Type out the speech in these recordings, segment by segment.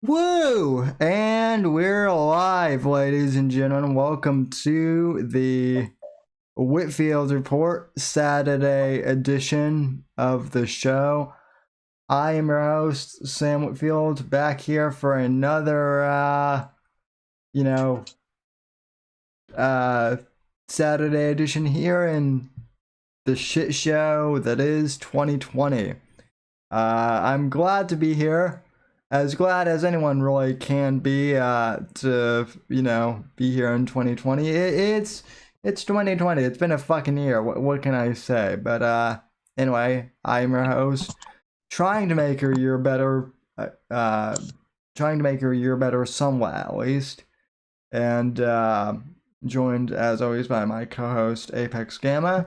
Woo! And we're live, ladies and gentlemen. Welcome to the Whitfield Report Saturday edition of the show. I am your host, Sam Whitfield, back here for another, you know, uh, Saturday edition here in the shit show that is 2020. I'm glad to be here, as glad as anyone really can be to be here in 2020. It's 2020. It's been a fucking year. What can I say? But anyway, I'm your host, trying to make your year better. Uh, Trying to make your year better somewhat at least, and joined as always by my co-host Apex Gamma.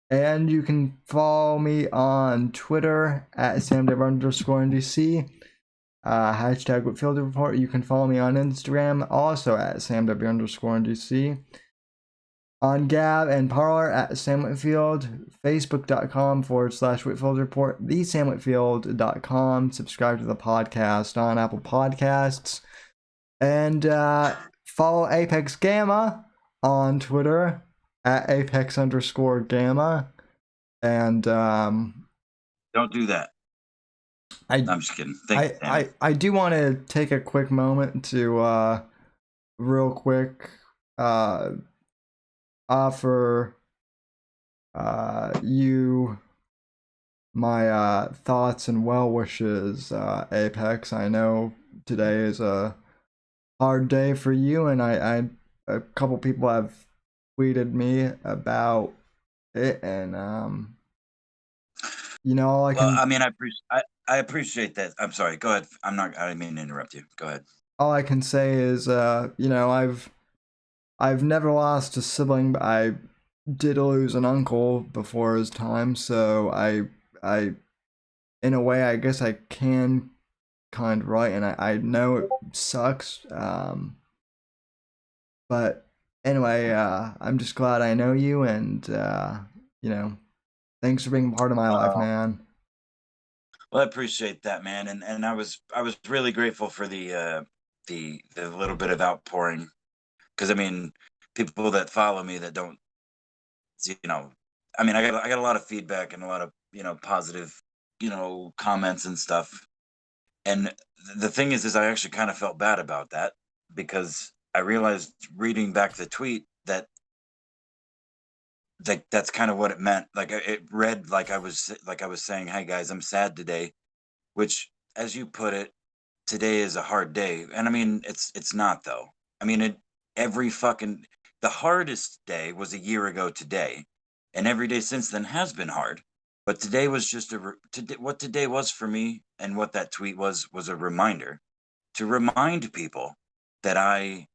And you can follow me on Twitter at samdev_ndc, hashtag Whitfield Report. You can follow me on Instagram also at samw_ndc, on Gab and Parler at Sam Whitfield, facebook.com/Whitfield Report, thesamwhitfield.com. Subscribe to the podcast on Apple Podcasts, and follow Apex Gamma on Twitter at Apex_Gamma. And don't do that. I'm just kidding. Thanks, I do want to take a quick moment to real quick offer you my thoughts and well wishes, Apex. I know today is a hard day for you, and I a couple people have tweeted me about it, and all I can. Well, I mean, I appreciate that. I'm sorry. Go ahead. I didn't mean to interrupt you. Go ahead. All I can say is, I've never lost a sibling, but I did lose an uncle before his time, so I, in a way, I guess I can kind of relate, and I know it sucks, but anyway, I'm just glad I know you, and thanks for being part of my life, man. Well, I appreciate that, man, and I was really grateful for the little bit of outpouring, because I mean, people that follow me that don't, I mean, I got a lot of feedback and a lot of positive comments and stuff, and the thing is I actually kind of felt bad about that, because I realized reading back the tweet that that's kind of what it meant. Like it read like I was saying, "Hey guys, I'm sad today," which, as you put it, today is a hard day, and I mean it's not though. I mean the hardest day was a year ago today, and every day since then has been hard. But today was just what today was for me, and what that tweet was a reminder to remind people that I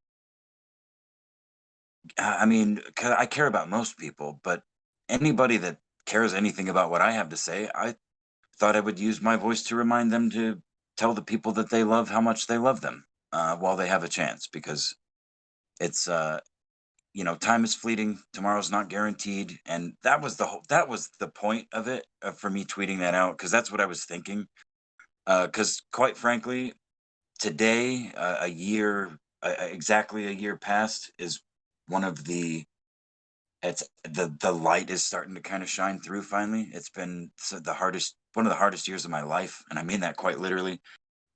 mean, I care about most people, but anybody that cares anything about what I have to say, I thought I would use my voice to remind them to tell the people that they love how much they love them, while they have a chance, because it's time is fleeting, tomorrow's not guaranteed, and that was the point of it, for me tweeting that out, because that's what I was thinking. Because quite frankly, today, exactly a year past, is one of the light is starting to kind of shine through finally. It's been one of the hardest years of my life, and I mean that quite literally,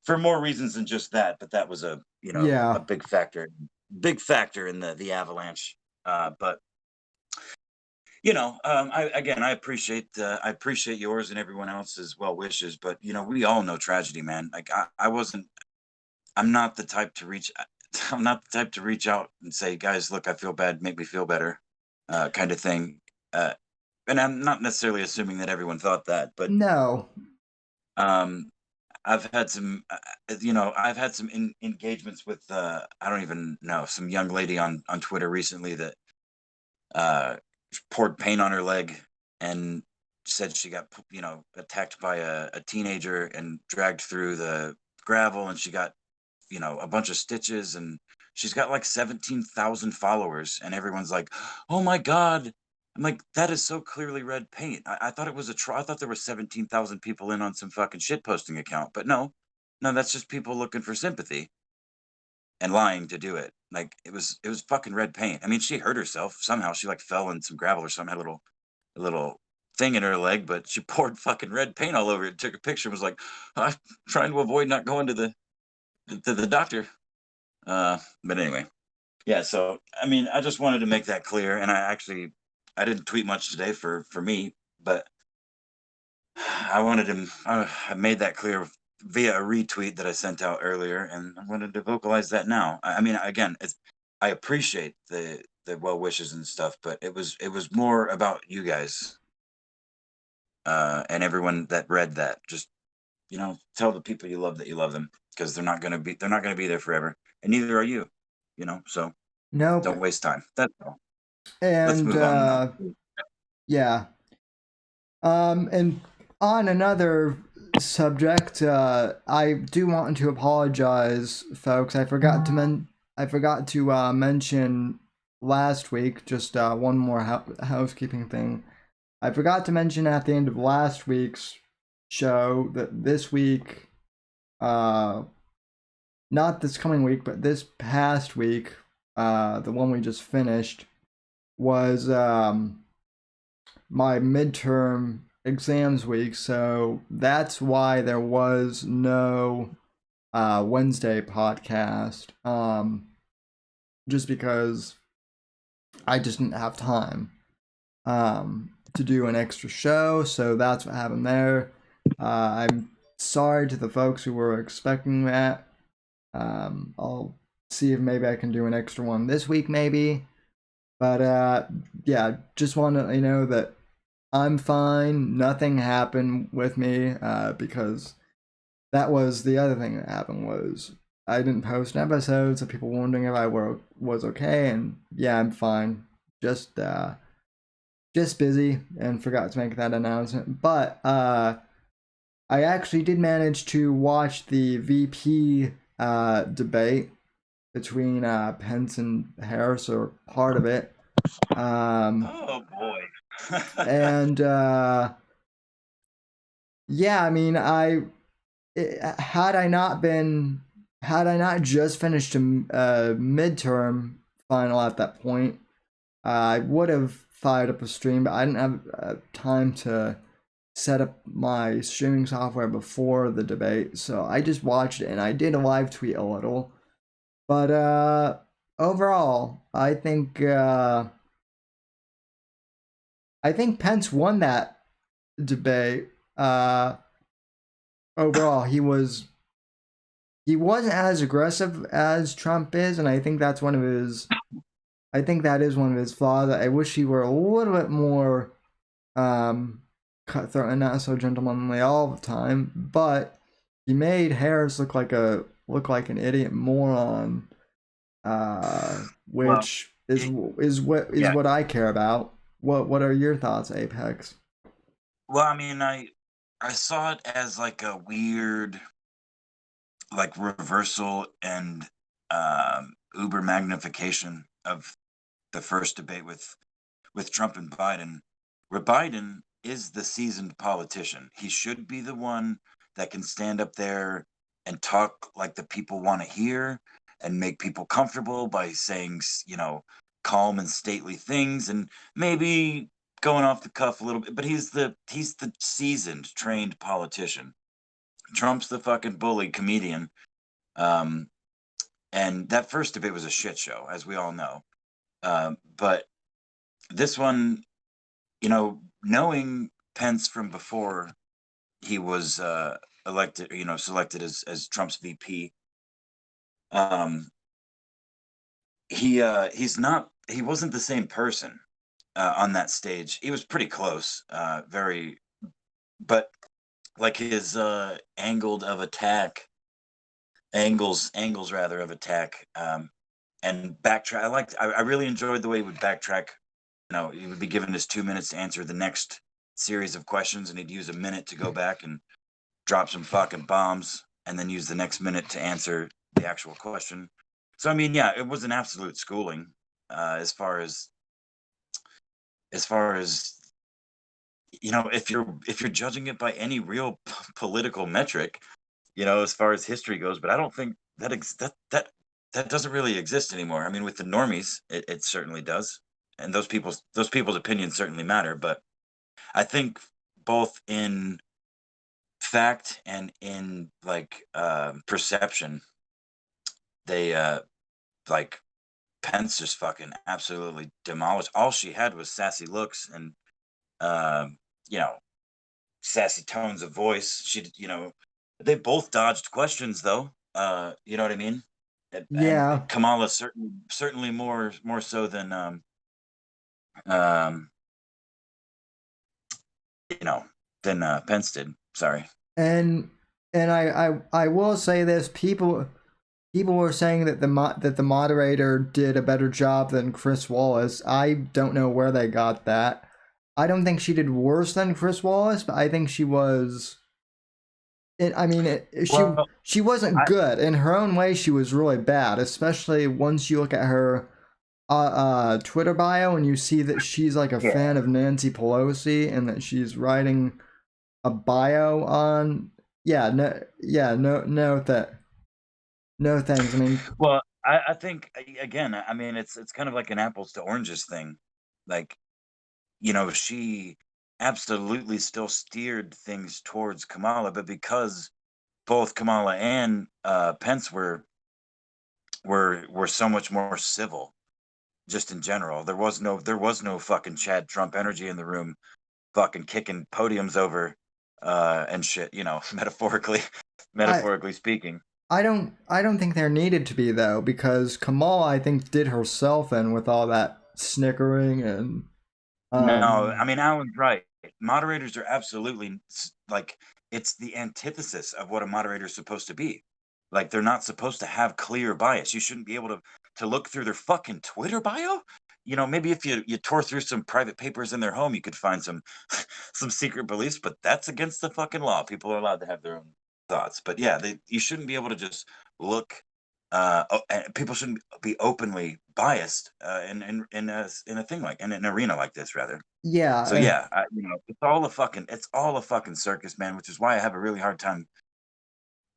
for more reasons than just that. But that was a Yeah. big factor in the avalanche. But I appreciate yours and everyone else's well wishes. But we all know tragedy, man. Like I'm not the type to reach. I'm not the type to reach out and say, guys, look, I feel bad, make me feel better, kind of thing. And I'm not necessarily assuming that everyone thought that, but No. um, I've had some, engagements with, I don't even know, some young lady on Twitter recently that uh, poured paint on her leg and said she got, attacked by a teenager and dragged through the gravel, and she got, a bunch of stitches, and she's got like 17,000 followers, and everyone's like, "Oh my God." I'm like, that is so clearly red paint. I thought it was I thought there were 17,000 people in on some fucking shit posting account, but no, No, that's just people looking for sympathy and lying to do it. Like it was fucking red paint. I mean, she hurt herself somehow. She like fell in some gravel or something, had a little thing in her leg, but she poured fucking red paint all over it, took a picture, and was like, I'm trying to avoid not going to the doctor. But anyway. Yeah, so I mean, I just wanted to make that clear, and I didn't tweet much today for me, but I wanted to I made that clear via a retweet that I sent out earlier, and I wanted to vocalize that now. I mean, again, I appreciate the well wishes and stuff, but it was more about you guys and everyone that read that. Just tell the people you love that you love them because they're not gonna be there forever, and neither are you. So Nope. don't waste time. That's all. Let's And move on now. yeah. And on another subject, I do want to apologize, folks. I forgot to mention last week. Just one more housekeeping thing. I forgot to mention at the end of last week's show that this week, not this coming week, but this past week, the one we just finished, was my midterm exams week, so that's why there was no Wednesday podcast. Just because I just didn't have time to do an extra show, so that's what happened there. I'm sorry to the folks who were expecting that. I'll see if maybe I can do an extra one this week, maybe. But yeah, just want to let you know that I'm fine. Nothing happened with me because that was the other thing that happened was I didn't post an episode, so people wondering if I was okay, and yeah, I'm fine. Just busy and forgot to make that announcement. But I actually did manage to watch the VP debate between Pence and Harris, or part of it. Oh boy. And yeah, I mean, had I not just finished a midterm final at that point, I would have fired up a stream, but I didn't have time to set up my streaming software before the debate, so I just watched it and I did a live tweet a little. But overall, I think Pence won that debate. Overall, he wasn't as aggressive as Trump is, and I think that is one of his flaws. I wish he were a little bit more cutthroat and not so gentlemanly all the time. But he made Harris look like an idiot moron, Well, which is yeah. what I care about. What are your thoughts, Apex? Well, I mean, I saw it as like a weird, like reversal and uber magnification of the first debate with Trump and Biden, where Biden is the seasoned politician. He should be the one that can stand up there and talk like the people want to hear and make people comfortable by saying, calm and stately things and maybe going off the cuff a little bit. But he's the seasoned, trained politician. Trump's the fucking bully comedian. Um, and that first debate was a shit show, as we all know. But this one, knowing Pence from before he was elected, selected as Trump's VP, um, he wasn't the same person on that stage. He was pretty close, but like his angles rather of attack, and backtrack. I really enjoyed the way he would backtrack. He would be given his 2 minutes to answer the next series of questions, and he'd use a minute to go back and drop some fucking bombs, and then use the next minute to answer the actual question. So I mean, yeah, it was an absolute schooling, as far as if you're judging it by any real political metric. as far as history goes. But I don't think that doesn't really exist anymore. I mean, with the normies, it certainly does, and those people's opinions certainly matter. But I think both in fact and in like perception, they like Pence just fucking absolutely demolished. All she had was sassy looks and um, you know sassy tones of voice. They both dodged questions though. You know what I mean? And Yeah. Kamala certainly more so than um, you know Pence did. Sorry. And I will say this: people were saying that the moderator did a better job than Chris Wallace. I don't know where they got that. I don't think she did worse than Chris Wallace, but I think she was. I mean, Well, she wasn't I good in her own way. She was really bad, especially once you look at her Twitter bio and you see that she's like a yeah. fan of Nancy Pelosi and that she's writing a bio on. No thanks. I mean, Well, I think again. I mean, it's kind of like an apples to oranges thing. Like she absolutely still steered things towards Kamala, but because both Kamala and Pence were so much more civil, just in general. There was no fucking Chad Trump energy in the room, fucking kicking podiums over and shit. Metaphorically, I metaphorically speaking. I don't think there needed to be though because Kamala I think did herself in with all that snickering and No, I um mean Alan's right. Moderators are absolutely like it's the antithesis of what a moderator is supposed to be. Like they're not supposed to have clear bias. You shouldn't be able to look through their fucking Twitter bio. Maybe if you tore through some private papers in their home, you could find some some secret beliefs, but that's against the fucking law. People are allowed to have their own thoughts. But yeah, you shouldn't be able to just look and people shouldn't be openly biased in a thing like in an arena like this rather. So yeah, yeah, it's all a fucking circus, man, which is why I have a really hard time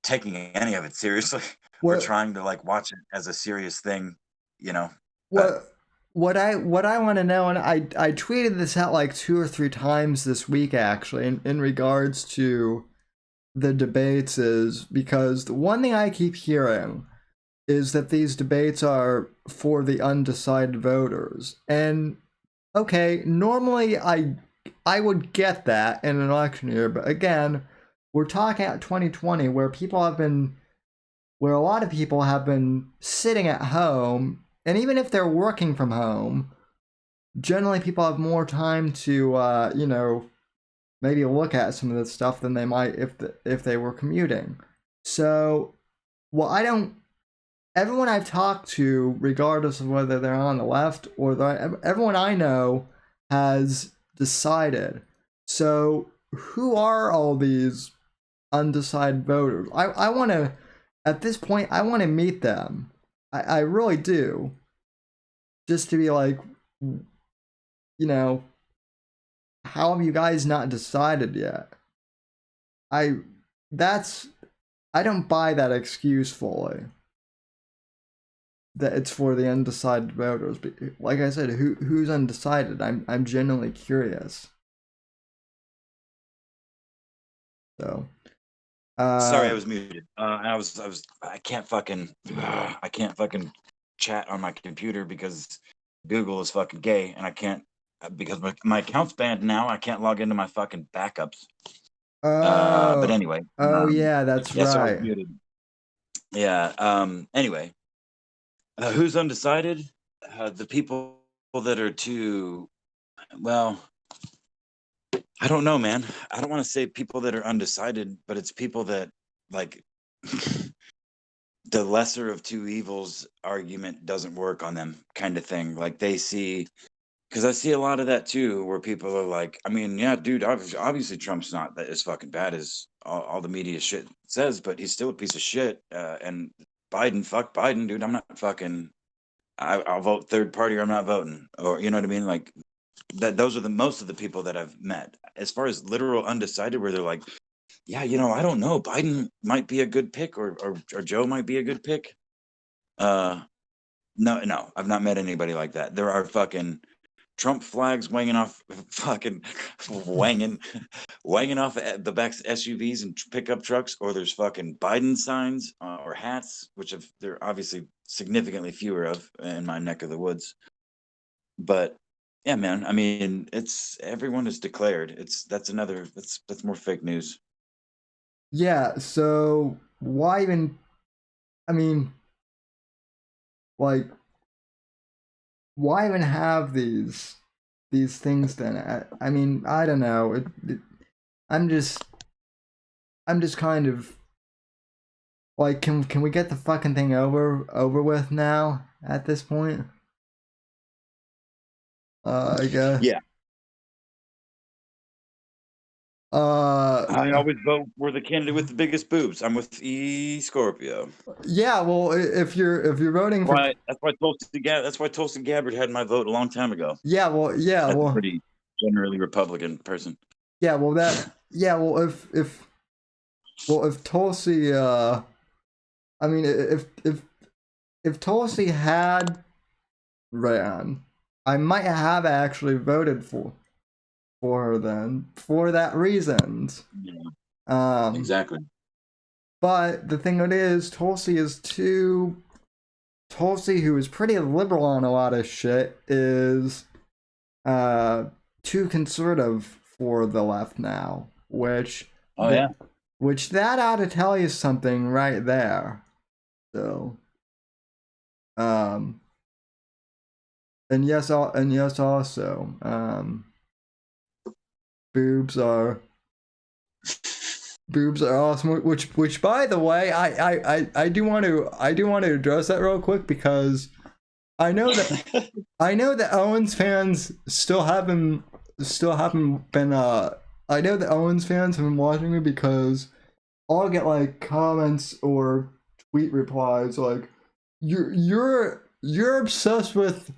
taking any of it seriously or what trying to like watch it as a serious thing, you know. But what what I want to know, and I tweeted this out like 2 or 3 times this week actually in regards to the debates is because the one thing I keep hearing is that these debates are for the undecided voters. And okay, normally I would get that in an election year, but again, we're talking about 2020 where a lot of people have been sitting at home, and even if they're working from home, generally people have more time to maybe look at some of this stuff than they might if they were commuting. So, well, I don't everyone I've talked to, regardless of whether they're on the left or the right, everyone I know has decided. So, who are all these undecided voters? I want to, at this point, I want to meet them. I really do. Just to be like, you know, how have you guys not decided yet? I, that's, I don't buy that excuse fully. That it's for the undecided voters. But like I said, who's undecided? I'm genuinely curious. So, sorry, I uh, was muted. I can't fucking chat on my computer because Google is fucking gay, and I can't because my account's banned now. I can't log into my fucking backups. But oh, anyway, oh yeah, that's yeah. So I was right. muted. Yeah. Anyway, who's undecided? The people that are too well. I don't know, man. I don't want to say people that are undecided, but it's people that like the lesser of two evils argument doesn't work on them, kind of thing. Like they see, because I see a lot of that too, where people are like, I mean, yeah, dude, obviously Trump's not that as fucking bad as all the media shit says, but he's still a piece of shit. And Biden, fuck Biden, dude. I'm not fucking. I'll vote third party or I'm not voting, or you know what I mean. Like that. Those are the most of the people that I've met. As far as literal undecided, where they're like, Yeah, I don't know. Biden might be a good pick, or Joe might be a good pick. No, I've not met anybody like that. There are fucking Trump flags wanging off, fucking wanging, wanging off the back SUVs and pickup trucks, or there's fucking Biden signs or hats, which there are obviously significantly fewer of in my neck of the woods. But yeah, man, I mean, it's everyone is declared. That's more fake news. Yeah, so why even? I mean, like, why even have these things then? I mean, I don't know. I'm just I'm just kind of like, can we get the fucking thing over with now at this point? I guess. Yeah, Uh, I always vote for the candidate with the biggest boobs. I'm with Scorpio. yeah. Well, if you're voting for, That's why Tulsi Gabbard had my vote a long time ago. yeah, well, yeah, That's a well, pretty generally Republican person. yeah, well, yeah, well, if Tulsi, I mean, if Tulsi had ran, I might have actually voted for her then for that reasons. Yeah, Um, exactly. but the thing is, Tulsi, who is pretty liberal on a lot of shit, is too conservative for the left now, Oh yeah. which that ought to tell you something right there. So, um, and yes, also, boobs are boobs are awesome. Which by the way, I do want to address that real quick because I know that Owens fans still haven't been I know that Owens fans have been watching me because I'll get like comments or tweet replies like you're obsessed with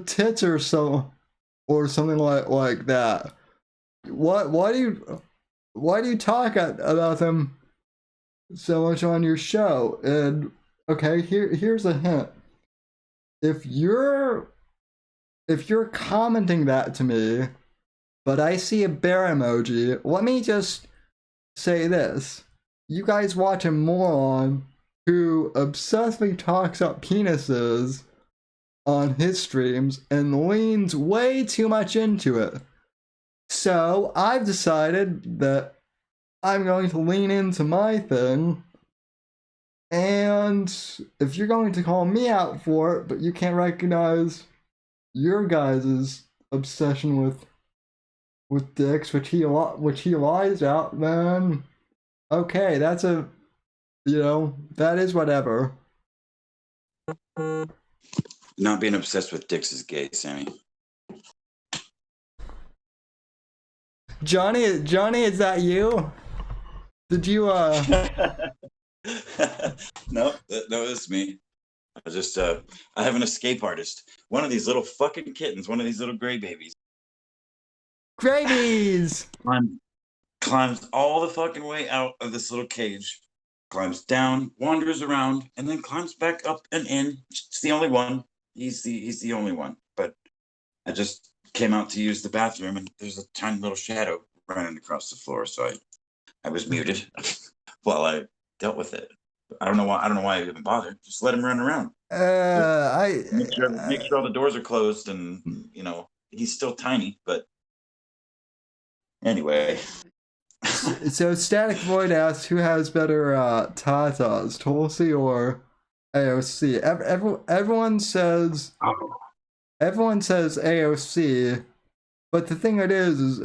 tits or something like that. Why do you talk about them so much on your show? And okay, here's a hint. If you're commenting that to me, but I see a bear emoji, let me just say this. You guys watch a moron who obsessively talks up penises on his streams and leans way too much into it. So I've decided that I'm going to lean into my thing. And if you're going to call me out for it, but you can't recognize your guys' obsession with dicks, which he lies out, then okay, that is whatever. Not being obsessed with dicks is gay, Sammy. Johnny, is that you? Did you No, it's me. I have an escape artist. One of these little fucking kittens, one of these little gray babies. Gravies? Climbs all the fucking way out of this little cage, climbs down, wanders around, and then climbs back up and in. It's the only one. He's the only one. But I just came out to use the bathroom, and there's a tiny little shadow running across the floor, so I was muted while I dealt with it. I don't know why. I don't know why I even bothered. Just let him run around. Make sure all the doors are closed, and he's still tiny. But anyway, So Static Void asks, who has better tatas, Tulsi or AOC? Everyone says AOC, but the thing it is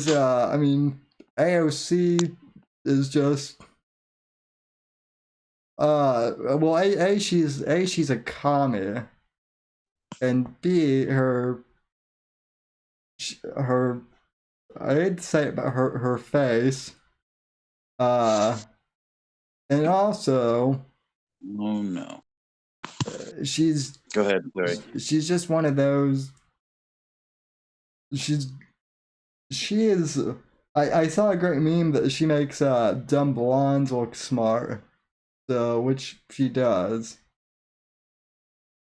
I mean, AOC is just well, she's a commie, and B, her I hate to say it, but her face, and also oh no. she's Go ahead. Sorry. she's just one of those she's she is. I saw a great meme that she makes dumb blondes look smart, so which she does.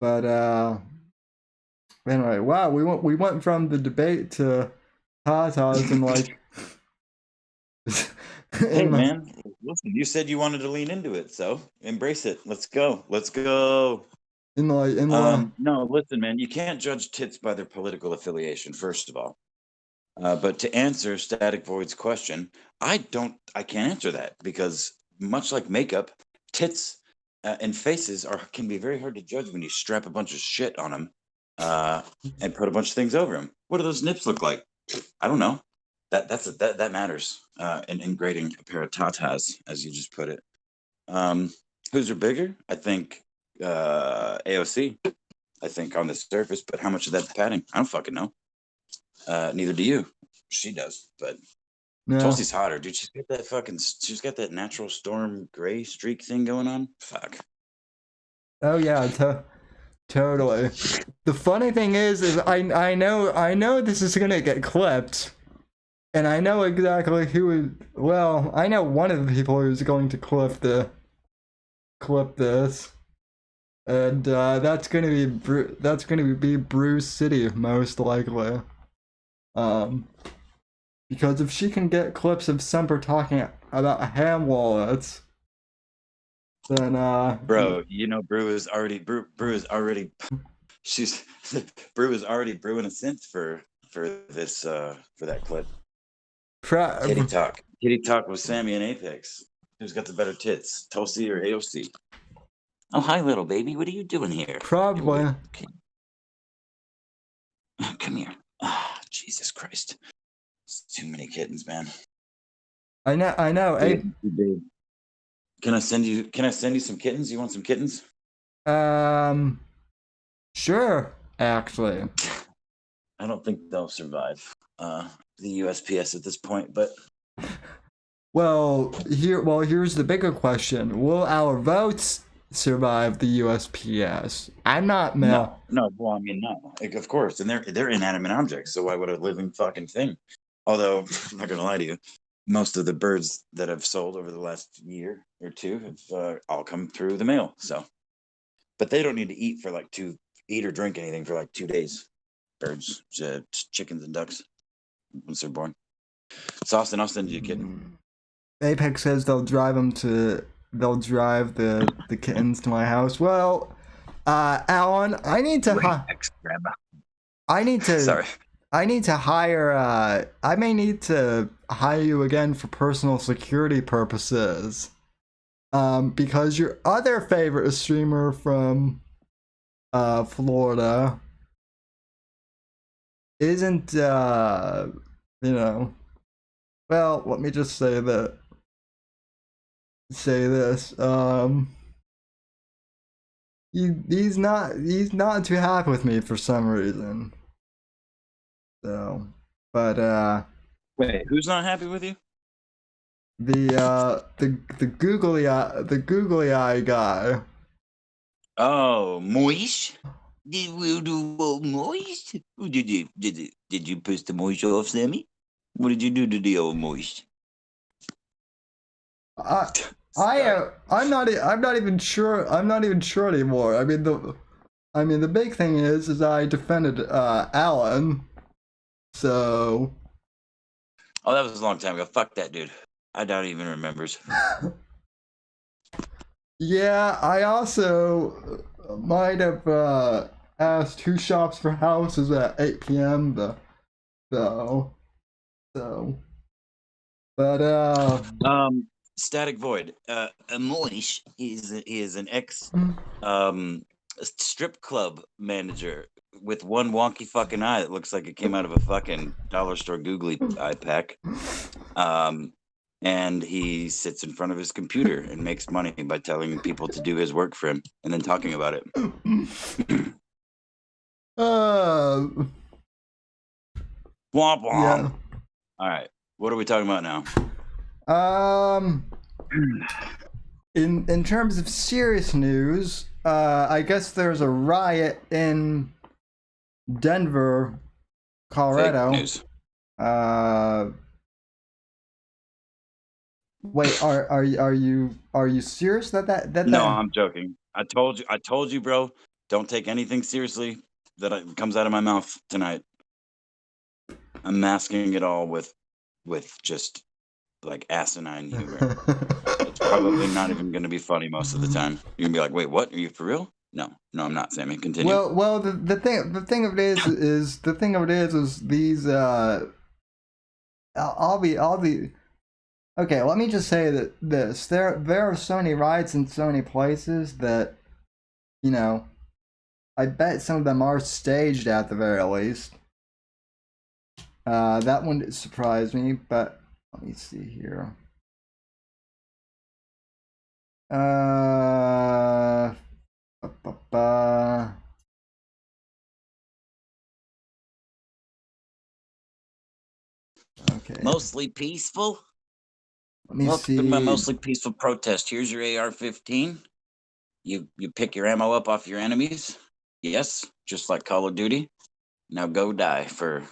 But anyway, wow, we went from the debate to tatas and like. Hey, in my, man, listen, you said you wanted to lean into it, so embrace it. Let's go. Let's go. No, listen, man, you can't judge tits by their political affiliation, first of all. But to answer Static Void's question, I can't answer that because much like makeup, tits and faces can be very hard to judge when you strap a bunch of shit on them and put a bunch of things over them. What do those nips look like? I don't know. That matters in grading a pair of tatas, as you just put it. Whose are bigger? I think AOC. I think on the surface, but how much of that's padding? I don't fucking know. Neither do you. She does, but no. Tulsi's hotter, dude. She's got that natural storm gray streak thing going on. Fuck. Oh yeah, totally. The funny thing is I know this is gonna get clipped, and I know exactly who is. Well, I know one of the people who's going to clip this, and that's gonna be Bruce City most likely. Because if she can get clips of Semper talking about ham wallets, then bro, you know Brew is already she's Brew is already brewing a synth for this for that clip. Kitty talk with Sammy and Apex. Who's got the better tits, Tulsi or AOC? Oh, hi, little baby. What are you doing here? Probably. Come here. Jesus Christ. It's too many kittens, man. I know. Can I send you some kittens? You want some kittens? Sure, actually. I don't think they'll survive the USPS at this point, but here's the bigger question. Will our votes survive the USPS? I'm not no. Well, I mean, no, like, of course, and they're inanimate objects, so why would a living fucking thing? Although I'm not gonna lie to you, most of the birds that I've sold over the last year or two have all come through the mail. So, but they don't need to eat or drink anything for like 2 days. Birds, chickens, and ducks once they're born. So Austin, I'll send you a kitten. Apex says they'll drive the kittens to my house. Well, Alan, I need to Sorry. I need to hire. I may need to hire you again for personal security purposes. Because your other favorite streamer from Florida isn't well, let me just say this. He's not too happy with me for some reason. So, but wait, who's not happy with you? The googly eye guy. Oh, Moish? Did we do Moish? Did you piss the Moish off, Sammy? What did you do to the old Moish? I'm not even sure anymore. I mean the big thing is I defended Alan. So that was a long time ago. Fuck that dude. I doubt he even remembers. Yeah, I also might have asked who shops for houses at 8 p.m. But Static Void. Moish is an ex strip club manager with one wonky fucking eye that looks like it came out of a fucking dollar store googly eye pack. And he sits in front of his computer and makes money by telling people to do his work for him and then talking about it. Womp womp. Yeah. All right. What are we talking about now? In terms of serious news, I guess there's a riot in Denver Fake Colorado. news. Wait, are you serious No, I'm joking. I told you, bro. Don't take anything seriously that comes out of my mouth tonight. I'm masking it all with just like asinine humor. It's probably not even going to be funny most of the time. You're gonna be like, "Wait, what? Are you for real?" No, I'm not, Sammy. Continue. Well, the thing of it is these I'll be okay. Let me just say that there are so many rights in so many places that you know I bet some of them are staged at the very least. That one did surprise me, but let me see here. Uh, ba, ba, ba. Okay, Mostly peaceful. let me Welcome to my see. mostly peaceful protest. Here's your AR-15. You pick your ammo up off your enemies. Yes, just like Call of Duty. Now go die for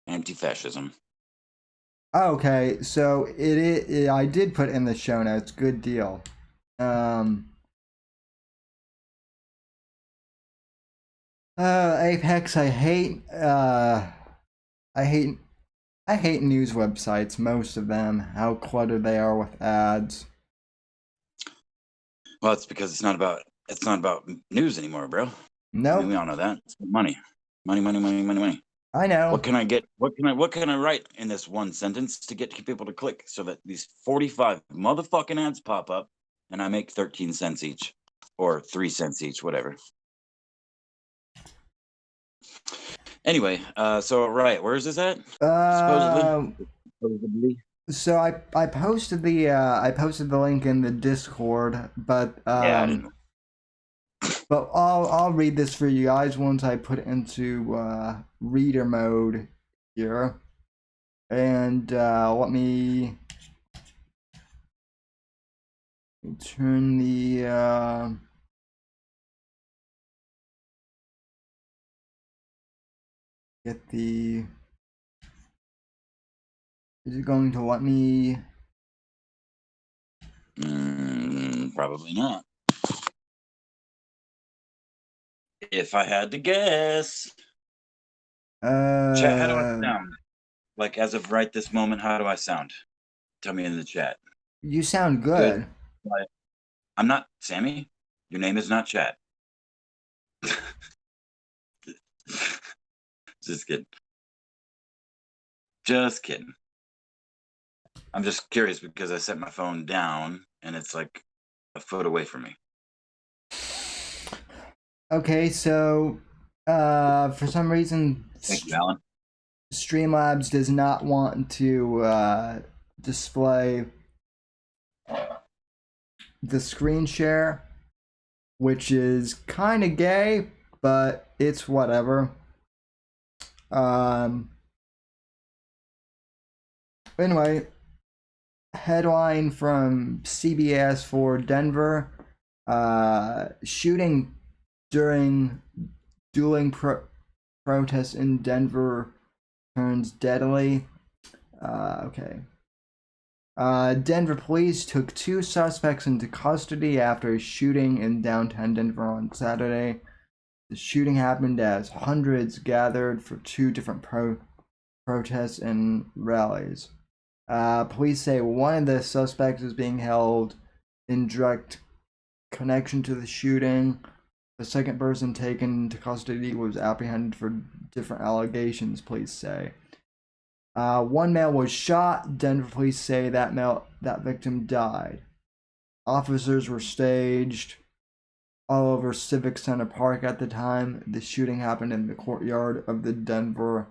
anti-fascism. Okay, so I did put in the show notes. Good deal. Um, Apex. I hate I hate news websites. Most of them, how cluttered they are with ads. Well, it's because it's not about news anymore, bro. I mean, we Nope. all know that. It's money. Money, money, money, money, money. I know. What can I get? What can I write in this one sentence to get people to click so that these 45 motherfucking ads pop up and I make 13 cents each or 3 cents each, whatever. Anyway, so right, where is this at? Supposedly. Uh, Supposedly. so I posted the link in the Discord, but Yeah, I didn't. I'll read this for you guys once I put it into reader mode here, and let me turn the get the. Is it going to let me? Probably not. If I had to guess. Chat, how do I Uh, sound? Like as of right this moment, how do I sound? Tell me in the chat. you sound Good. good. Right. I'm not Sammy. Your name is not Chat. Just kidding. Just kidding. I'm just curious because I set my phone down and it's like a foot away from me. Okay, so for some reason, Thank you, Alan. Streamlabs does not want to display the screen share, which is kind of gay, but it's whatever. Um, anyway, headline from CBS for Denver: shooting during dueling protests in Denver turns deadly. Okay. Denver police took two suspects into custody after a shooting in downtown Denver on Saturday. The shooting happened as hundreds gathered for two different protests and rallies. Police say one of the suspects is being held in direct connection to the shooting. The second person taken into custody was apprehended for different allegations, police say. One male was shot. Denver police say that victim died. Officers were staged all over Civic Center Park at the time. The shooting happened in the courtyard of the Denver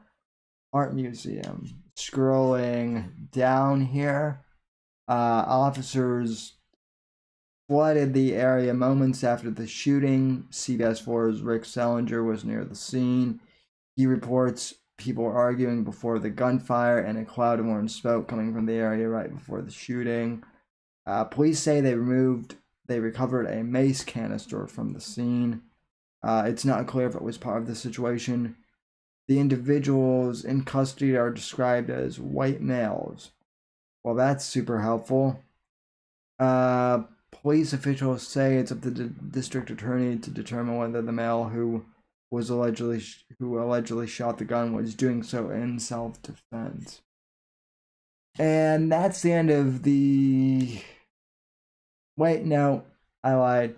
Art Museum. Scrolling down here, officers flooded the area moments after the shooting. CBS 4's Rick Sellinger was near the scene. He reports people arguing before the gunfire and a cloud of orange smoke coming from the area right before the shooting. Police say they recovered a mace canister from the scene. It's not clear if it was part of the situation. The individuals in custody are described as white males. Well, that's super helpful. Police officials say it's up to the district attorney to determine whether the male who allegedly shot the gun was doing so in self-defense. And that's the end of the. Wait, no, I lied.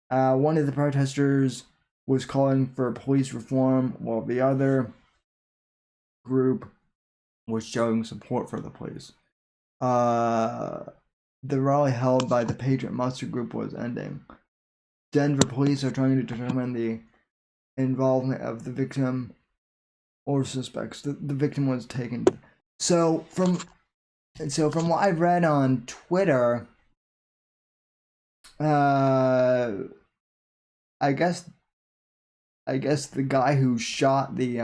One of the protesters was calling for police reform, while the other group was showing support for the police. The rally held by the Patriot Mustard Group was ending. Denver police are trying to determine the involvement of the victim or suspects. The victim was taken. So from what I've read on Twitter, I guess the guy who shot the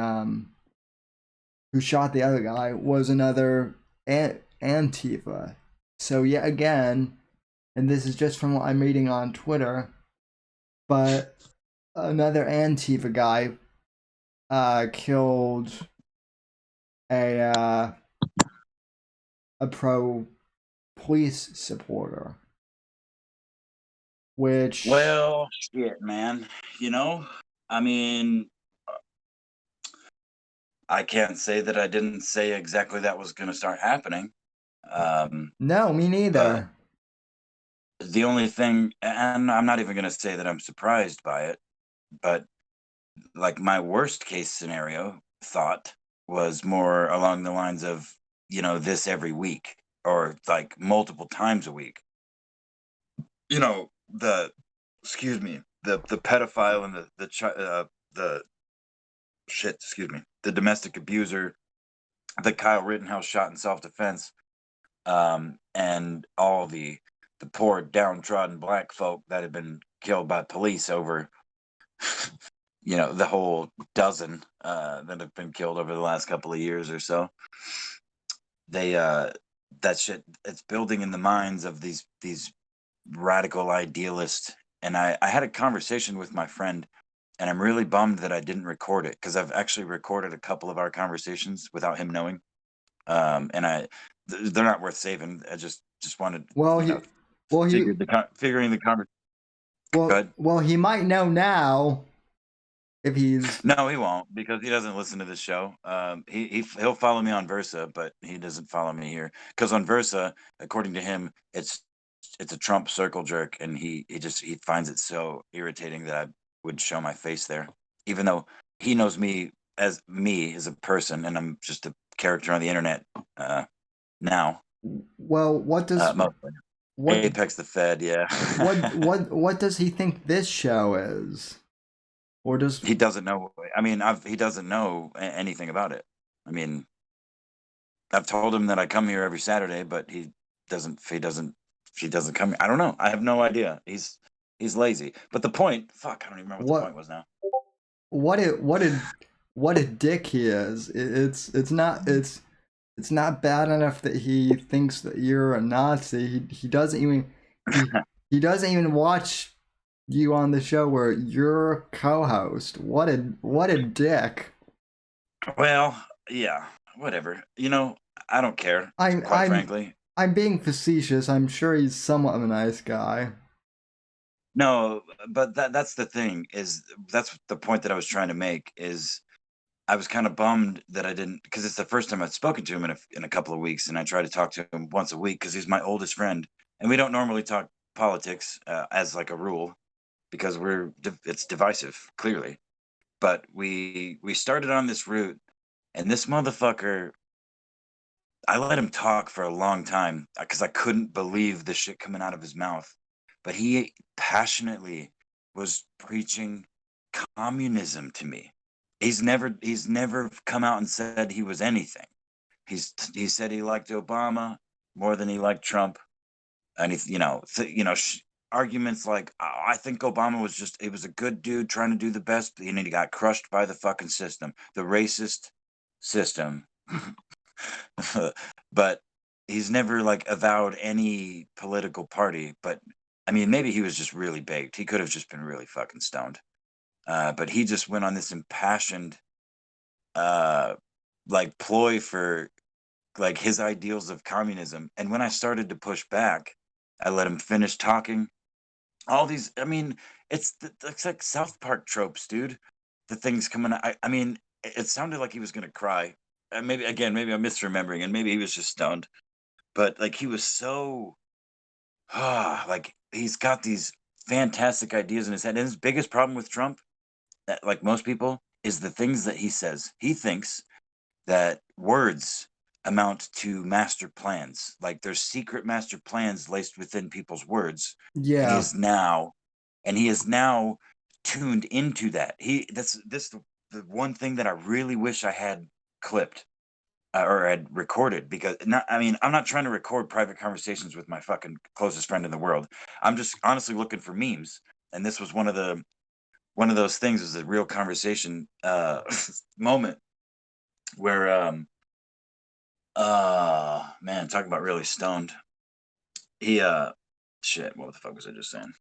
other guy was another Antifa. So yet again, and this is just from what I'm reading on Twitter, but another Antifa guy killed a pro police supporter. Which, well, shit, man. I mean, I can't say that I didn't say exactly that was going to start happening. No, me neither. The only thing, and I'm not even going to say that I'm surprised by it, but like my worst case scenario thought was more along the lines of, this every week or like multiple times a week. The pedophile and the shit, the domestic abuser that Kyle Rittenhouse shot in self-defense, and all the poor downtrodden black folk that had been killed by police over the whole dozen that have been killed over the last couple of years or so. They that shit, it's building in the minds of these radical idealists. And I had a conversation with my friend, and I'm really bummed that I didn't record it, because I've actually recorded a couple of our conversations without him knowing. And they're not worth saving. I just wanted, figuring the conversation. Well, he might know now if he's. No, he won't, because he doesn't listen to the show. He'll follow me on Versa, but he doesn't follow me here, because on Versa, according to him, it's a Trump circle jerk, and he finds it so irritating that I would show my face there, even though he knows me as a person, and I'm just a character on the internet now. Well, what does Apex the Fed? Yeah. what does he think this show is? Or does he doesn't know? I mean, he doesn't know anything about it. I mean, I've told him that I come here every Saturday, but he doesn't come here. I don't know. I have no idea. He's lazy. But the point, fuck, I don't even remember what the point was now. What a dick he is. It's not bad enough that he thinks that you're a Nazi. He doesn't even watch you on the show where you're co-host. What a dick. Well, yeah, whatever. I don't care. Quite frankly, I'm being facetious. I'm sure he's somewhat of a nice guy. No, but that's the thing, that's the point that I was trying to make, is I was kind of bummed that I didn't, because it's the first time I've spoken to him in a couple of weeks, and I try to talk to him once a week because he's my oldest friend, and we don't normally talk politics as like a rule, because it's divisive, clearly. But we started on this route, and this motherfucker, I let him talk for a long time because I couldn't believe the shit coming out of his mouth. But he passionately was preaching communism to me. He's never come out and said he was anything. He said he liked Obama more than he liked Trump, and arguments like, oh, I think Obama he was a good dude trying to do the best, and he got crushed by the fucking system, the racist system. But he's never like avowed any political party. But I mean, maybe he was just really baked. He could have just been really fucking stoned. But he just went on this impassioned like ploy for like his ideals of communism. And when I started to push back, I let him finish talking. All these, I mean, it's like South Park tropes, dude. The things coming. I mean, it sounded like he was gonna cry. Maybe again, maybe I'm misremembering, and maybe he was just stoned. But like he was so, like he's got these fantastic ideas in his head. And his biggest problem with Trump, like most people, is the things that he says. He thinks that words amount to master plans. Like there's secret master plans laced within people's words, and Yeah. he is now tuned into that. That's the one thing that I really wish I had clipped, or had recorded, because not I mean, I'm not trying to record private conversations with my fucking closest friend in the world. I'm just honestly looking for memes, and this was one of those things. Was a real conversation moment where man, talking about really stoned. He shit, what the fuck was I just saying?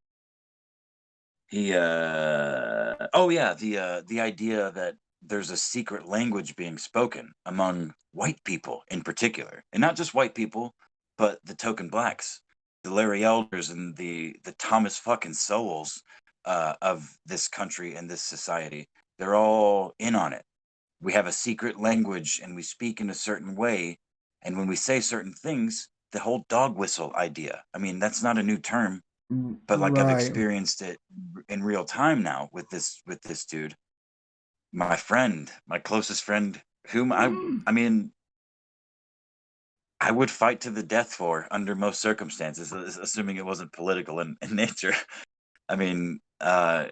He oh yeah, the idea that there's a secret language being spoken among white people in particular. And not just white people, but the token blacks, the Larry Elders and the Thomas fucking Sowells of this country and this society. They're all in on it. We have a secret language and we speak in a certain way. And when we say certain things, the whole dog whistle idea. I mean, that's not a new term, but like I've Right. experienced it in real time now with this dude, my friend, my closest friend, whom I mean, I would fight to the death for under most circumstances, assuming it wasn't political in nature. I mean, I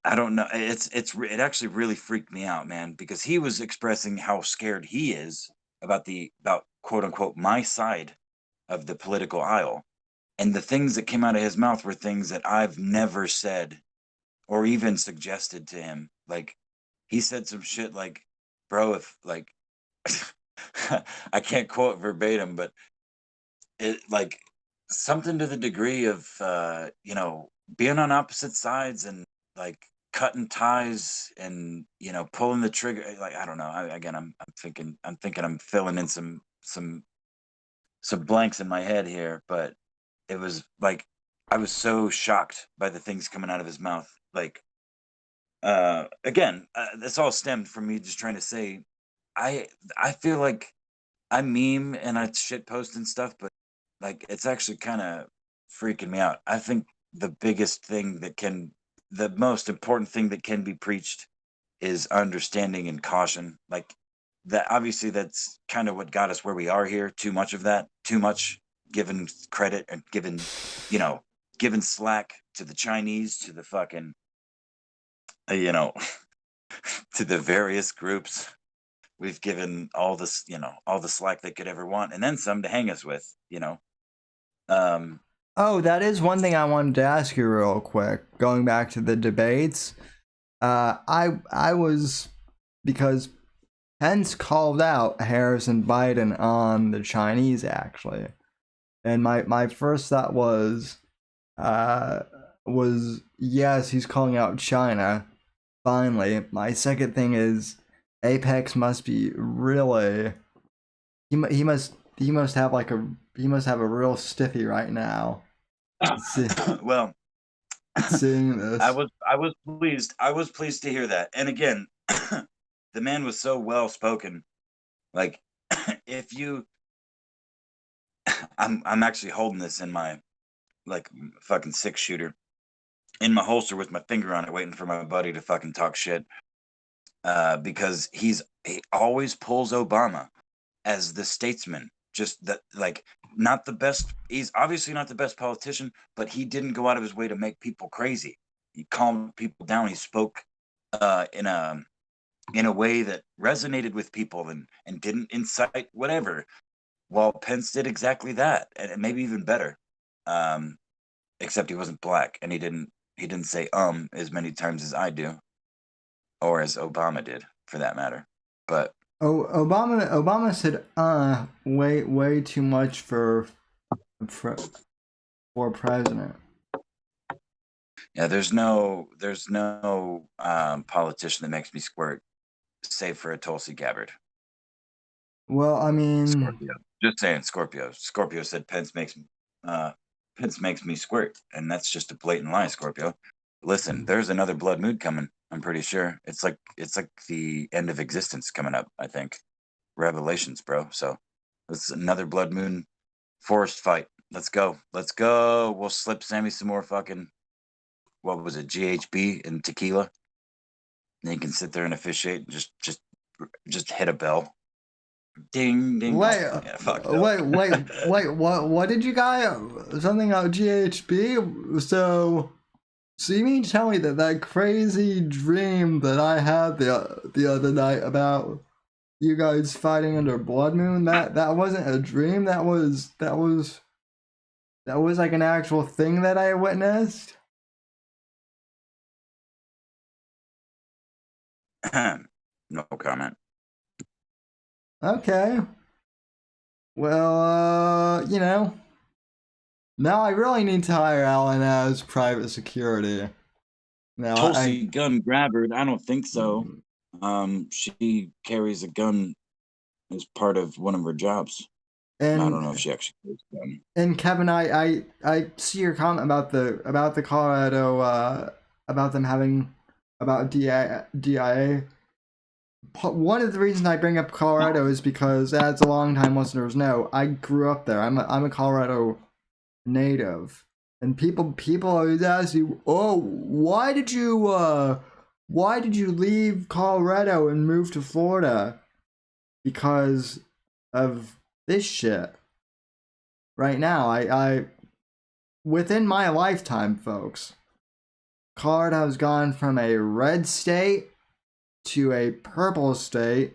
I don't know. It actually really freaked me out, man, because he was expressing how scared he is about quote unquote my side of the political aisle. And the things that came out of his mouth were things that I've never said or even suggested to him. Like he said some shit like, bro, if like I can't quote verbatim, but it like something to the degree of being on opposite sides and like cutting ties and pulling the trigger. Like I don't know. Again, I'm thinking I'm filling in some blanks in my head here, but it was like I was so shocked by the things coming out of his mouth. Like again, this all stemmed from me just trying to say I I feel like I meme and I shit post and stuff, but like it's actually kind of freaking me out. I think the most important thing that can be preached is understanding and caution. Like that, obviously, that's kind of what got us where we are here. Too much of that, too much given credit and you know, given slack to the Chinese, to the fucking, you know, to the various groups. We've given all this, all the slack they could ever want, and then some to hang us with. Um, Oh, that is one thing I wanted to ask you real quick. Going back to the debates, I was, because Pence called out Harris and Biden on the Chinese actually, and my first thought was yes, he's calling out China. Finally, my second thing is Apex must be really, he must have like he must have a real stiffy right now. well, Seeing this. I was pleased to hear that. And again, the man was so well spoken. Like if you I'm actually holding this in my like fucking 6 shooter in my holster with my finger on it, waiting for my buddy to fucking talk shit. Because he always pulls Obama as the statesman. Just that, like, not the best. He's obviously not the best politician, but he didn't go out of his way to make people crazy. He calmed people down. He spoke in a way that resonated with people and didn't incite whatever. While Pence did exactly that, and maybe even better. Um, except he wasn't black, and he didn't say as many times as I do, or as Obama did, for that matter. But Oh, Obama said way too much for president. yeah, there's no politician that makes me squirt. save for a Tulsi Gabbard. Well, I mean, Scorpio. Just saying, Scorpio. Scorpio said Pence makes me squirt, and that's just a blatant lie, Scorpio. Listen, there's another blood moon coming. I'm pretty sure it's like the end of existence coming up. I think Revelations, bro. So it's another blood moon forest fight. Let's go. Let's go. We'll slip Sammy some more fucking, what was it, GHB and tequila. And he can sit there and officiate and just hit a bell. Ding ding. wait, Oh, yeah, fuck no. wait, what did you guys, something about GHB? So you mean to tell me that crazy dream that I had the other night about you guys fighting under blood moon, that wasn't a dream, that was like an actual thing that I witnessed? No comment. Okay. Well, now I really need to hire Alan as private security. Now Tulsi gun grabber? I don't think so. She carries a gun as part of one of her jobs. I don't know if she actually carries a gun. And Kevin, I see your comment about the Colorado about them having about DIA. One of the reasons I bring up Colorado is because, as a longtime listeners know, I grew up there. I'm a Colorado native, and people always ask you, "Oh, why did you leave Colorado and move to Florida?" Because of this shit. Right now, I within my lifetime, folks, Colorado has gone from a red state to a purple state.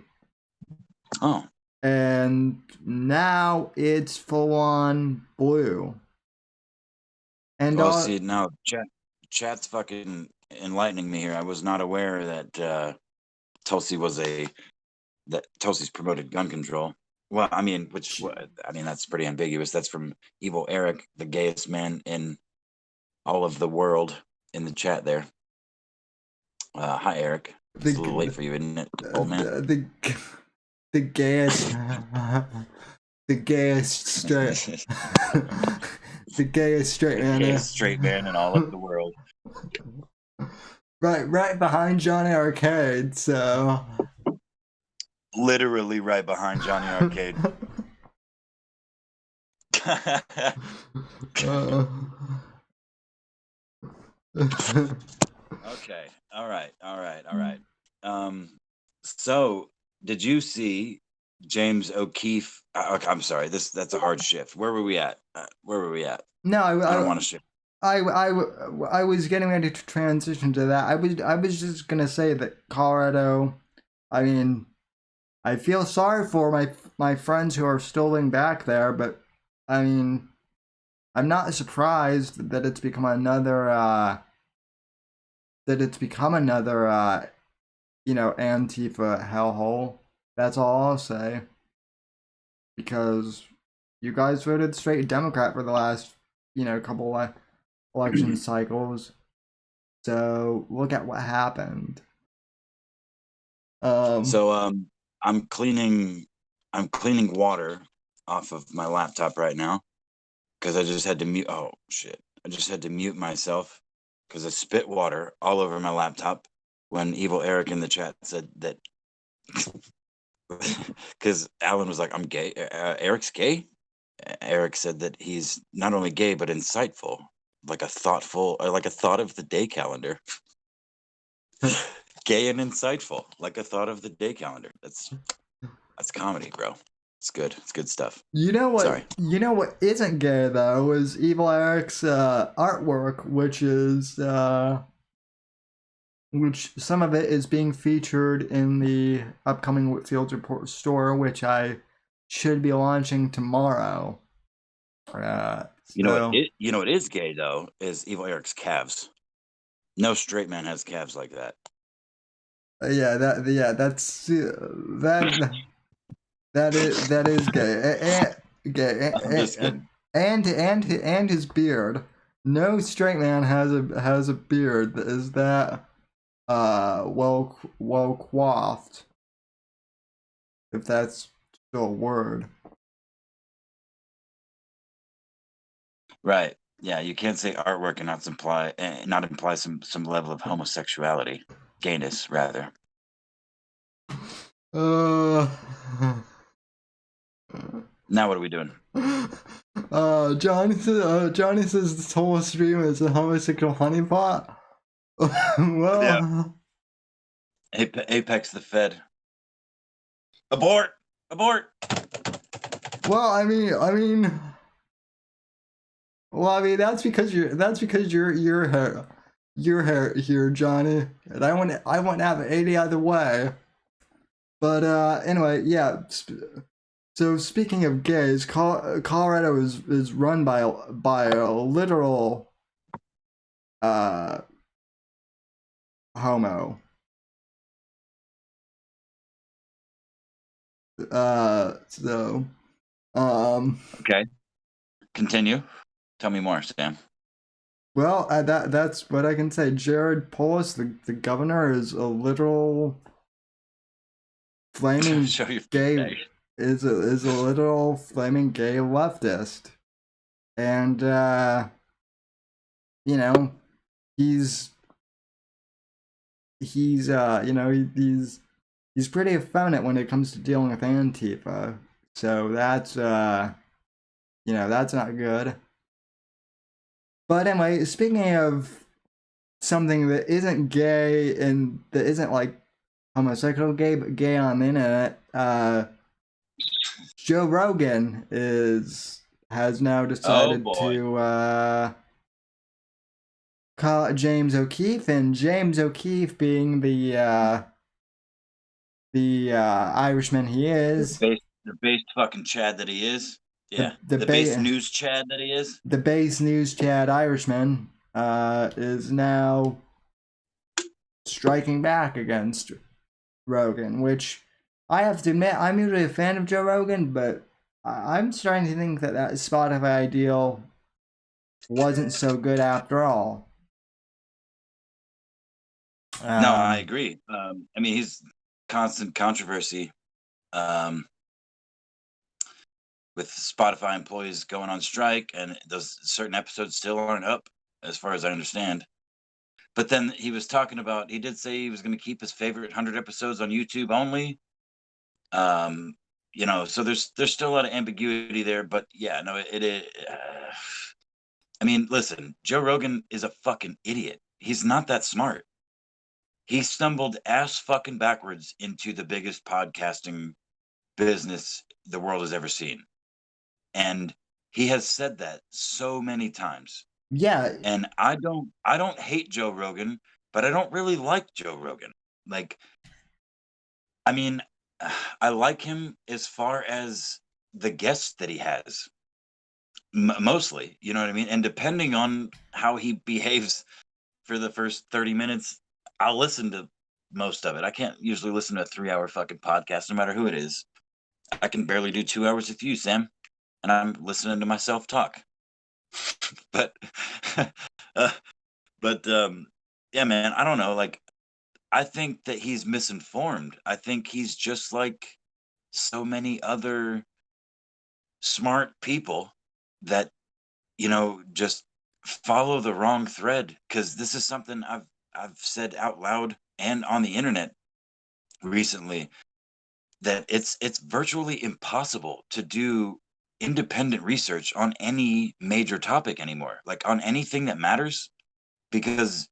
Oh. And now it's full on blue. And well, see, now chat's fucking enlightening me here. I was not aware that Tulsi's promoted gun control. Well, I mean, that's pretty ambiguous. That's from Evil Eric, the gayest man in all of the world, in the chat there. Hi, Eric. It's a little late for you, isn't it, old man? The gayest, the gayest straight, the gayest straight man. The gayest straight man in all of the world. Right behind Johnny Arcade. So. Literally right behind Johnny Arcade. Okay. All right. So did you see James O'Keefe? I'm sorry. That's a hard shift. Where were we at? No, I don't want to shift. I was getting ready to transition to that. I was just gonna say that Colorado. I mean, I feel sorry for my friends who are still living back there, but I mean, I'm not surprised that it's become another Antifa hellhole. That's all I'll say. Because you guys voted straight Democrat for the last, couple election cycles. So look at what happened. I'm cleaning water off of my laptop right now because I just had to mute. Oh shit! I just had to mute myself because I spit water all over my laptop when Evil Eric in the chat said that. Because Alan was like, "I'm gay." Eric's gay. Eric said that he's not only gay but insightful, like a thought of the day calendar. Gay and insightful, like a thought of the day calendar. That's comedy, bro. It's good. It's good stuff. You know what? Sorry. You know what isn't gay though is Evil Eric's artwork, which some of it is being featured in the upcoming Whitfield Report store, which I should be launching tomorrow. You know what is gay though is Evil Eric's calves. No straight man has calves like that. That is gay. And his beard. No straight man has a beard that is that well coiffed. if that's still a word. Right. Yeah, you can't say artwork and not imply some level of homosexuality, gayness rather. Uh, Now what are we doing? Johnny says this whole stream is a homosexual honeypot. Well, Yeah. Apex the Fed. Abort! Abort! well, I mean, that's because you're here, Johnny, and I wouldn't have it any other way. But anyway, yeah. So speaking of gays, Colorado is run by a literal homo. So Okay. Continue. Tell me more, Sam. well, that's what I can say. Jared Polis, the governor, is a literal flaming Show your gay is a literal flaming gay leftist, and you know he's he's pretty effeminate when it comes to dealing with Antifa. So that's that's not good. But anyway, speaking of something that isn't gay and that isn't like homosexual gay, but gay on the internet, Joe Rogan has now decided to call James O'Keefe, and James O'Keefe being the Irishman he is, the based fucking Chad that he is. Yeah, the base news Chad that he is. The base news Chad Irishman is now striking back against Rogan, which I have to admit, I'm usually a fan of Joe Rogan, but I'm starting to think that Spotify deal wasn't so good after all. No, I agree. I mean, he's constant controversy with Spotify employees going on strike, and those certain episodes still aren't up, as far as I understand. But then he was talking about, he did say he was going to keep his favorite 100 episodes on YouTube only. So there's still a lot of ambiguity there, but yeah, no, I mean, listen, Joe Rogan is a fucking idiot. He's not that smart. He stumbled ass fucking backwards into the biggest podcasting business the world has ever seen. And he has said that so many times. Yeah. And I don't hate Joe Rogan, but I don't really like Joe Rogan. Like, I mean, I like him as far as the guests that he has. Mostly, you know what I mean? And depending on how he behaves for the first 30 minutes, I'll listen to most of it. I can't usually listen to a 3-hour fucking podcast, no matter who it is. I can barely do 2 hours with you, Sam, and I'm listening to myself talk. but, yeah, man, I don't know. Like, I think that he's misinformed. I think he's just like so many other smart people that, just follow the wrong thread. Because this is something I've said out loud and on the internet recently, that it's virtually impossible to do independent research on any major topic anymore, like on anything that matters, because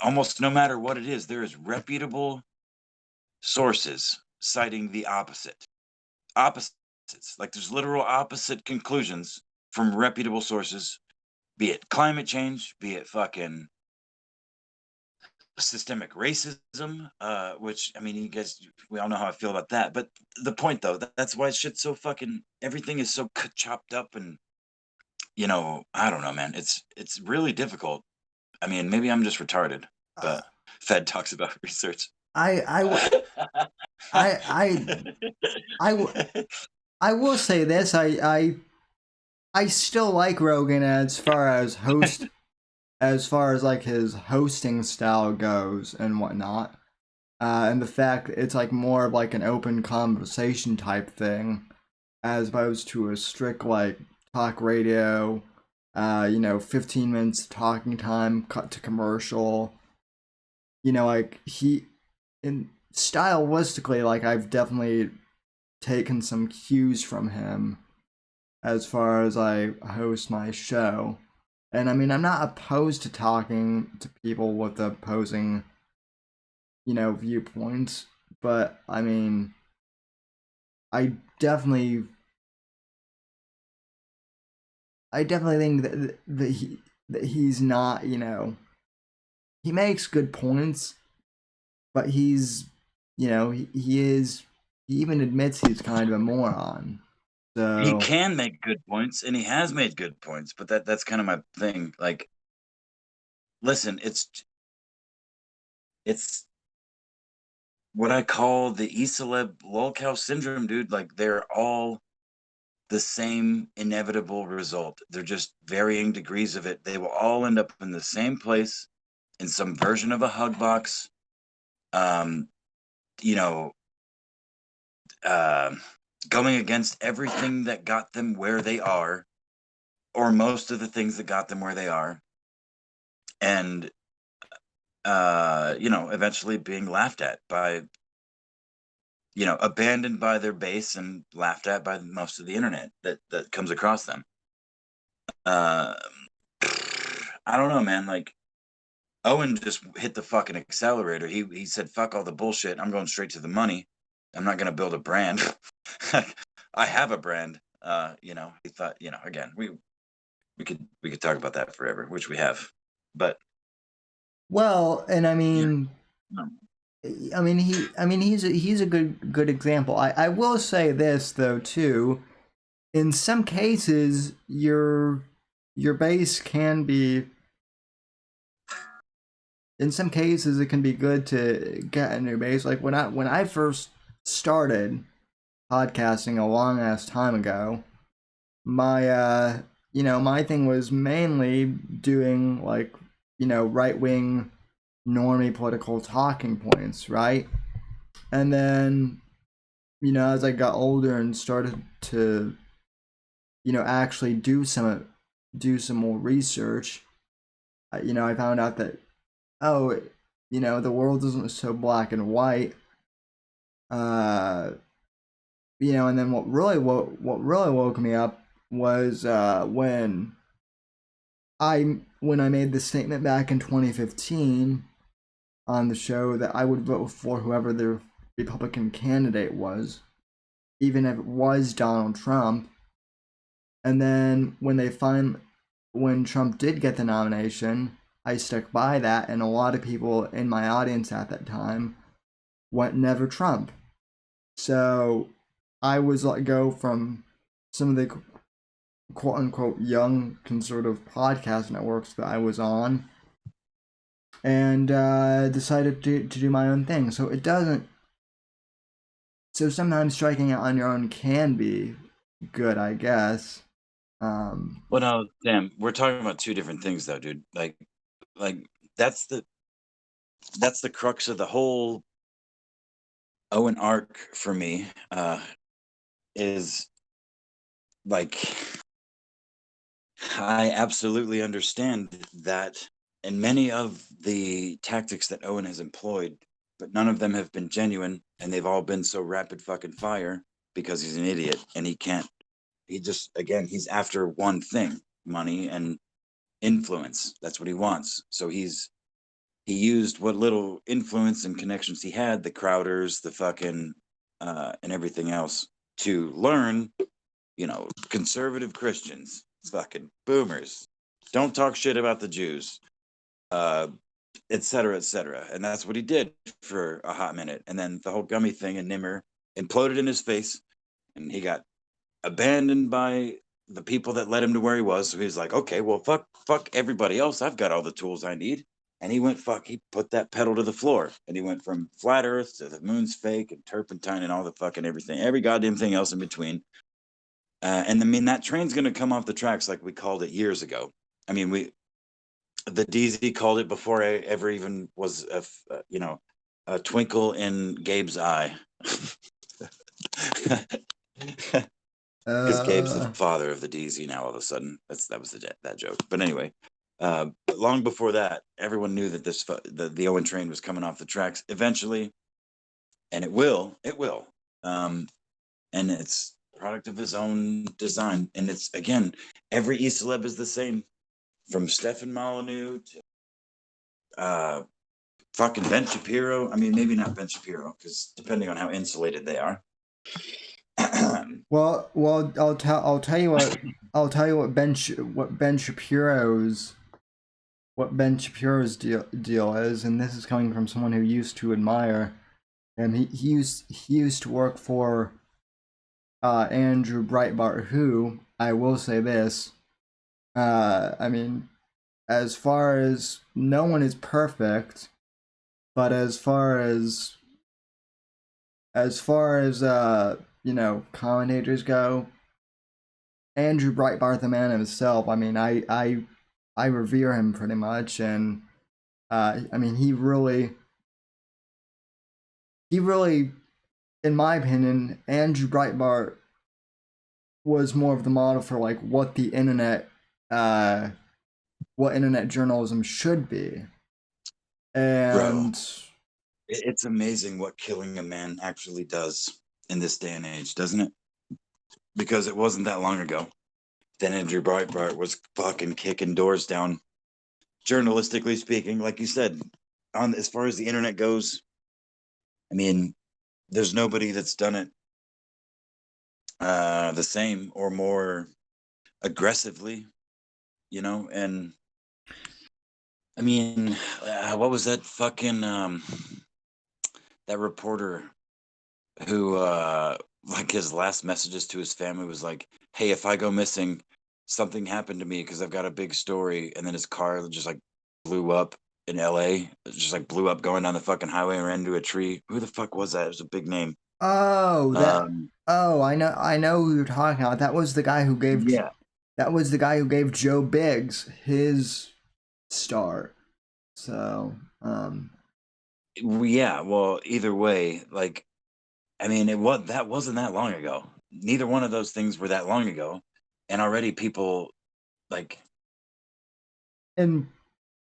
almost no matter what it is, there is reputable sources citing the opposites. Like, there's literal opposite conclusions from reputable sources, be it climate change, be it fucking systemic racism, which, I mean, you guys, we all know how I feel about that. But the point, though, that's why shit's so fucking, everything is so chopped up, and I don't know, man. It's really difficult. I mean, maybe I'm just retarded, but Fed talks about research. I will say this. I still like Rogan as far as like his hosting style goes and whatnot. And the fact that it's like more of like an open conversation type thing, as opposed to a strict like talk radio, 15 minutes talking time, cut to commercial. Like in stylistically, like I've definitely taken some cues from him as far as I host my show. And I mean, I'm not opposed to talking to people with opposing, viewpoints, but I mean, I definitely, I definitely think that he's not, he makes good points, but he even admits he's kind of a moron. He So can make good points, and he has made good points, but that's kind of my thing. Like, listen, it's what I call the E-celeb lolcow syndrome, dude. Like, they're all the same inevitable result. They're just varying degrees of it. They will all end up in the same place, in some version of a hug box. Um, you know, uh, Going against everything that got them where they are, or most of the things that got them where they are, and eventually being laughed at by, abandoned by their base and laughed at by most of the internet that comes across them. Uh, I don't know, man. Like, Owen just hit the fucking accelerator. He said, "Fuck all the bullshit. I'm going straight to the money. I'm not going to build a brand. I have a brand." He thought, again, we could talk about that forever, which we have. But well, and I yeah, mean, no. he's a good example. I will say this though too. In some cases, your base can be. In some cases, it can be good to get a new base. Like when I first started podcasting a long ass time ago, my my thing was mainly doing like right wing normie political talking points, right? And then as I got older and started to actually do some more research, I found out that, oh, the world isn't so black and white. uh and then what really woke me up was when I made the statement back in 2015 on the show that I would vote for whoever the Republican candidate was, even if it was Donald Trump. And then when Trump did get the nomination, I stuck by that, and a lot of people in my audience at that time went never Trump. So I was let go from some of the quote unquote young conservative podcast networks that I was on, and decided to do my own thing. So it doesn't. So sometimes striking out on your own can be good, I guess. Well, no, damn, we're talking about two different things, though, dude. Like that's the crux of the whole Owen arc for me. Is like I absolutely understand that, and many of the tactics that Owen has employed, but none of them have been genuine, and they've all been so rapid fucking fire because he's an idiot and he can't. He just, again, he's after one thing: money and influence. That's what he wants. So he used what little influence and connections he had, the Crowders, the fucking and everything else, to learn, conservative Christians, fucking boomers, don't talk shit about the Jews, uh, et cetera, et cetera. And that's what he did for a hot minute. And then the whole gummy thing and Nimmer imploded in his face, and he got abandoned by the people that led him to where he was. So he was like, okay, well, fuck everybody else. I've got all the tools I need. And he put that pedal to the floor, and he went from flat earth to the moon's fake and turpentine and all the fucking everything, every goddamn thing else in between. And I mean, that train's going to come off the tracks like we called it years ago. I mean, the DZ called it before I ever even was, a twinkle in Gabe's eye. Because Gabe's the father of the DZ now. All of a sudden, that was that joke. But anyway, long before that, everyone knew that the Owen train was coming off the tracks eventually, and it will. And it's product of his own design. And it's, again, every E-celeb is the same, from Stefan Molyneux to fucking Ben Shapiro. I mean, maybe not Ben Shapiro, because depending on how insulated they are. Well, I'll tell you what Ben Shapiro's deal is, and this is coming from someone who used to admire, and he used to work for Andrew Breitbart, who, I will say this, I mean, as far as, no one is perfect, but as far as you know, commentators go, Andrew Breitbart, the man himself, I mean, I revere him pretty much, and I mean, he really, in my opinion, Andrew Breitbart was more of the model for like what the internet journalism should be. And bro, it's amazing what killing a man actually does in this day and age, doesn't it? Because it wasn't that long ago that Andrew Breitbart was fucking kicking doors down, journalistically speaking. Like you said, on as far as the internet goes, I mean, there's nobody that's done it the same or more aggressively, you know. And I mean, what was that fucking that reporter who like his last messages to his family was like, hey, if I go missing, something happened to me because I've got a big story. And then his car just like blew up in LA. It just like blew up going down the fucking highway and ran into a tree. Who the fuck was that? It was a big name. oh, I know who you're talking about. That was the guy who gave Yeah. Joe Biggs his start. So Yeah, well, either way, like, I mean, that wasn't that long ago. Neither one of those things were that long ago, and already people like, and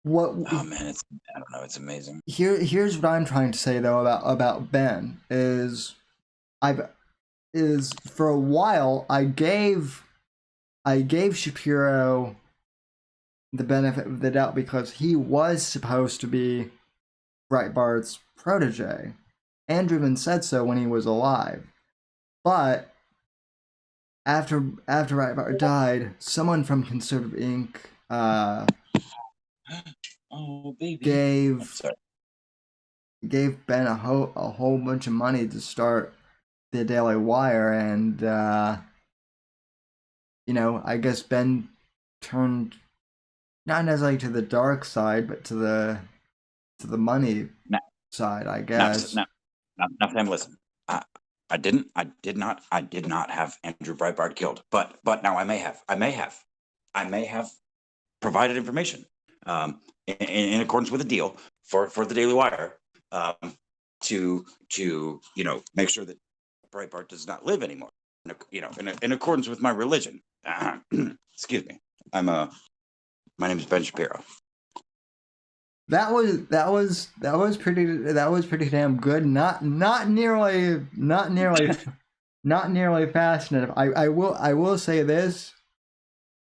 what oh man, I don't know, it's amazing. here's what I'm trying to say though about Ben is for a while I gave Shapiro the benefit of the doubt because he was supposed to be Breitbart's protege. Andrew even said so when he was alive. But after Breitbart died, someone from Conservative Inc. Oh baby, gave Ben a whole bunch of money to start the Daily Wire, and you know, I guess Ben turned not necessarily to the dark side, but to the money side, I guess. Now, Sam, listen. I did not have Andrew Breitbart killed, but now I may have provided information in accordance with a deal for the Daily Wire to you know, make sure that Breitbart does not live anymore. You know, in accordance with my religion. Excuse me. My name is Ben Shapiro. That was pretty damn good. Not nearly fast enough. I will say this,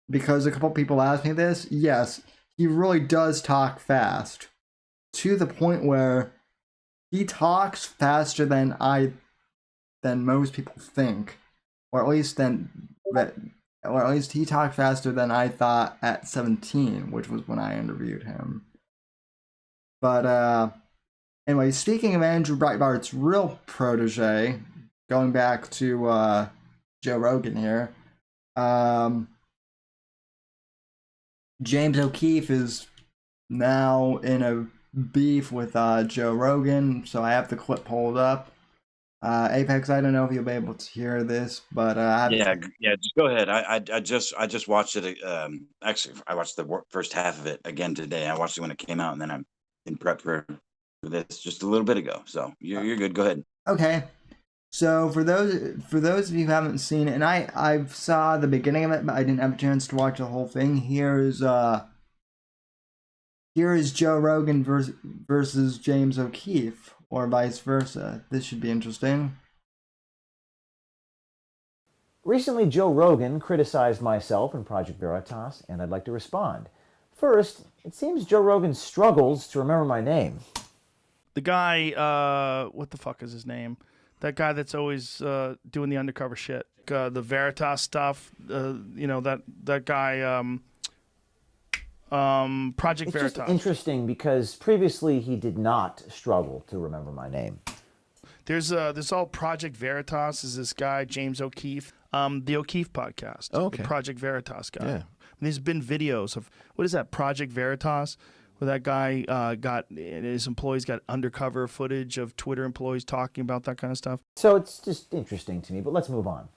because a couple people asked me this. Yes, he really does talk fast, to the point where he talks faster than most people think, or at least he talked faster than I thought at 17, which was when I interviewed him. But anyway, speaking of Andrew Breitbart's real protege, going back to Joe Rogan here, James O'Keefe is now in a beef with Joe Rogan, so I have the clip pulled up. Apex, I don't know if you'll be able to hear this, but yeah, just go ahead. I just watched it. Actually, I watched the first half of it again today. I watched it when it came out, and then I'm in prep for this just a little bit ago. So you're good. Go ahead. Okay. So for those of you who haven't seen it, and I saw the beginning of it, but I didn't have a chance to watch the whole thing. Here is Joe Rogan versus James O'Keefe, or vice versa. This should be interesting. Recently, Joe Rogan criticized myself and Project Veritas, and I'd like to respond. First, it seems Joe Rogan struggles to remember my name. The guy, what the fuck is his name? That guy that's always doing the undercover shit, the Veritas stuff. That guy, Project Veritas. It's just interesting because previously he did not struggle to remember my name. There's this all Project Veritas is this guy James O'Keefe, the O'Keefe podcast. Oh, okay. The Project Veritas guy. Yeah. And there's been videos of what is that Project Veritas, where that guy his employees got undercover footage of Twitter employees talking about that kind of stuff. So it's just interesting to me, but let's move on.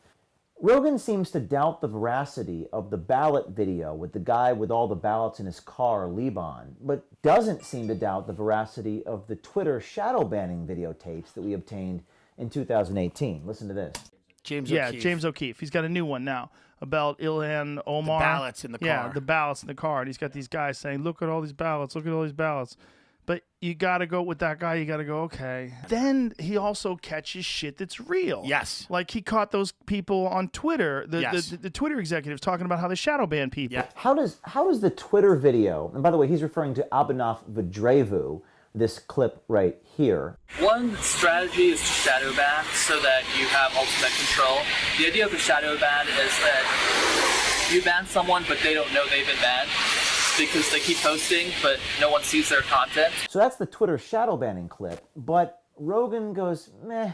Rogan seems to doubt the veracity of the ballot video with the guy with all the ballots in his car, Liban, but doesn't seem to doubt the veracity of the Twitter shadow banning videotapes that we obtained in 2018. Listen to this. James O'Keefe. He's got a new one now about Ilhan Omar. The ballots in the car. Yeah, the ballots in the car. And he's got these guys saying, look at all these ballots, look at all these ballots. But you got to go with that guy. You got to go, okay. Then he also catches shit that's real. Yes. Like he caught those people on Twitter, Yes. the Twitter executives talking about how they shadow ban people. Yeah. How does the Twitter video, and by the way, he's referring to Abhinav Vedrevu, this clip right here. One strategy is to shadow ban so that you have ultimate control. The idea of a shadow ban is that you ban someone but they don't know they've been banned because they keep posting but no one sees their content. So that's the Twitter shadow banning clip, but Rogan goes meh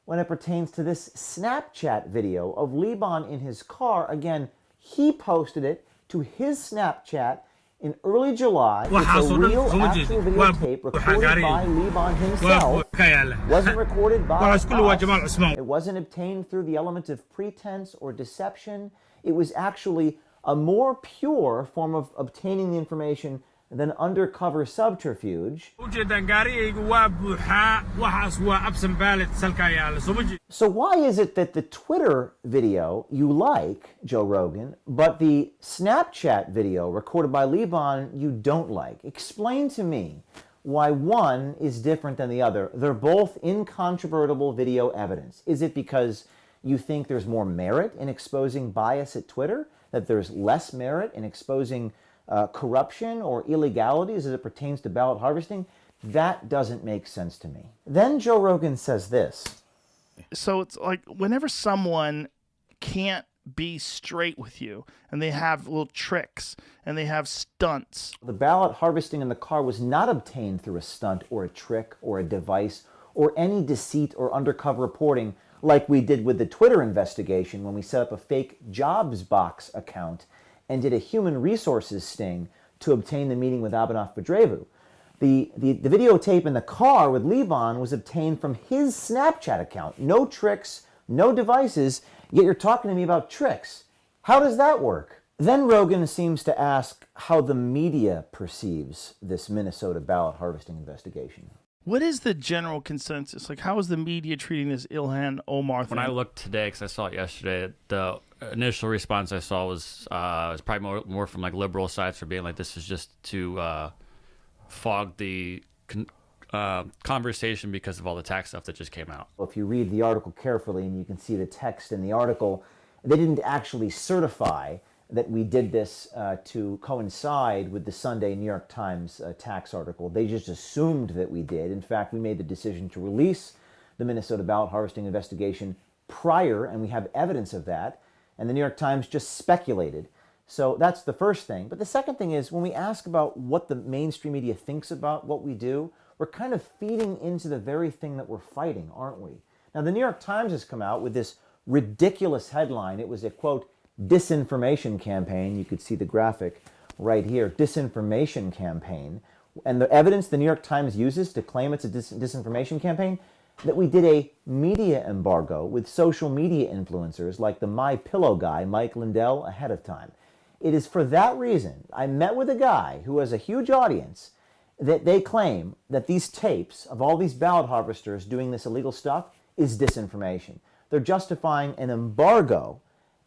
when it pertains to this Snapchat video of Liban in his car. Again, he posted it to his Snapchat in early July. It's a real actual videotape recorded by Liban himself. Wasn't recorded by us. It wasn't obtained through the element of pretense or deception. It was actually a more pure form of obtaining the information than undercover subterfuge. So why is it that the Twitter video you like, Joe Rogan, but the Snapchat video recorded by Liban you don't like? Explain to me why one is different than the other. They're both incontrovertible video evidence. Is it because you think there's more merit in exposing bias at Twitter, that there's less merit in exposing corruption or illegalities as it pertains to ballot harvesting? That doesn't make sense to me. Then Joe Rogan says this. So it's like whenever someone can't be straight with you and they have little tricks and they have stunts. The ballot harvesting in the car was not obtained through a stunt or a trick or a device or any deceit or undercover reporting like we did with the Twitter investigation when we set up a fake Jobs Box account and did a human resources sting to obtain the meeting with Abhinav Vedrevu. The videotape in the car with Liban was obtained from his Snapchat account. No tricks, no devices, yet you're talking to me about tricks. How does that work? Then Rogan seems to ask how the media perceives this Minnesota ballot harvesting investigation. What is the general consensus? Like, how is the media treating this Ilhan Omar thing? When I looked today, because I saw it yesterday, the initial response I saw was probably more from like liberal sides for being like, this is just to fog the conversation because of all the tax stuff that just came out. If you read the article carefully and you can see the text in the article, they didn't actually certify that we did this to coincide with the Sunday New York Times tax article. They just assumed that we did. In fact, we made the decision to release the Minnesota ballot harvesting investigation prior, and we have evidence of that, and the New York Times just speculated. So that's the first thing. But the second thing is, when we ask about what the mainstream media thinks about what we do, we're kind of feeding into the very thing that we're fighting, aren't we? Now, the New York Times has come out with this ridiculous headline. It was a, quote, disinformation campaign. You could see the graphic right here, disinformation campaign. And the evidence the New York Times uses to claim it's a disinformation campaign, that we did a media embargo with social media influencers like the My Pillow guy, Mike Lindell, ahead of time. It is for that reason I met with a guy who has a huge audience, that they claim that these tapes of all these ballot harvesters doing this illegal stuff is disinformation. They're justifying an embargo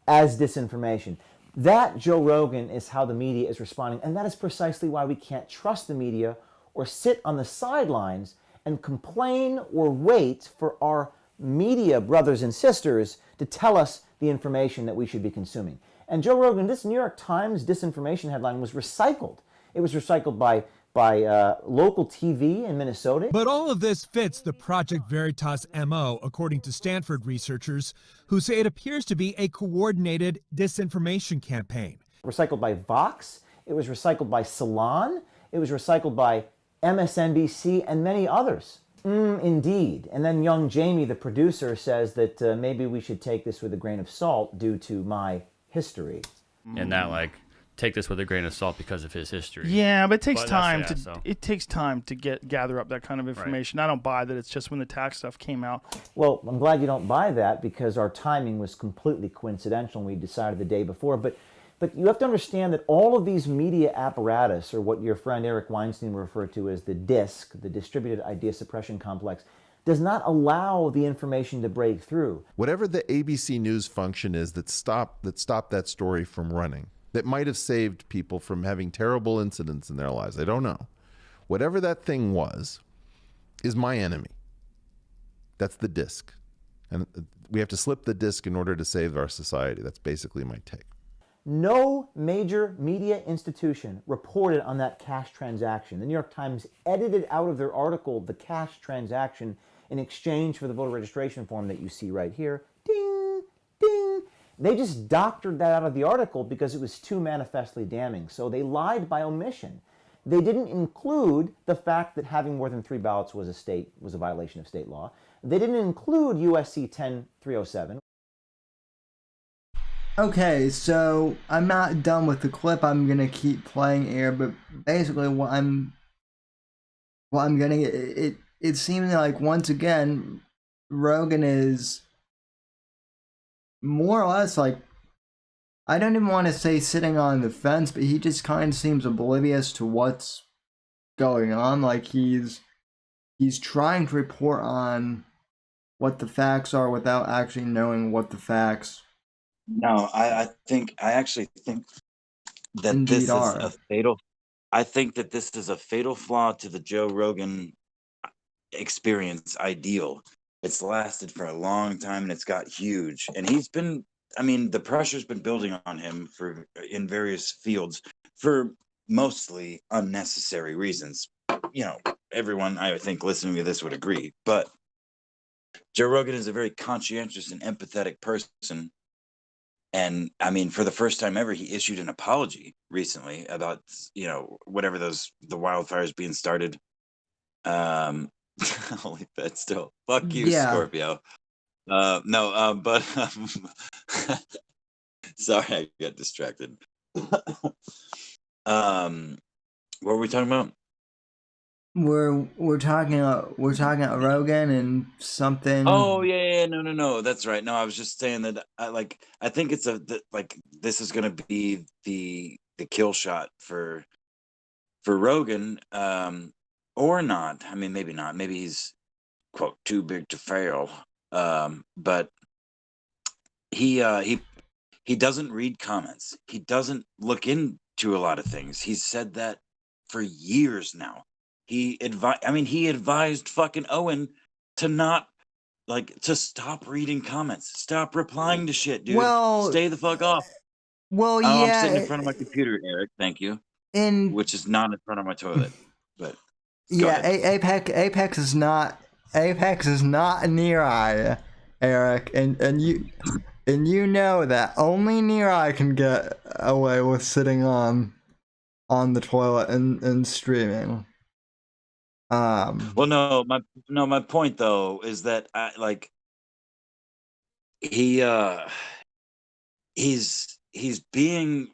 as disinformation. That, Joe Rogan, is how the media is responding, and that is precisely why we can't trust the media or sit on the sidelines and complain or wait for our media brothers and sisters to tell us the information that we should be consuming. And Joe Rogan, this New York Times disinformation headline was recycled. It was recycled by local TV in Minnesota. But all of this fits the Project Veritas MO, according to Stanford researchers, who say it appears to be a coordinated disinformation campaign. Recycled by Vox, it was recycled by Salon, it was recycled by MSNBC and many others. Indeed. And then young Jamie, the producer, says that maybe we should take this with a grain of salt due to my history. And not like take this with a grain of salt because of his history. Yeah, but it takes But time that's- to yeah, so- it takes time to gather up that kind of information. I don't buy that it's just when the tax stuff came out. Well, I'm glad you don't buy that because our timing was completely coincidental and we decided the day before. But you have to understand that all of these media apparatus, or what your friend Eric Weinstein referred to as the DISC, the Distributed Idea Suppression Complex, does not allow the information to break through. Whatever the ABC News function is that stopped that story from running, that might have saved people from having terrible incidents in their lives, I don't know. Whatever that thing was, is my enemy. That's the disc. And we have to slip the disc in order to save our society. That's basically my take. No major media institution reported on that cash transaction. The New York Times edited out of their article the cash transaction in exchange for the voter registration form that you see right here. Ding, ding. They just doctored that out of the article because it was too manifestly damning. So they lied by omission. They didn't include the fact that having more than 3 ballots was a violation of state law. They didn't include USC 10307. Okay, so I'm not done with the clip. I'm gonna keep playing here, but basically what I'm getting, it seems like once again Rogan is more or less like, I don't even want to say sitting on the fence, but he just kind of seems oblivious to what's going on. Like he's trying to report on what the facts are without actually knowing what the facts No, I actually think that Indeed this is are. a fatal. I think that this is a fatal flaw to the Joe Rogan experience ideal. It's lasted for a long time and it's got huge. And he's been, I mean, the pressure's been building on him in various fields for mostly unnecessary reasons. You know, everyone I think listening to this would agree. But Joe Rogan is a very conscientious and empathetic person. And I mean, for the first time ever, he issued an apology recently about, you know, whatever the wildfires being started. Holy bet still. Fuck you, Yeah. Scorpio. But sorry, I got distracted. What were we talking about? we're talking about Rogan and something. Oh yeah, no, that's right. No, I was just saying that I think it's this is gonna be the kill shot for Rogan, or not. I mean, maybe not. Maybe he's quote too big to fail. But he doesn't read comments. He doesn't look into a lot of things. He's said that for years now. He advised fucking Owen to stop reading comments, stop replying to shit, dude. Well, Stay the fuck off. Well, Oh, yeah. I'm sitting in front of my computer, Eric. Thank you. Which is not in front of my toilet, but yeah, Apex is not Near Eric, and you know that only Near can get away with sitting on the toilet and streaming. Well, my point though is that he's being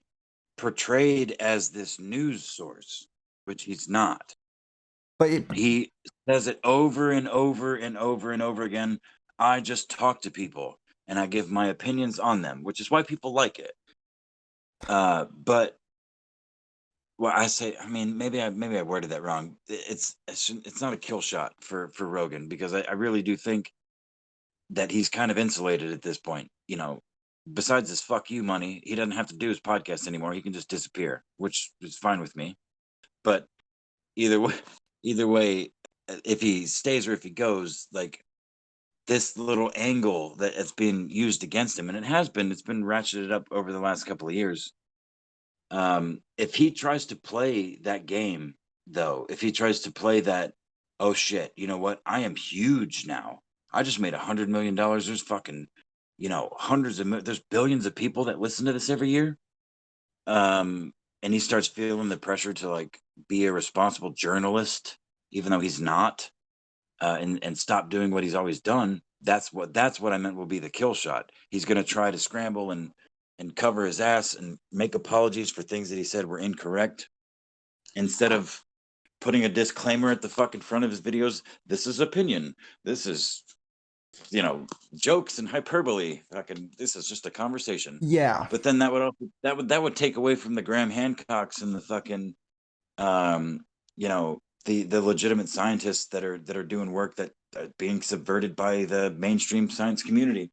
portrayed as this news source, which he's not. But he says it over and over and over and over again. I just talk to people and I give my opinions on them, which is why people like it. But Well, I mean, maybe I worded that wrong. It's not a kill shot for Rogan, because I really do think that he's kind of insulated at this point. You know, besides his fuck you money, he doesn't have to do his podcast anymore. He can just disappear, which is fine with me. But either way, either way, if he stays or if he goes, like, this little angle that it's being used against him, and it's been ratcheted up over the last couple of years. If he tries to play that game, though, if he tries to play that, oh shit, you know what? I am huge now. I just made $100 million. There's fucking, there's billions of people that listen to this every year. And he starts feeling the pressure to, like, be a responsible journalist, even though he's not, and stop doing what he's always done. That's what I meant will be the kill shot. He's going to try to scramble and cover his ass and make apologies for things that he said were incorrect, instead of putting a disclaimer at the fucking front of his videos. This is opinion. This is, jokes and hyperbole. Fucking, this is just a conversation. Yeah. But then that would take away from the Graham Hancocks and the fucking, the legitimate scientists that are doing work that are being subverted by the mainstream science community.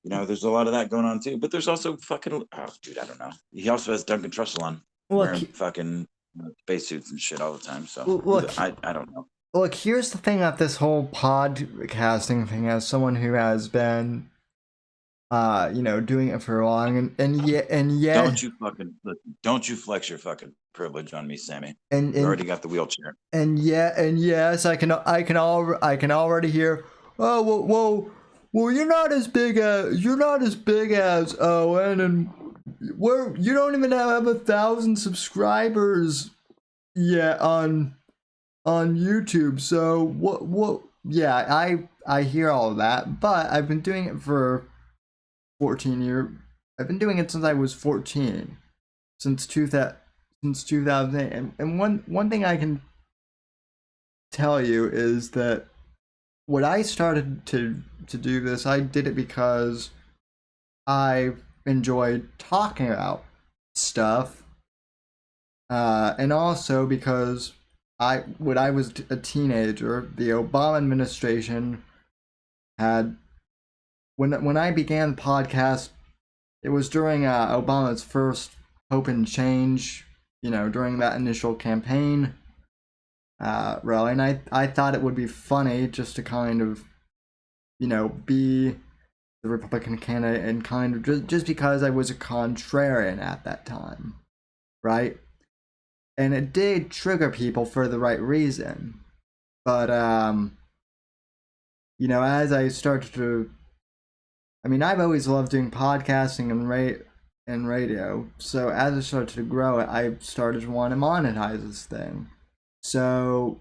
There's a lot of that going on too. But there's also fucking, I don't know. He also has Duncan Trussell on wearing fucking spacesuits and shit all the time. So look, I don't know. Look, here's the thing about this whole podcasting thing. As someone who has been, doing it for long, and yet, don't you flex your fucking privilege on me, Sammy. And you already got the wheelchair. And yes, I can already hear. Oh well, you're not as big as Owen, and you don't even have 1,000 subscribers yet on YouTube. So what? Yeah, I hear all of that, but I've been doing it for 14 years. I've been doing it since I was 14, since 2008. And one thing I can tell you is that when I started to do this, I did it because I enjoyed talking about stuff, and also because when I was a teenager, the Obama administration had, when I began the podcast, it was during Obama's first Hope and Change, during that initial campaign rally, and I thought it would be funny just to kind of, be the Republican candidate, and kind of just because I was a contrarian at that time, right? And it did trigger people for the right reason, but as I started to, I've always loved doing podcasting and radio. So as I started to grow it, I started to want to monetize this thing. So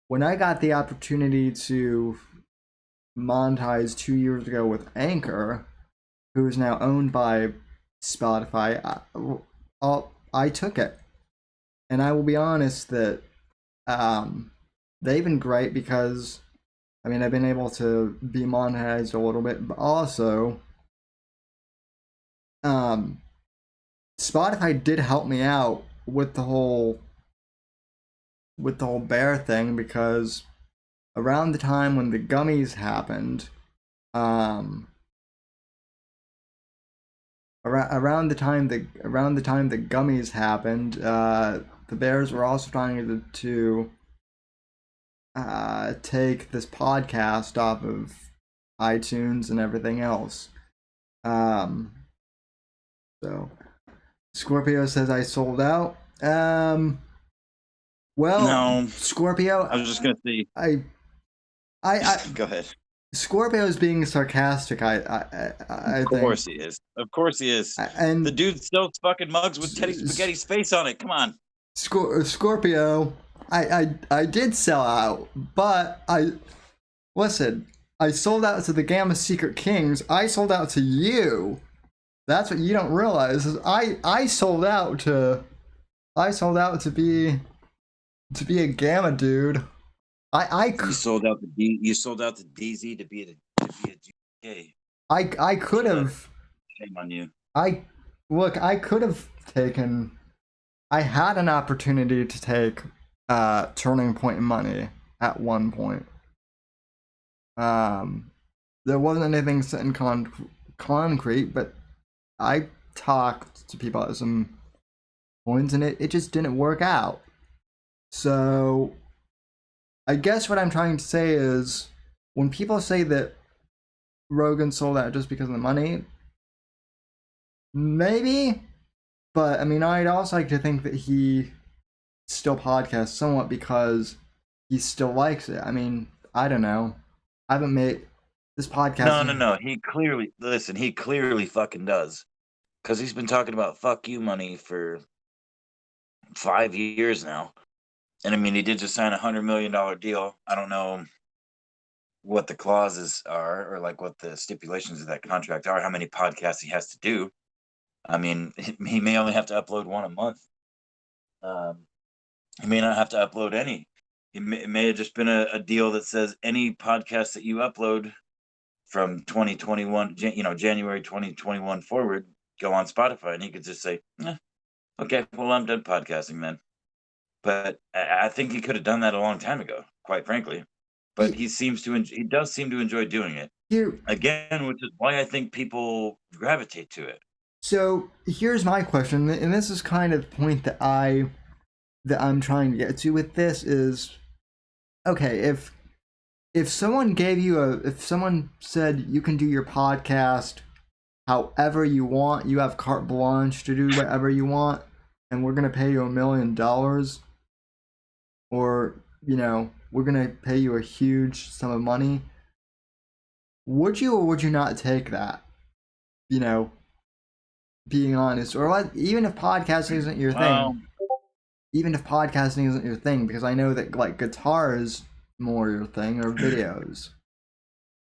when I got the opportunity to monetize 2 years ago with Anchor, who is now owned by Spotify, I took it. And I will be honest that they've been great, because I've been able to be monetized a little bit, but also Spotify did help me out with the whole bear thing, because around the time when the gummies happened, around the time the gummies happened, the bears were also trying to take this podcast off of iTunes and everything else. So Scorpio says I sold out. Well, no, Scorpio, I was just gonna see. I Go ahead. Scorpio is being sarcastic. Of course he is. Of course he is. And the dude sells fucking mugs with Teddy Spaghetti's face on it. Come on. Scorpio, I did sell out, but I sold out to the Gamma Secret Kings. I sold out to you. That's what you don't realize. Is I sold out to be a Gamma dude. You sold out to DZ to be a GK. I could have. Shame on you. I could have taken I had an opportunity to take Turning Point money at one point. There wasn't anything set in concrete, but I talked to people at some points, and it just didn't work out. So I guess what I'm trying to say is, when people say that Rogan sold out just because of the money, maybe, but I mean, I'd also like to think that he still podcasts somewhat because he still likes it. I mean, I don't know. I haven't made this podcast. No. He clearly fucking does. Because he's been talking about fuck you money for 5 years now. And I mean, he did just sign $100 million deal. I don't know what the clauses are or like what the stipulations of that contract are, how many podcasts he has to do. I mean, he may only have to upload one a month. He may not have to upload any. It may have just been a deal that says any podcast that you upload from 2021, January 2021 forward, go on Spotify, and he could just say, okay, well, I'm done podcasting then. But I think he could have done that a long time ago, quite frankly. But he does seem to enjoy doing it. Again, which is why I think people gravitate to it. So here's my question, and this is kind of the point that I'm trying to get to with this is, okay, if someone said you can do your podcast however you want, you have carte blanche to do whatever you want, and we're gonna pay you $1 million, or we're gonna pay you a huge sum of money, would you or would you not take that? Being honest, or like, even if podcasting isn't your thing, because I know that like guitar is more your thing, or videos.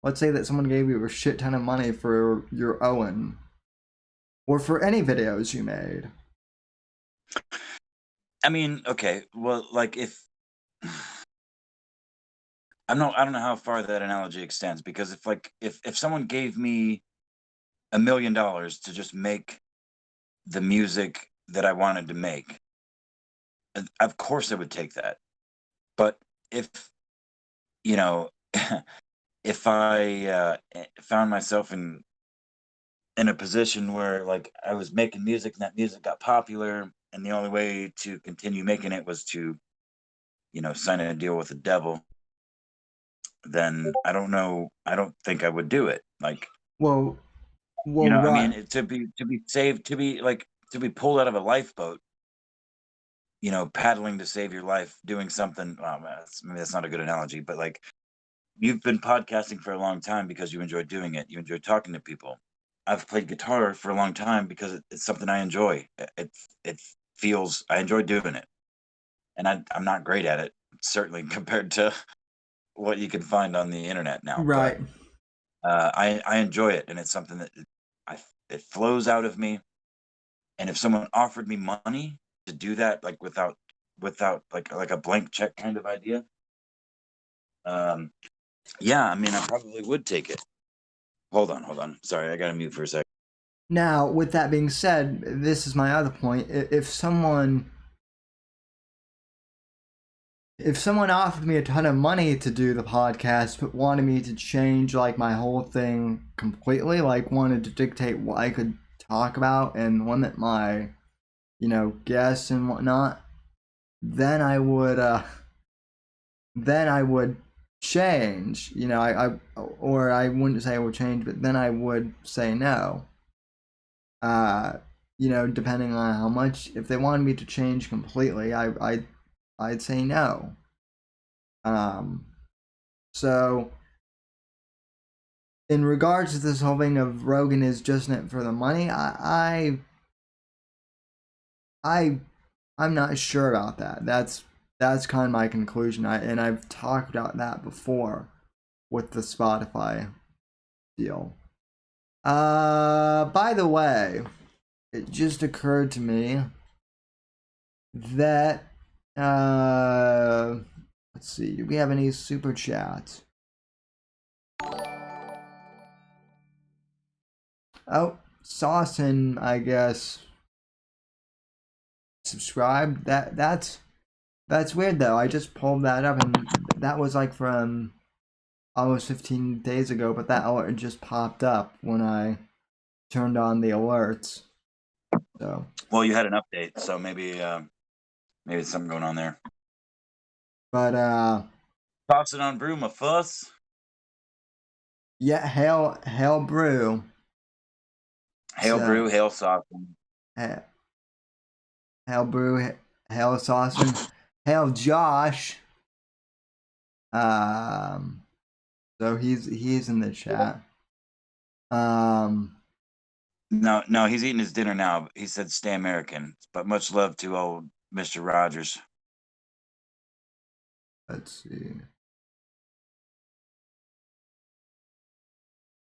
Let's say that someone gave you a shit ton of money for your Owen, or for any videos you made. I mean, okay, well, like if I don't know how far that analogy extends, because if someone gave me $1 million to just make the music that I wanted to make, of course I would take that. But if if I found myself in a position where like I was making music and that music got popular, and the only way to continue making it was to sign a deal with the devil, then I don't know. I don't think I would do it. Like, well, right. I mean, to be pulled out of a lifeboat, paddling to save your life, doing something. Maybe that's not a good analogy, but like, you've been podcasting for a long time because you enjoy doing it. You enjoy talking to people. I've played guitar for a long time because it's something I enjoy. It feels, I enjoy doing it, and I'm not great at it, certainly compared to what you can find on the internet now. Right. But I enjoy it, and it's something that it flows out of me. And if someone offered me money to do that, like without like a blank check kind of idea, yeah, I mean, I probably would take it. Hold on. Sorry, I got to mute for a second. Now, with that being said, this is my other point. If someone offered me a ton of money to do the podcast, but wanted me to change like my whole thing completely, like wanted to dictate what I could talk about and limit my, guests and whatnot, then I would change. I wouldn't say I would change, but then I would say no. Depending on how much. If they wanted me to change completely, I'd say no. So in regards to this whole thing of Rogan is just in it for the money, I'm not sure about that. That's kind of my conclusion. I've talked about that before with the Spotify deal. By the way, it just occurred to me that let's see, do we have any super chats? Oh, Saucin, I guess, subscribed. That's weird though. I just pulled that up and that was like from almost 15 days ago, but that alert just popped up when I turned on the alerts. So. Well, you had an update, so maybe maybe it's something going on there. But Toss it on brew, my fuss. yeah, hail brew. Hail So, brew, hail soften. Hail brew, hail sauceman, hail Josh. So he's in the chat. No, he's eating his dinner now. He said stay American, but much love to old Mr. Rogers. Let's see.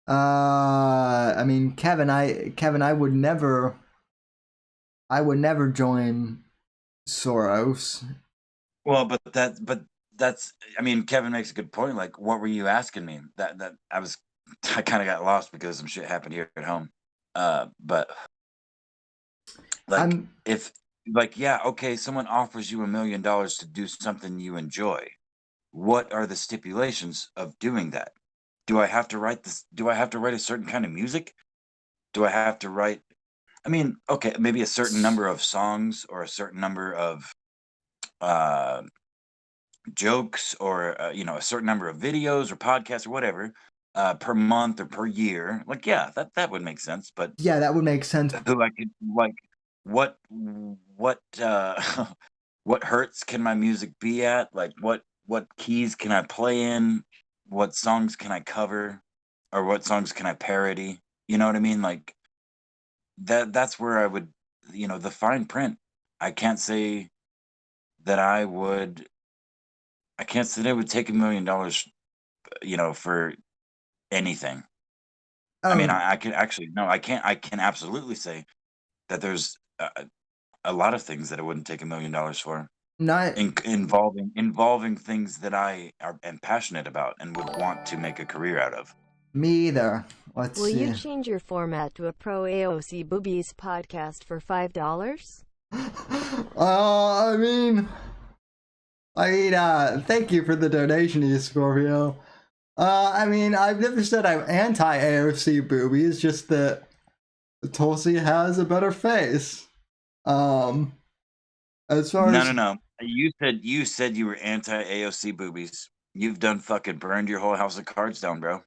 I mean, Kevin, I would never join Soros. Well, but that's. I mean, Kevin makes a good point. Like, what were you asking me? That I kind of got lost because some shit happened here at home. But like, if like, yeah, okay, someone offers you $1 million to do something you enjoy. What are the stipulations of doing that? Do I have to write this? Do I have to write a certain kind of music? Do I have to write? I mean, okay, maybe a certain number of songs or a certain number of jokes or a certain number of videos or podcasts or whatever per month or per year. Like, yeah, that would make sense. But yeah, that would make sense. Who I could like what what hertz can my music be at? Like what keys can I play in? What songs can I cover? Or what songs can I parody? You know what I mean? Like that's where I would, the fine print. I can't say that I would take $1 million, for anything. I mean, I can actually, no, I can't. I can absolutely say that there's a lot of things that I wouldn't take $1 million for. Not involving things that I am passionate about and would want to make a career out of. Me either. Let's Will see. you change your format to a pro AOC boobies podcast for $5? I mean, thank you for the donation, E Scorpio. I mean, I've never said I'm anti AOC boobies, just that Tulsi has a better face. As far as No. You said you were anti AOC boobies. You've done fucking burned your whole house of cards down, bro.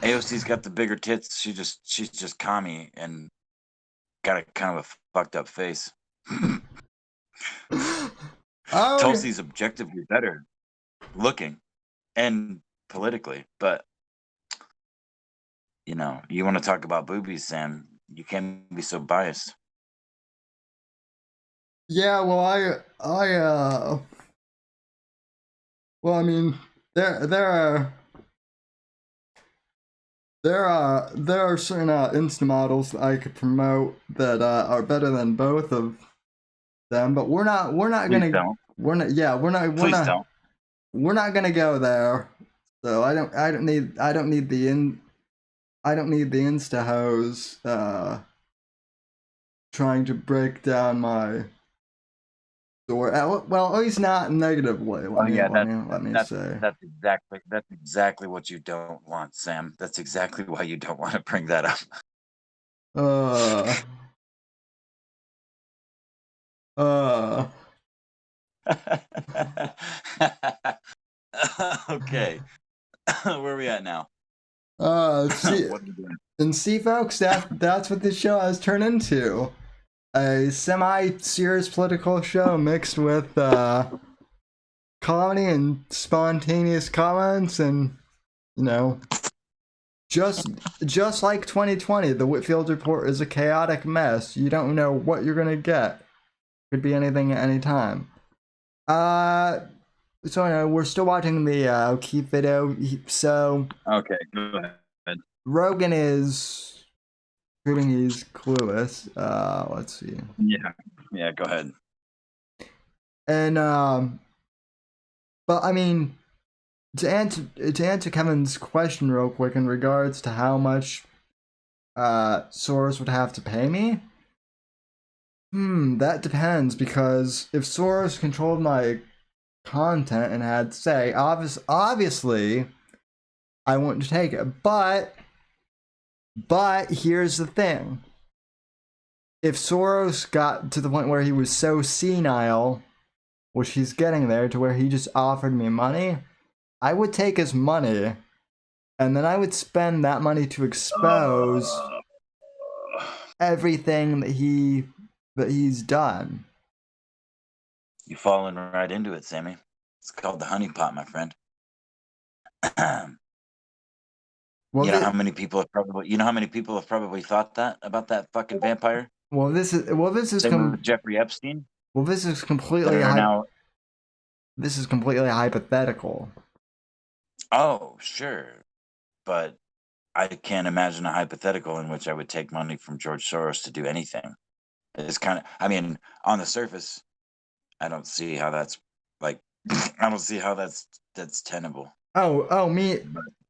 AOC's got the bigger tits. She's just commie and got a kind of a fucked up face. Tulsi's objectively better looking and politically, but you want to talk about boobies, Sam. You can't be so biased. yeah, well, well, I mean, there are certain Insta models that I could promote that are better than both of them, but we're not Please don't. we're not gonna go there. So I don't need the Insta hose trying to break down my story. Well, at least not negatively. Let me say. That's exactly what you don't want, Sam. That's exactly why you don't want to bring that up. Okay. Where are we at now? See, and see, folks, that's what this show has turned into. A semi-serious political show mixed with comedy and spontaneous comments, and just like 2020, the Whitfield report is a chaotic mess. You don't know what you're gonna get. Could be anything at any time. So we're still watching the O'Keefe video. So Okay, go ahead. Rogan is proving he's clueless. Let's see. Yeah, go ahead. And but I mean, to answer Kevin's question real quick in regards to how much Soros would have to pay me, That depends, because if Soros controlled my content and had say, obviously, I wouldn't take it. But here's the thing: if Soros got to the point where he was so senile, which he's getting there, to where he just offered me money, I would take his money, and then I would spend that money to expose everything that he's done. You're falling right into it, Sammy. It's called the honeypot, my friend. Well, you know how many people have probably thought that about that fucking vampire? This is Same with Jeffrey Epstein. Well, this is completely this is completely hypothetical. Oh, sure. But I can't imagine a hypothetical in which I would take money from George Soros to do anything. It's kind of, I mean, on the surface, I don't see how that's like, I don't see how that's tenable. Oh, me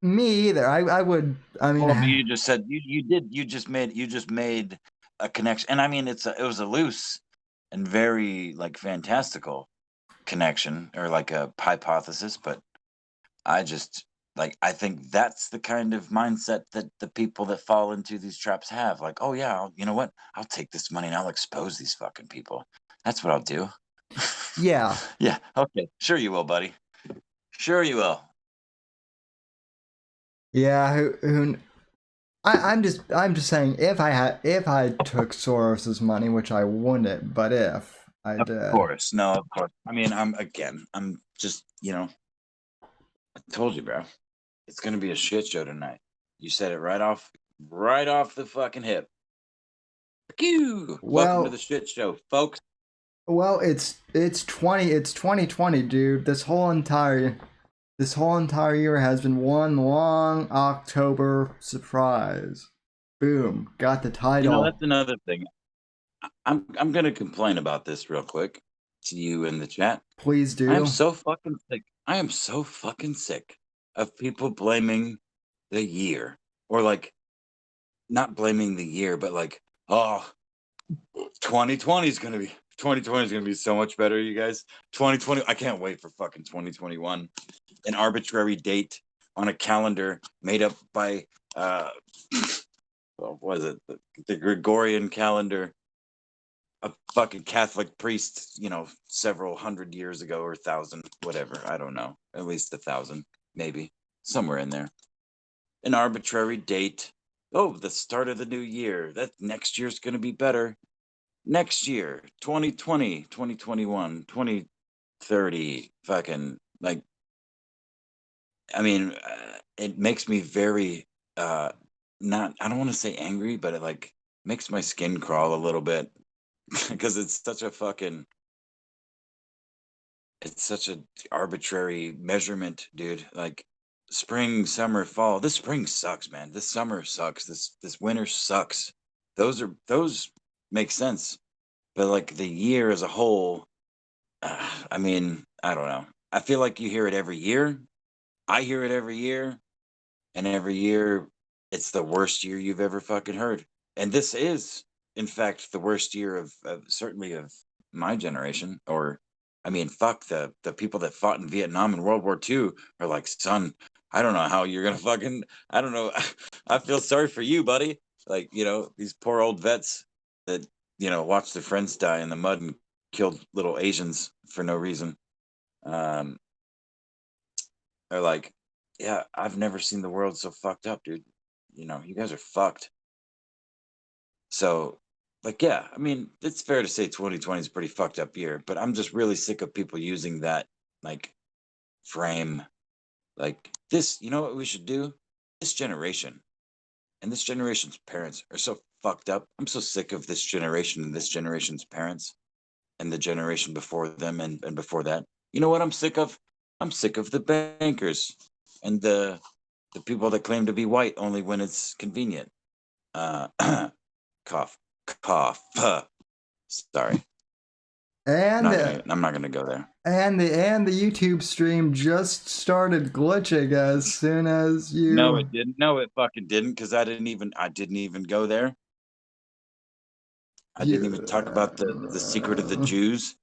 either. I would. I mean, well, you just said you just made a connection, and I mean, it was a loose and very like fantastical connection or like a hypothesis, but I just I think that's the kind of mindset that the people that fall into these traps have. Like, oh yeah, you know what? I'll take this money and I'll expose these fucking people. That's what I'll do. Yeah. Yeah. Okay. Sure you will, buddy. Sure you will. Yeah. I'm just saying, if I took Soros's money, which I wouldn't, but if I did. Of course. No, of course. I mean, I'm just, I told you, bro. It's gonna be a shit show tonight. You said it right off the fucking hip. Welcome to the shit show, folks. Well, it's 2020, dude. This whole entire year has been one long October surprise. Boom, got the title. That's another thing. I'm gonna complain about this real quick to you in the chat. Please do. I am so fucking sick. I am so fucking sick of people blaming the year, or like not blaming the year, but like, oh, 2020 is gonna be so much better, you guys. 2020, I can't wait for fucking 2021. An arbitrary date on a calendar made up by what was it? The Gregorian calendar. A fucking Catholic priest, several hundred years ago, or 1,000, whatever. I don't know. At least 1,000, maybe. Somewhere in there. An arbitrary date. Oh, the start of the new year. That next year's going to be better. Next year, 2020, 2021, 2030, fucking, like, I mean, it makes me very, I don't want to say angry, but it, like, makes my skin crawl a little bit. Because it's such an arbitrary measurement, dude. Like spring, summer, fall. This spring sucks, man. This summer sucks. This winter sucks. Those make sense, but like the year as a whole, I mean, I don't know. I feel like you hear it every year. I hear it every year, and every year it's the worst year you've ever fucking heard. And this is, in fact, the worst year of certainly of my generation. Or, I mean, fuck, the people that fought in Vietnam and World War II are like, son, I don't know how you're gonna fucking, I don't know. I feel sorry for you, buddy. Like, these poor old vets that, watched their friends die in the mud and killed little Asians for no reason. They're like, yeah, I've never seen the world so fucked up, dude. You guys are fucked. So, like, yeah, I mean, it's fair to say 2020 is a pretty fucked up year, but I'm just really sick of people using that, like, frame. Like, this, you know what we should do? This generation and this generation's parents are so fucked up. I'm so sick of this generation and this generation's parents and the generation before them and before that. You know what I'm sick of? I'm sick of the bankers and the people that claim to be white only when it's convenient. Cough. Sorry. And I'm not gonna go there. And the YouTube stream just started glitching as soon as you. No, it didn't. No, it fucking didn't, because I didn't even go there. I didn't even talk about the Secret of the Jews,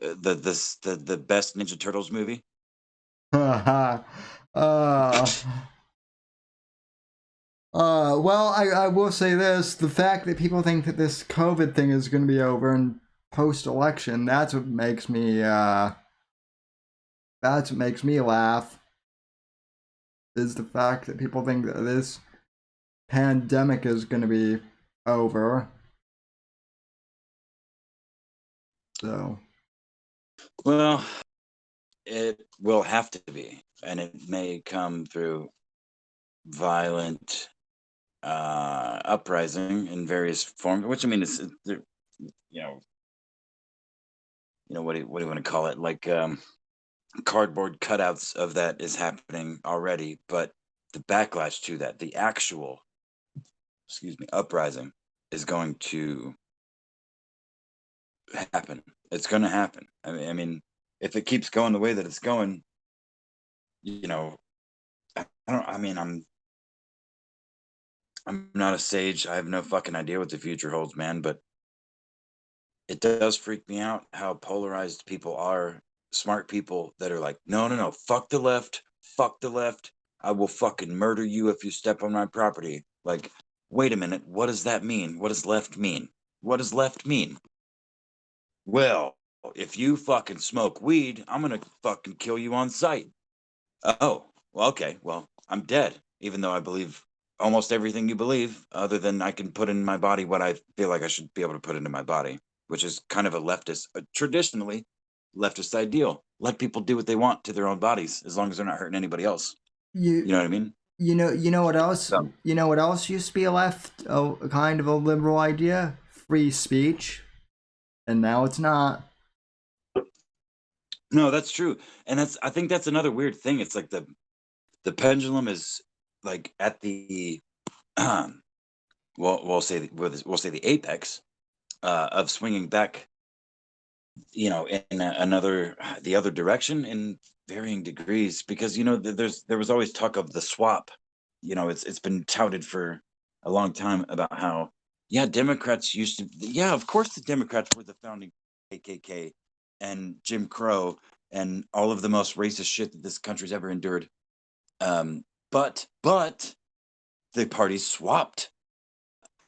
the best Ninja Turtles movie. uh, well, I will say this: the fact that people think that this COVID thing is going to be over in post-election, that's what makes me laugh. Is the fact that people think that this pandemic is going to be over. So, well, it will have to be, and it may come through violent uprising in various forms. Which I mean, is you know, what do you want to call it? Like cardboard cutouts of that is happening already, but the backlash to that, the actual, uprising, is going to happen. It's going to happen. I mean, if it keeps going the way that it's going, I don't. I mean, I'm not a sage. I have no fucking idea what the future holds, man. But it does freak me out how polarized people are. Smart people that are like, no, no, no, fuck the left, fuck the left. I will fucking murder you if you step on my property. Like, wait a minute, what does that mean? What does left mean? What does left mean? Well, if you fucking smoke weed, I'm gonna fucking kill you on sight. Oh, well, okay. Well, I'm dead, even though I believe almost everything you believe, other than I can put in my body what I feel like I should be able to put into my body, which is kind of a leftist, traditionally leftist ideal. Let people do what they want to their own bodies, as long as they're not hurting anybody else. You know what I mean? you know what else? So, You know what else used to be a kind of a liberal idea? Free speech, and now it's not. no, that's true, and I think that's another weird thing. It's like the pendulum is like at the we'll say the apex of swinging back, in the other direction in varying degrees, because there was always talk of the swap. It's been touted for a long time about how, yeah, Democrats used to, yeah, of course the Democrats were the founding KKK and Jim Crow and all of the most racist shit that this country's ever endured. But the parties swapped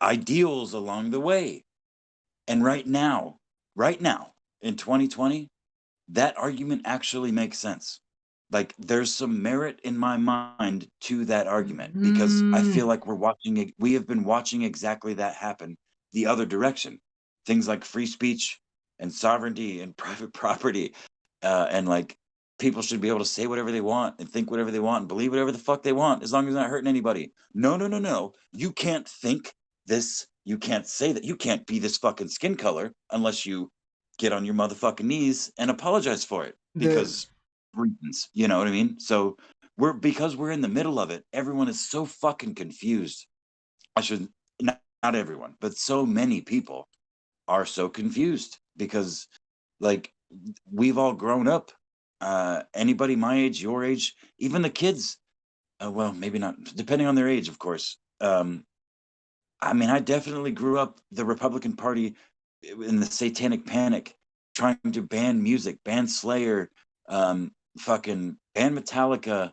ideals along the way. And right now, in 2020, that argument actually makes sense. Like, there's some merit in my mind to that argument, because I feel like we have been watching exactly that happen the other direction. Things like free speech and sovereignty and private property, and like, people should be able to say whatever they want and think whatever they want and believe whatever the fuck they want, as long as they're not hurting anybody. No, no, no, no. You can't think this. You can't say that. You can't be this fucking skin color unless you get on your motherfucking knees and apologize for it, because reasons, you know what I mean? So because we're in the middle of it, everyone is so fucking confused. Not everyone, but so many people are so confused, because, like, we've all grown up. Anybody my age, your age, even the kids, well, maybe not, depending on their age, of course. I mean, I definitely grew up the Republican Party in the Satanic Panic, trying to ban music, ban Slayer, fucking ban Metallica,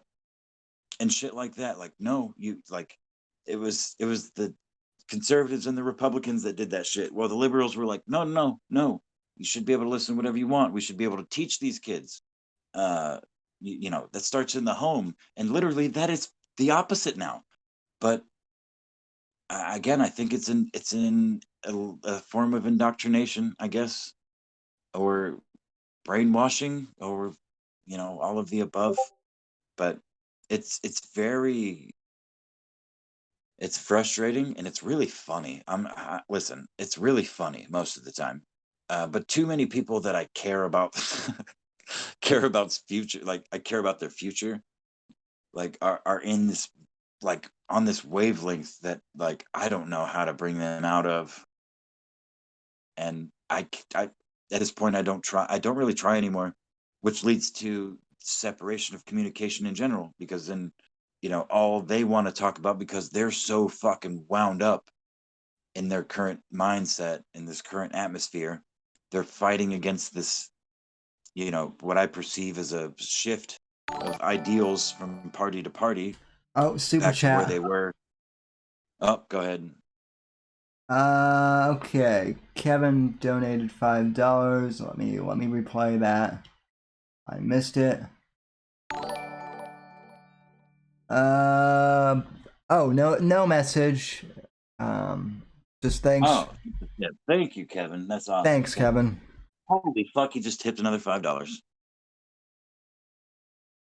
and shit like that. Like, no, it was the conservatives and the Republicans that did that shit. Well, the liberals were like, no, no, no. You should be able to listen to whatever you want. We should be able to teach these kids. That starts in the home, and literally that is the opposite now. But again, I think it's in a form of indoctrination, I guess, or brainwashing, or all of the above. But it's frustrating, and it's really funny. Listen, it's really funny most of the time, but too many people that I care about care about future, like I care about their future, like are in this, like, on this wavelength that, like, I don't know how to bring them out of. And I at this point, I don't really try anymore, which leads to separation of communication in general, because then all they want to talk about, because they're so fucking wound up in their current mindset, in this current atmosphere, they're fighting against this, what I perceive as a shift of ideals from party to party Oh, super back to where chat. they were. Oh, go ahead. Okay. Kevin donated $5. Let me replay that. I missed it. Oh, no message. Just thanks. Oh, yeah. Thank you, Kevin. That's awesome. Thanks, Kevin. Holy fuck! He just tipped another $5.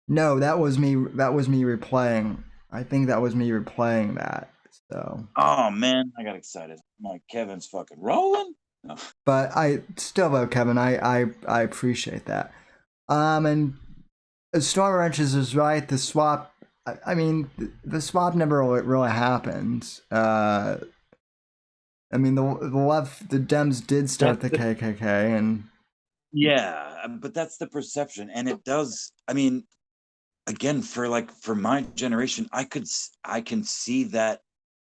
No, that was me replaying. I think that was me replaying that. So. Oh man, I got excited. I'm like, Kevin's fucking rolling. No. But I still though, Kevin, I appreciate that. And Storm Wrenches is right. The swap. I mean, the swap never really happened. I mean, the Dems did start the KKK, and yeah, but that's the perception, and it does. I mean, again, for my generation, I can see that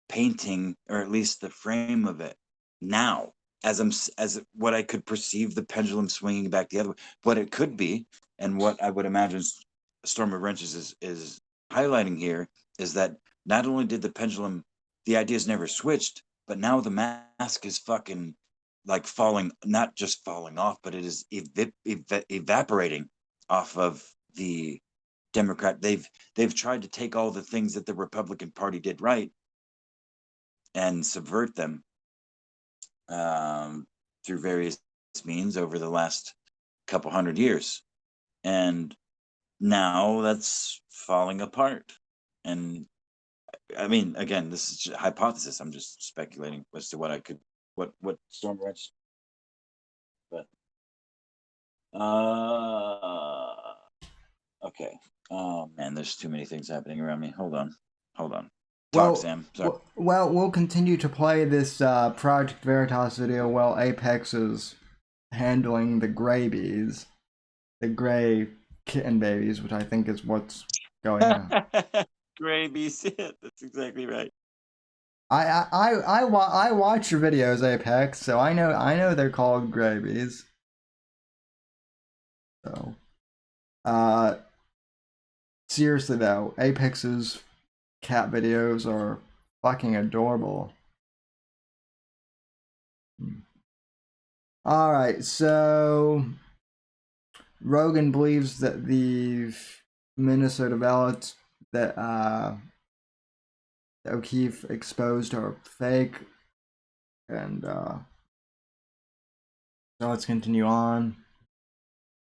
painting, or at least the frame of it now, as what I could perceive the pendulum swinging back the other way. What it could be, and what I would imagine Storm of Wrenches is highlighting here, is that not only did the pendulum, the ideas never switched, but now the mask is fucking falling, not just falling off, but it is evaporating off of the Democrat. They've tried to take all the things that the Republican Party did right and subvert them through various means over the last couple hundred years, and now that's falling apart. And I mean, again, this is just a hypothesis. I'm just speculating as to what Storm Wrench. But okay. Oh man, there's too many things happening around me. Hold on. Talk, Sam. Sorry. Well, we'll continue to play this Project Veritas video while Apex is handling the gray bees, the gray kitten babies, which I think is what's going on. Gray bees. That's exactly right. I watch your videos, Apex, so I know they're called gray bees. So, seriously though, Apex's cat videos are fucking adorable. Alright, so Rogan believes that the Minnesota ballots that O'Keefe exposed are fake, and so let's continue on.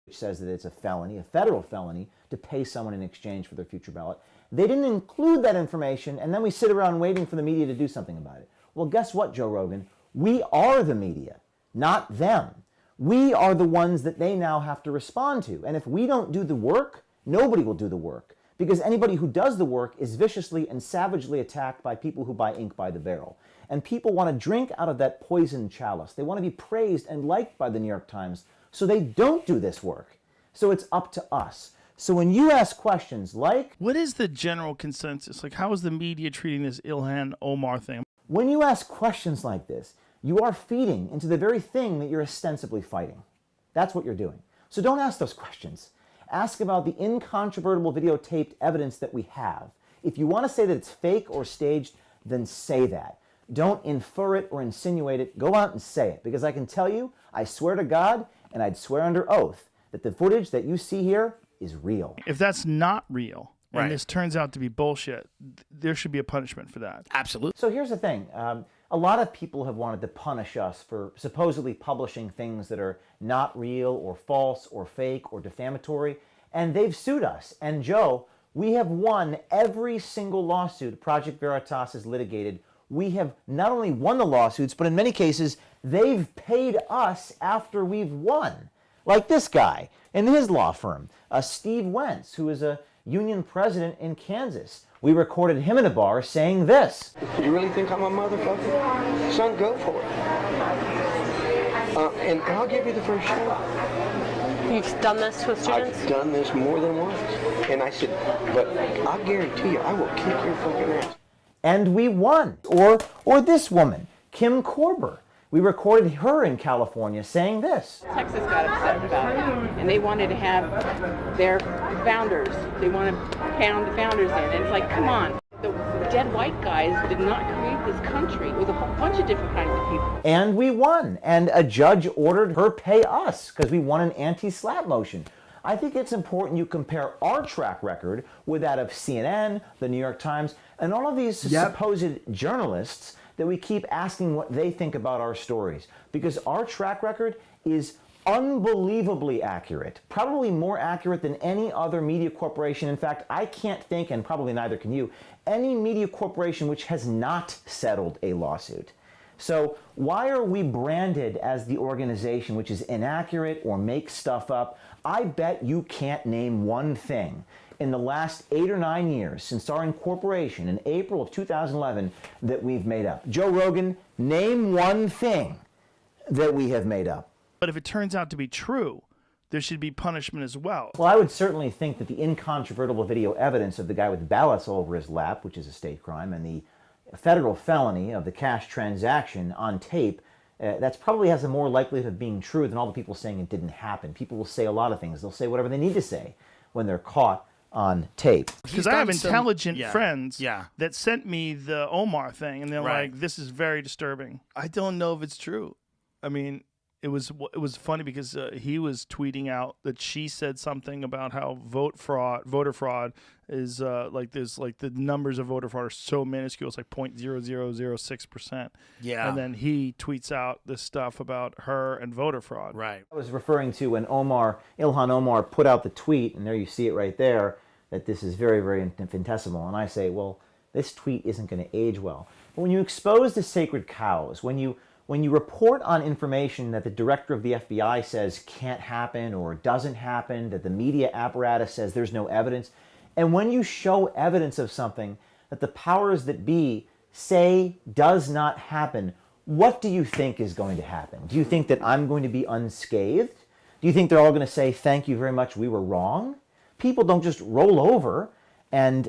Which says that it's a felony, a federal felony, to pay someone in exchange for their future ballot. They didn't include that information, and then we sit around waiting for the media to do something about it. Well, guess what, Joe Rogan? We are the media, not them. We are the ones that they now have to respond to. And if we don't do the work, nobody will do the work. Because anybody who does the work is viciously and savagely attacked by people who buy ink by the barrel. And people want to drink out of that poisoned chalice. They want to be praised and liked by the New York Times, so they don't do this work. So it's up to us. So when you ask questions like... What is the general consensus? Like, how is the media treating this Ilhan Omar thing? When you ask questions like this, you are feeding into the very thing that you're ostensibly fighting. That's what you're doing. So don't ask those questions. Ask about the incontrovertible videotaped evidence that we have. If you want to say that it's fake or staged, then say that. Don't infer it or insinuate it. Go out and say it. Because I can tell you, I swear to God, and I'd swear under oath, that the footage that you see here is real. If that's not real, Right. and this turns out to be bullshit, there should be a punishment for that. Absolutely. So here's the thing. A lot of people have wanted to punish us for supposedly publishing things that are not real or false or fake or defamatory, and they've sued us. And Joe, we have won every single lawsuit Project Veritas has litigated. We have not only won the lawsuits, but in many cases, they've paid us after we've won. Like this guy in his law firm, Steve Wentz, who is a union president in Kansas. We recorded him in a bar saying this. You really think I'm a motherfucker? Son, go for it. And I'll give you the first shot. You've done this with students? I've done this more than once. And I said, but I guarantee you, I will kick your fucking ass. And we won. Or this woman, Kim Korber. We recorded her in California saying this. Texas got upset about it, and they wanted to have their founders. They want to pound the founders in, and it's like, come on. The dead white guys did not create this country. It was a whole bunch of different kinds of people. And we won, and a judge ordered her pay us because we won an anti-SLAPP motion. I think it's important you compare our track record with that of CNN, the New York Times, and all of these supposed journalists that we keep asking what they think about our stories. Because our track record is unbelievably accurate, probably more accurate than any other media corporation. In fact, I can't think, and probably neither can you, any media corporation which has not settled a lawsuit. So why are we branded as the organization which is inaccurate or makes stuff up? I bet you can't name one thing in the last 8 or 9 years since our incorporation in April of 2011 that we've made up. Joe Rogan, name one thing that we have made up. But if it turns out to be true, there should be punishment as well. Well, I would certainly think that the incontrovertible video evidence of the guy with ballots all over his lap, which is a state crime, and the federal felony of the cash transaction on tape, that's probably has a more likelihood of being true than all the people saying it didn't happen. People will say a lot of things. They'll say whatever they need to say when they're caught on tape. Because I have intelligent friends that sent me the Omar thing, and they're like, this is very disturbing. I don't know if it's true. I mean, it was funny because he was tweeting out that she said something about how voter fraud is like the numbers of voter fraud are so minuscule, it's like 0.0006%. Yeah. And then he tweets out this stuff about her and voter fraud. Right. I was referring to when Ilhan Omar put out the tweet, and there you see it right there, that this is very, very infinitesimal. And I say, well, this tweet isn't going to age well. But when you expose the sacred cows, when you report on information that the director of the FBI says can't happen or doesn't happen, that the media apparatus says there's no evidence, and when you show evidence of something that the powers that be say does not happen, what do you think is going to happen? Do you think that I'm going to be unscathed? Do you think they're all going to say, thank you very much, we were wrong? People don't just roll over and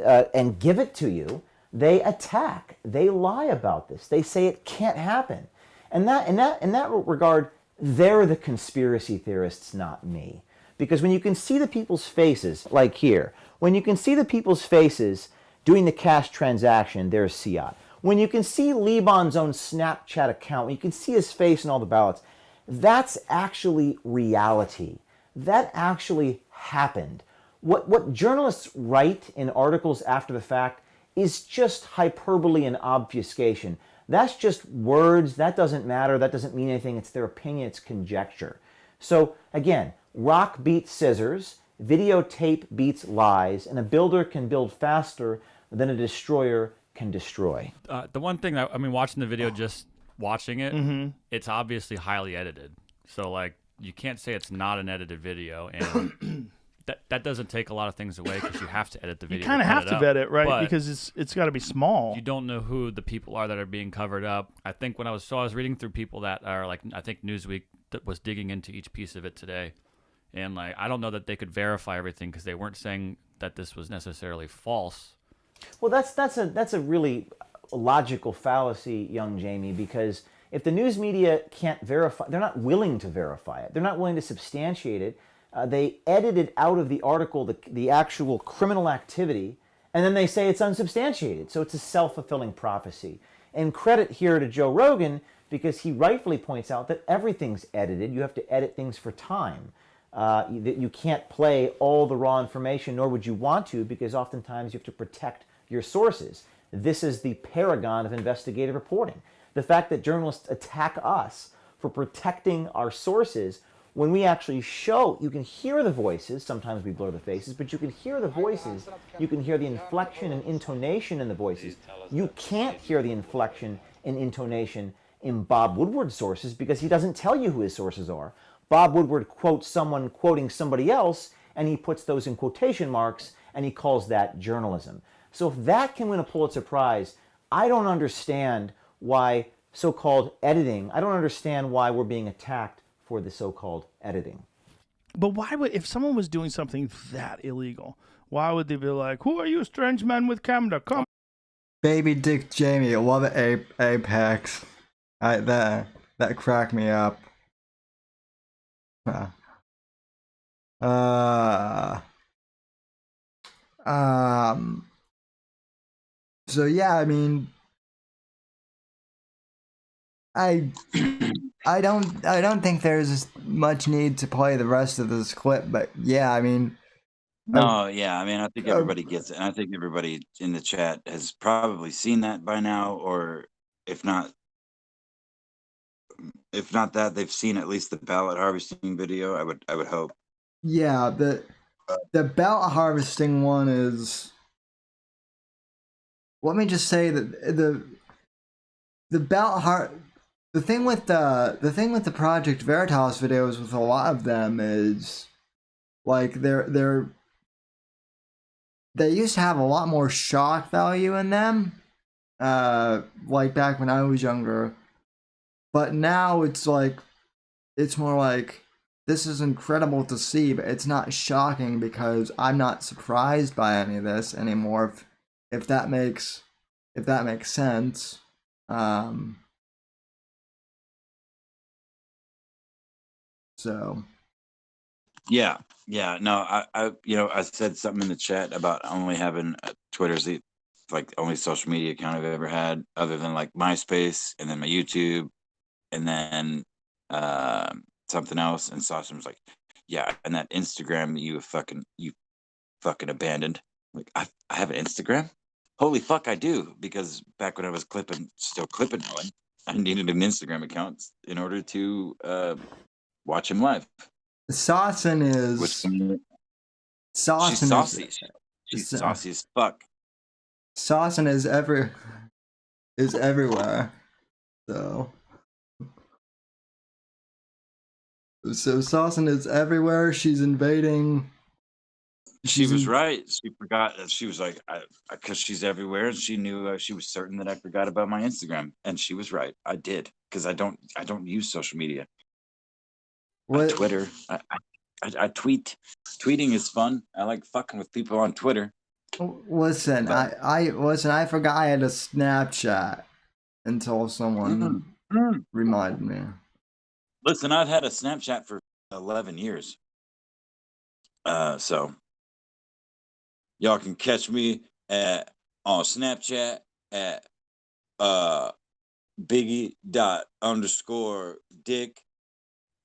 give it to you. They attack. They lie about this. They say it can't happen. And in that regard, they're the conspiracy theorists, not me. Because when you can see the people's faces, like here, when you can see the people's faces doing the cash transaction, there's Siad. When you can see Liban's own Snapchat account, when you can see his face in all the ballots, that's actually reality. That actually happened. What journalists write in articles after the fact is just hyperbole and obfuscation. That's just words. That doesn't matter. That doesn't mean anything. It's their opinion. It's conjecture. So again, rock beats scissors, videotape beats lies, and a builder can build faster than a destroyer can destroy. The one thing that, I mean, watching the video, just watching it, it's obviously highly edited. So like, you can't say it's not an edited video, and that doesn't take a lot of things away because you have to edit the video. You kind of have to vet it, right? But because it's got to be small. You don't know who the people are that are being covered up. I think I was reading through people that are like, I think Newsweek that was digging into each piece of it today, and like, I don't know that they could verify everything because they weren't saying that this was necessarily false. Well, that's a really logical fallacy, young Jamie, because if the news media can't verify, they're not willing to verify it. They're not willing to substantiate it. They edited out of the article the actual criminal activity, and then they say it's unsubstantiated. So it's a self-fulfilling prophecy. And credit here to Joe Rogan, because he rightfully points out that everything's edited. You have to edit things for time. That you can't play all the raw information, nor would you want to, because oftentimes you have to protect your sources. This is the paragon of investigative reporting. The fact that journalists attack us for protecting our sources, when we actually show, you can hear the voices, sometimes we blur the faces, but you can hear the voices, you can hear the inflection and intonation in the voices. You can't hear the inflection and intonation in Bob Woodward's sources because he doesn't tell you who his sources are. Bob Woodward quotes someone quoting somebody else, and he puts those in quotation marks, and he calls that journalism. So if that can win a Pulitzer Prize, I don't understand why so-called editing, I don't understand why we're being attacked for the so-called editing. But why would, if someone was doing something that illegal, why would they be like, who are you, strange man with camera? Come. Baby Dick Jamie, love it, Apex. That cracked me up. Uh, um. So yeah, I mean, I don't think there's much need to play the rest of this clip, but yeah, I mean. No, yeah, I mean, I think everybody gets it, and I think everybody in the chat has probably seen that by now, or if not that, they've seen at least the ballot harvesting video. I would hope. Yeah, the ballot harvesting one is. Let me just say that the ballot the thing with the Project Veritas videos with a lot of them is like they used to have a lot more shock value in them, like back when I was younger, but now it's like it's more like this is incredible to see, but it's not shocking because I'm not surprised by any of this anymore. If that makes sense. So Yeah, no, I said something in the chat about only having Twitter's the like only social media account I've ever had, other than like MySpace and then my YouTube, and then something else. And Sasha was like, "Yeah, and that Instagram that you fucking abandoned." Like, I have an Instagram. Holy fuck, I do, because back when I was still clipping Owen, I needed an Instagram account in order to watch him live. Saucin is she's saucy. She's saucy as fuck. Saucin is everywhere. So Saucin is everywhere. She's invading. She was right. She forgot. She was like, because she's everywhere, and she knew she was certain that I forgot about my Instagram, and she was right. I did, because I don't use social media. What? Twitter. I tweet. Tweeting is fun. I like fucking with people on Twitter. Listen, I forgot I had a Snapchat until someone reminded me. Listen, I've had a Snapchat for 11 years. So y'all can catch me on Snapchat at Biggie._Dick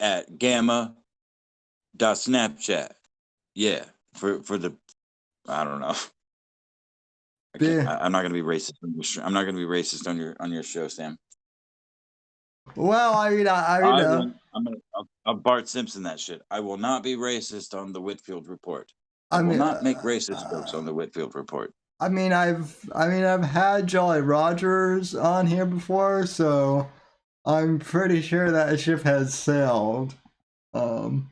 at Gamma.Snapchat. Yeah, for the I don't know. I'm not gonna be racist. I'm not gonna be racist on your show, Sam. Well, I mean, I'll Bart Simpson that shit. I will not be racist on the Whitfield report. I will mean, not make racist jokes on the Whitfield report. I mean, I've had Jolly Rogers on here before, so I'm pretty sure that ship has sailed. Well,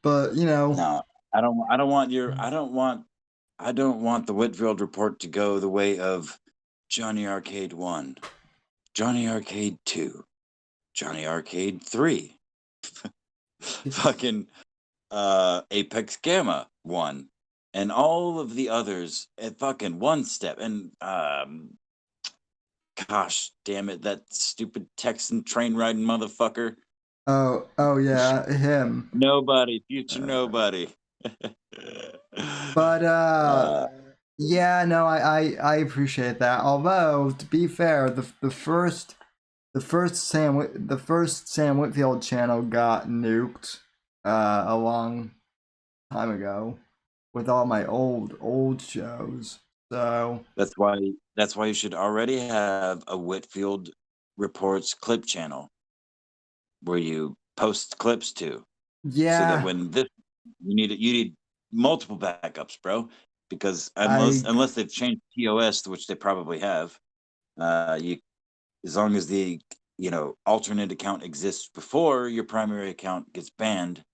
but you know, no, I don't want the Whitfield report to go the way of Johnny Arcade 1, Johnny Arcade 2, Johnny Arcade 3, fucking Apex Gamma 1, and all of the others at fucking One Step, and gosh damn it, that stupid Texan train riding motherfucker. Oh yeah, him. Nobody, future nobody. But yeah, no, I appreciate that. Although, to be fair, the first Sam Whitfield channel got nuked a long time ago with all my old shows. So that's why you should already have a Whitfield Reports clip channel where you post clips to. Yeah. So that when you need multiple backups, bro. Because unless they've changed TOS, which they probably have, as long as the alternate account exists before your primary account gets banned,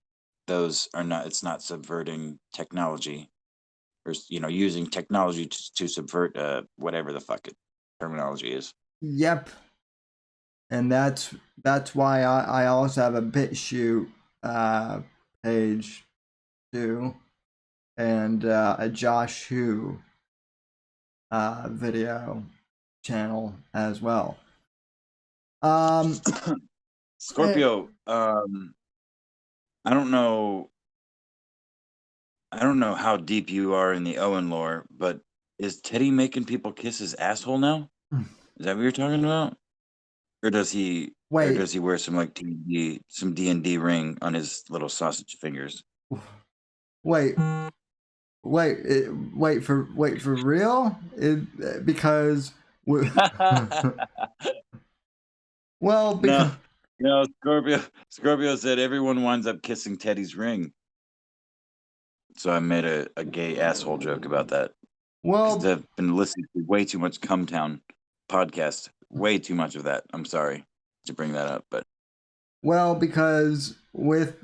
it's not subverting technology, or using technology to subvert whatever the fuck terminology is. Yep. And that's why I also have a BitChute page too, and a Josh Hu video channel as well. Scorpio, I don't know how deep you are in the Owen lore, but is Teddy making people kiss his asshole now? Is that what you're talking about? Or does he wear some like some D&D ring on his little sausage fingers? Wait for real? Because well, because no, Scorpio said everyone winds up kissing Teddy's ring. So I made a gay asshole joke about that. Well, I've been listening to way too much Cumtown podcast. Way too much of that. I'm sorry to bring that up, but well, because with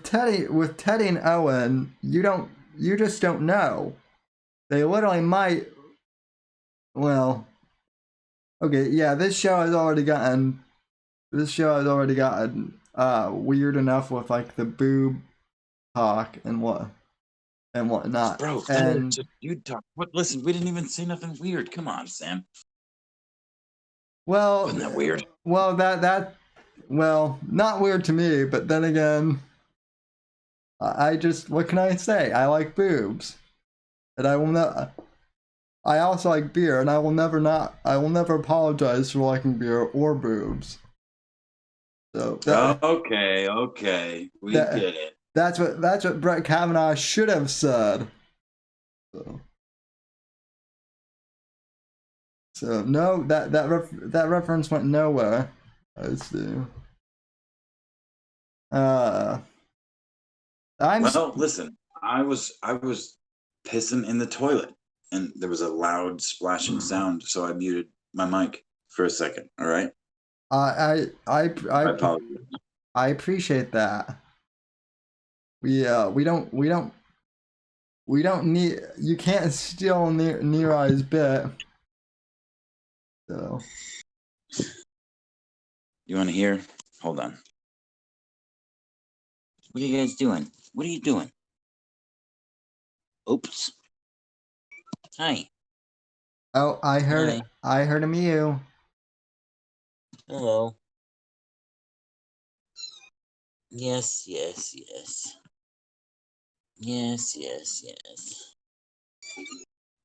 Teddy and Owen, you just don't know. They literally might. Well, okay, yeah. This show has already gotten weird enough with like the boob talk and whatnot. Bro, and you talk. What? Listen, we didn't even say nothing weird. Come on, Sam. Well, wasn't that weird? Well, well, not weird to me, but then again, I just, what can I say? I like boobs, and I will not. I also like beer, and I will never apologize for liking beer or boobs. So okay, we get it. That's what Brett Kavanaugh should have said. So no, that reference went nowhere. I see. Listen, I was pissing in the toilet, and there was a loud splashing sound, so I muted my mic for a second. All right. I apologize. I appreciate that. We don't need, you can't steal Neri's bit. So you want to hear? Hold on. What are you guys doing? What are you doing? Oops. Hi. Oh, I heard it. I heard him. You. Hello. Yes.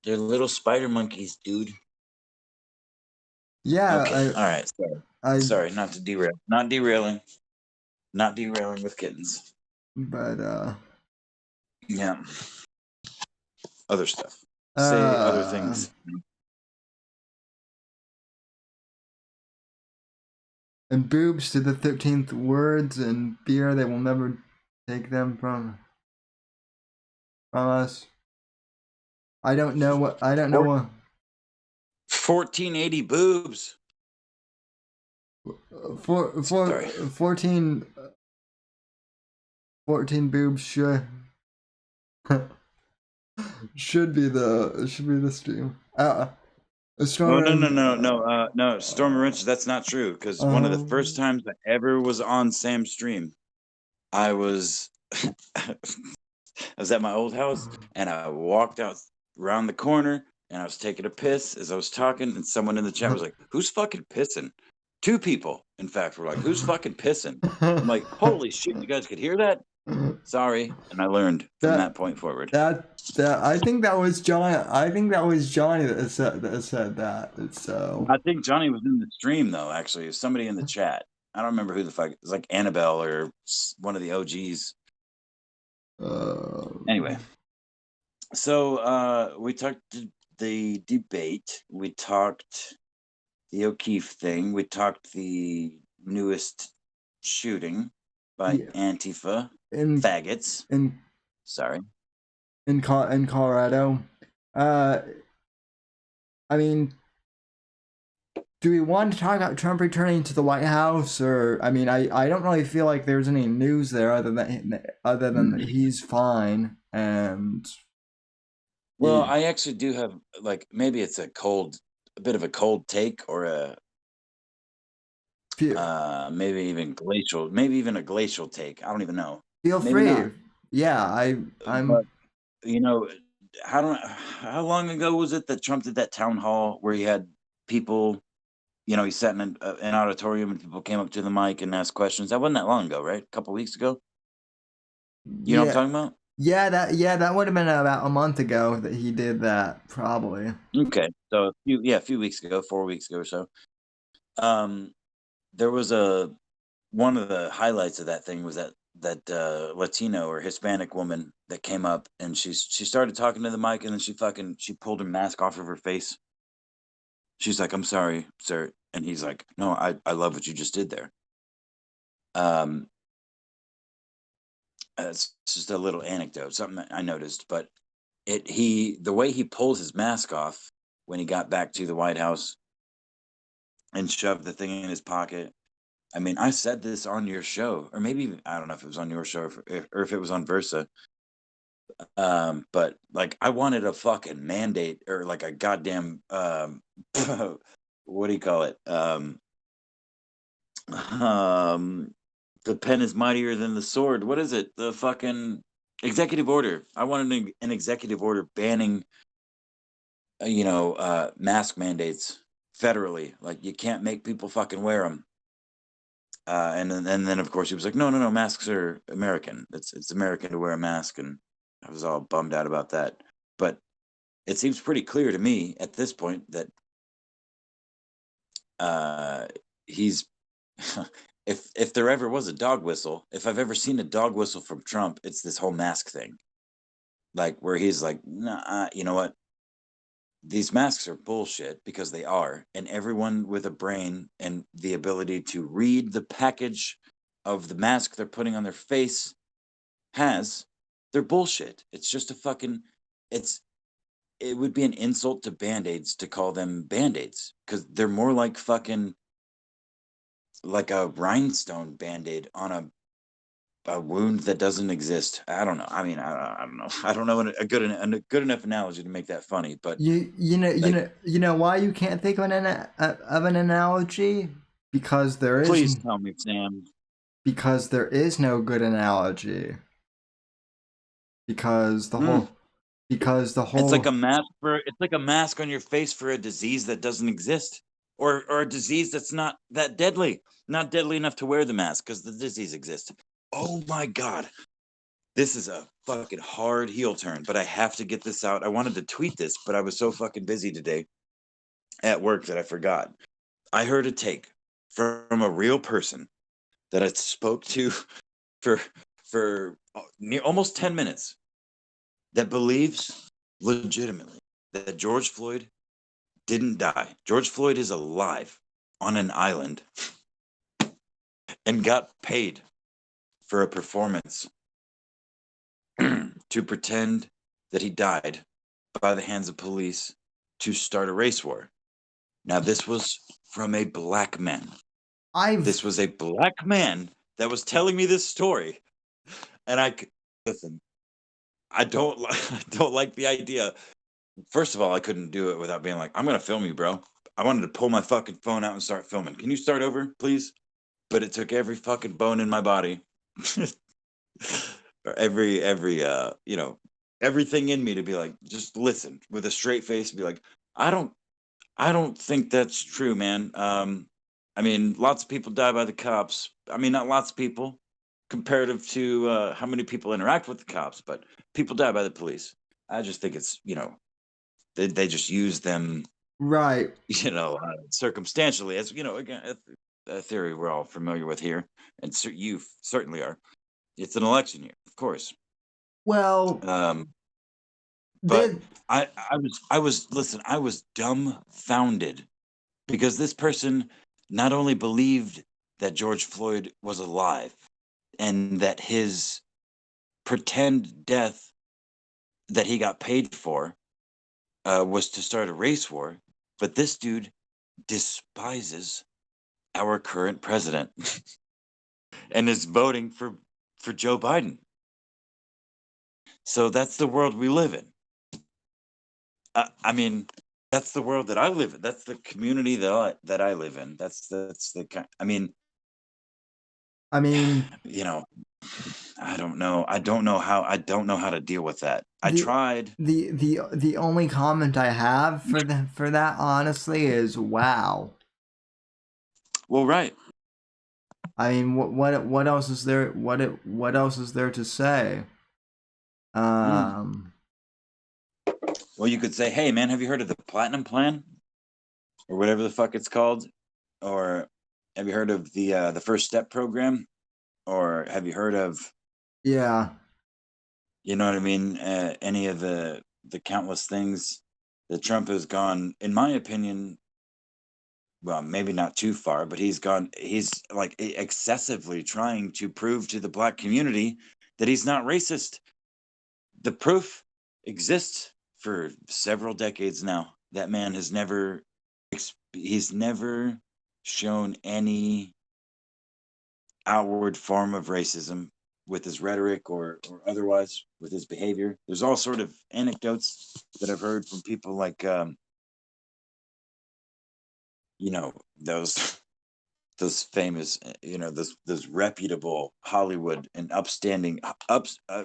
They're little spider monkeys, dude. Yeah. Okay. All right. Sorry, not to derail. Not derailing with kittens. But yeah. Other stuff. Say other things. And boobs to the 13th words, and beer, they will never take them from us. I don't know what 1480 boobs. 14 boobs should be the stream. No, Storm and Wrench, that's not true, because one of the first times I ever was on Sam's stream, I was at my old house, and I walked out around the corner, and I was taking a piss as I was talking, and someone in the chat was like, "Who's fucking pissing?" 2 people, in fact, were like, "Who's fucking pissing?" I'm like, "Holy shit, you guys could hear that?" Sorry, and I learned from that point forward. I think that was Johnny. that said that. So I think Johnny was in the stream though. Actually, it was somebody in the chat. I don't remember who the fuck. It was like Annabelle or one of the OGs. Anyway, so we talked the debate. We talked the O'Keefe thing. We talked the newest shooting by Antifa faggots. In Colorado. I mean, do we want to talk about Trump returning to the White House, or I mean, I don't really feel like there's any news there other than he's fine and. Well, I actually do have, like, maybe it's a bit of a cold take, or maybe even a glacial take. I don't even know. Feel free. Yeah, I'm. But, you know, how long ago was it that Trump did that town hall where he had people, you know, he sat in an auditorium and people came up to the mic and asked questions. That wasn't that long ago, right? A couple weeks ago. You know what I'm talking about? Yeah, that would have been about a month ago that he did that, probably. Okay, so a few weeks ago, 4 weeks ago or so. There was one of the highlights of that thing was that Latino or Hispanic woman that came up and she started talking to the mic and then she pulled her mask off of her face. She's like, "I'm sorry, sir," and he's like, "No, I love what you just did there." It's just a little anecdote, something that I noticed, but the way he pulled his mask off when he got back to the White House and shoved the thing in his pocket. I mean, I said this on your show, or maybe I don't know if it was on your show or if it was on Versa. But like, I wanted a fucking mandate or like a goddamn what do you call it? The pen is mightier than the sword. What is it? The fucking executive order. I wanted an executive order banning, mask mandates federally. Like, you can't make people fucking wear them. And then of course he was like, no, masks are American. It's American to wear a mask, and I was all bummed out about that. But it seems pretty clear to me at this point that he's if there ever was a dog whistle, if I've ever seen a dog whistle from Trump, it's this whole mask thing. Like, where he's like, nah, you know what? These masks are bullshit, because they are, and everyone with a brain and the ability to read the package of the mask they're putting on their face they're bullshit. It's just a fucking, it would be an insult to Band-Aids to call them Band-Aids, because they're more like fucking, like a rhinestone Band-Aid on a wound that doesn't exist. I don't know. I mean, I don't know. I don't know a good enough analogy to make that funny. But you know why you can't think of an analogy? Because there is. Please tell me, Sam. Because there is no good analogy. Because the whole. It's like a mask on your face for a disease that doesn't exist, or a disease that's not that deadly, not deadly enough to wear the mask because the disease exists. Oh my God. This is a fucking hard heel turn, but I have to get this out. I wanted to tweet this, but I was so fucking busy today at work that I forgot. I heard a take from a real person that I spoke to for almost 10 minutes that believes legitimately that George Floyd didn't die. George Floyd is alive on an island and got paid for a performance to pretend that he died by the hands of police to start a race war. Now, this was from a black man. This was a black man that was telling me this story. And listen, I don't like the idea. First of all, I couldn't do it without being like, I'm going to film you, bro. I wanted to pull my fucking phone out and start filming. Can you start over, please? But it took every fucking bone in my body. Or everything in me to be like, just listen with a straight face and be like, I don't think that's true, man. I mean, lots of people die by the cops. I mean, not lots of people comparative to how many people interact with the cops, but people die by the police. I just think it's, they just use them, right, circumstantially, as, again, a theory we're all familiar with here, and you certainly are. It's an election year, of course. Well, but I was dumbfounded because this person not only believed that George Floyd was alive and that his pretend death that he got paid for was to start a race war, but this dude despises our current president and is voting for Joe Biden. So that's the world we live in. I mean, that's the world that I live in. That's the community that I live in. That's the kind. I mean, I don't know. I don't know how to deal with that. I tried. The only comment I have for that honestly is wow. Well, right. I mean, what else is there? What else is there to say? Well, you could say, "Hey, man, have you heard of the Platinum Plan, or whatever the fuck it's called? Or have you heard of the First Step program? Or have you heard of?" Yeah. You know what I mean? Any of the countless things that Trump has gone, in my opinion, well, maybe not too far, but he's like excessively trying to prove to the black community that he's not racist. The proof exists for several decades now. That man has he's never shown any outward form of racism with his rhetoric or otherwise with his behavior. There's all sort of anecdotes that I've heard from people like, those famous, those reputable Hollywood and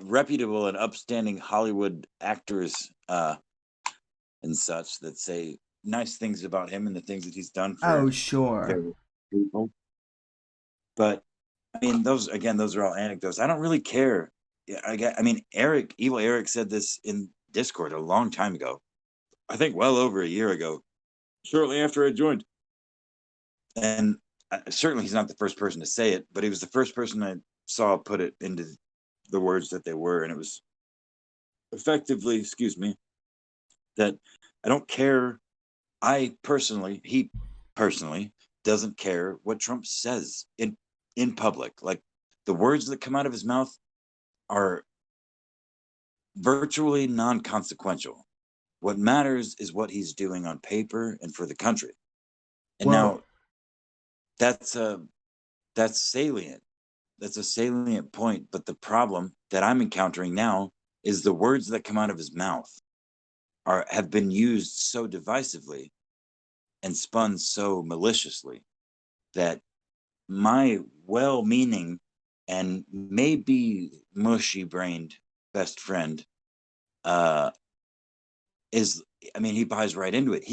reputable and upstanding Hollywood actors and such that say nice things about him and the things that he's done for sure people. But I mean, those are all anecdotes. I don't really care. I mean, Evil Eric said this in Discord a long time ago. I think well over a year ago, shortly after I joined. And certainly he's not the first person to say it, but he was the first person I saw put it into the words that they were. And it was effectively, that I don't care. He personally doesn't care what Trump says in public. Like, the words that come out of his mouth are virtually non-consequential. What matters is what he's doing on paper and for the country. And now that's salient. That's a salient point. But the problem that I'm encountering now is the words that come out of his mouth have been used so divisively and spun so maliciously that my well-meaning and maybe mushy-brained best friend he buys right into it.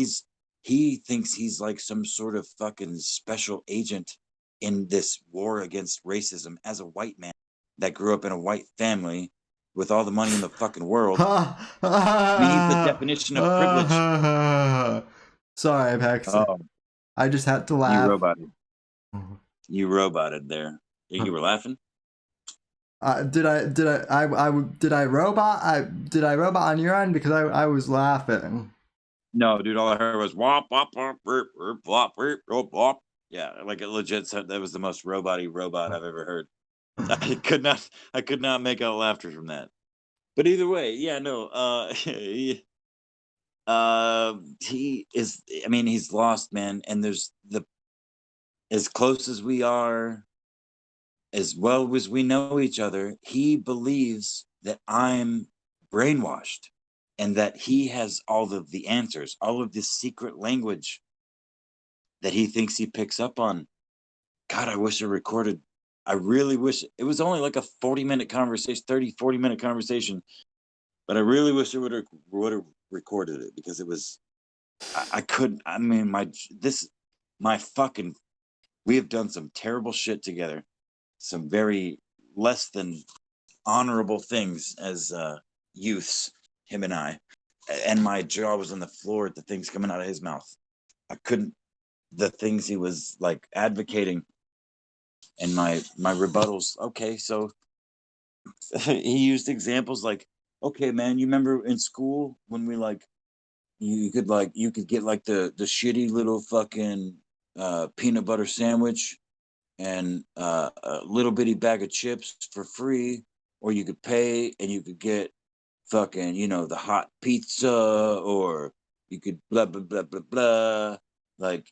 He thinks he's like some sort of fucking special agent in this war against racism as a white man that grew up in a white family with all the money in the fucking world. I mean, he's the definition of privilege. Sorry, Pax. Oh, I just had to laugh. You roboted there. You were laughing? Did I robot on your end? Because I was laughing. No, dude, all I heard was wop wop wop wop wop wop wop. Yeah, like it legit said that was the most robot I've ever heard. I could not make out laughter from that. But either way, yeah, no, he is, I mean, he's lost, man, and there's as close as we are, as well as we know each other, he believes that I'm brainwashed and that he has all of the answers, all of this secret language that he thinks he picks up on. God, I wish I recorded. I really wish it was only like a 40-minute conversation, 40-minute conversation, but I really wish I would have recorded it because it was, I couldn't, I mean, we have done some terrible shit together. Some very less than honorable things as youths, him and I, and my jaw was on the floor at the things coming out of his mouth. The things he was like advocating, and my rebuttals. Okay, so he used examples like, okay, man, you remember in school when we you could get like the shitty little fucking peanut butter sandwich and a little bitty bag of chips for free, or you could pay and you could get fucking, the hot pizza, or you could blah, blah, blah, blah, blah. Like,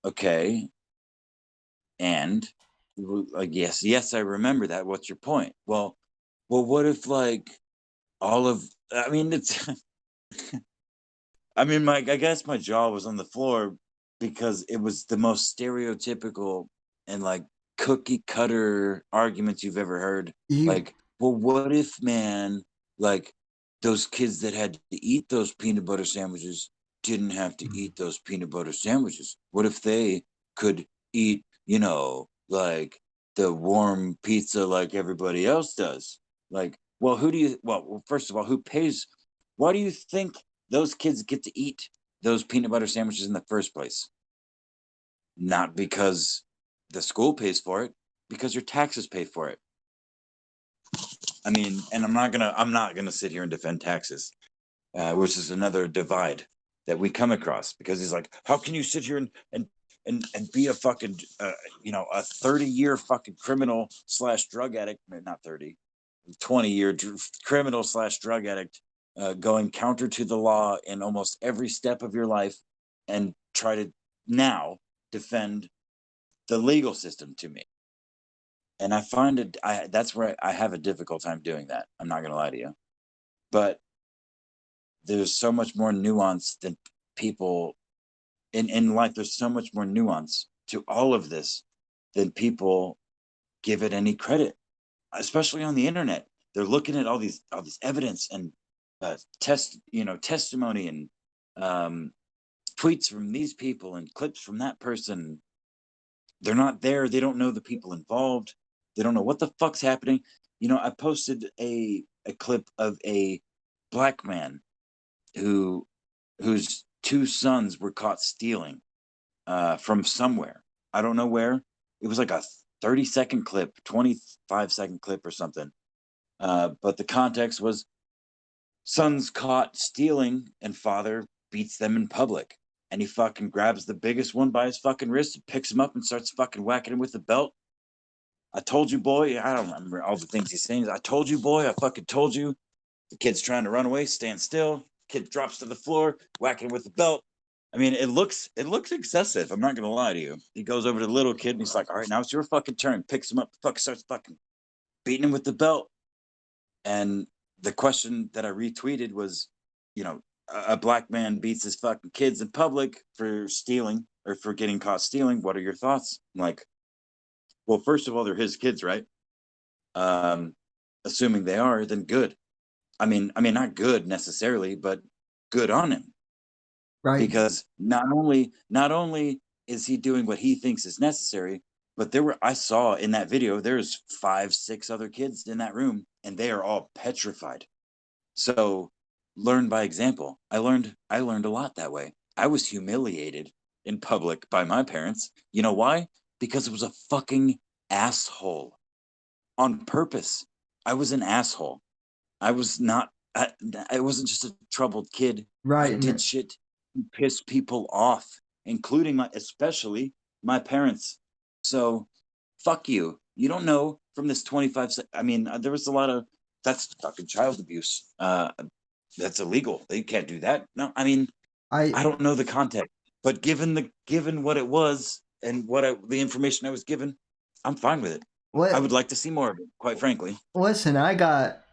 okay. And like, yes, I remember that. What's your point? Well, what if like it's, I guess my jaw was on the floor because it was the most stereotypical and like cookie cutter arguments you've ever heard. Like, well, what if, man, like those kids that had to eat those peanut butter sandwiches didn't have to eat those peanut butter sandwiches? What if they could eat, you know, like the warm pizza like everybody else does? Like, well, first of all, who pays? Why do you think those kids get to eat those peanut butter sandwiches in the first place? Not because the school pays for it, because your taxes pay for it. I mean, and I'm not gonna sit here and defend taxes, which is another divide that we come across, because he's like, how can you sit here and be a fucking you know, a 30-year fucking criminal / drug addict, not 30, 20-year criminal / drug addict, going counter to the law in almost every step of your life, and try to now defend the legal system to me. And I find it, that's where I have a difficult time doing that. I'm not going to lie to you. But there's so much more nuance than people in life. There's so much more nuance to all of this than people give it any credit, especially on the internet. They're looking at all this evidence and testimony and tweets from these people and clips from that person. They're not there. They don't know the people involved. They don't know what the fuck's happening. You know, I posted a clip of a black man whose 2 sons were caught stealing from somewhere. I don't know where. It was like a 30-second clip, 25-second clip or something. But the context was sons caught stealing and father beats them in public. And he fucking grabs the biggest one by his fucking wrist and picks him up and starts fucking whacking him with the belt. I told you, boy. I don't remember all the things he's saying. I told you, boy. I fucking told you. The kid's trying to run away, stand still. Kid drops to the floor, whacking him with the belt. I mean, it looks excessive. I'm not gonna lie to you. He goes over to the little kid and he's like, all right, now it's your fucking turn. Picks him up, fucking starts fucking beating him with the belt. And the question that I retweeted was, you know, a black man beats his fucking kids in public for stealing or for getting caught stealing. What are your thoughts? I'm like, well, first of all, they're his kids, right? Assuming they are, then good. I mean, not good necessarily, but good on him. Right. Because not only is he doing what he thinks is necessary, but I saw in that video, there's 5, 6 other kids in that room and they are all petrified. So learn by example. I learned a lot that way. I was humiliated in public by my parents. You know why? Because it was a fucking asshole on purpose. I was an asshole. I was not, I wasn't just a troubled kid. Right. I did shit to piss people off, including especially my parents. So fuck you. You don't know from this 25. I mean, there was a lot of, that's fucking child abuse. That's illegal. They can't do that. No, I mean, I don't know the context, but given what it was and the information I was given, I'm fine with it. I would like to see more of it, quite frankly. Listen, I got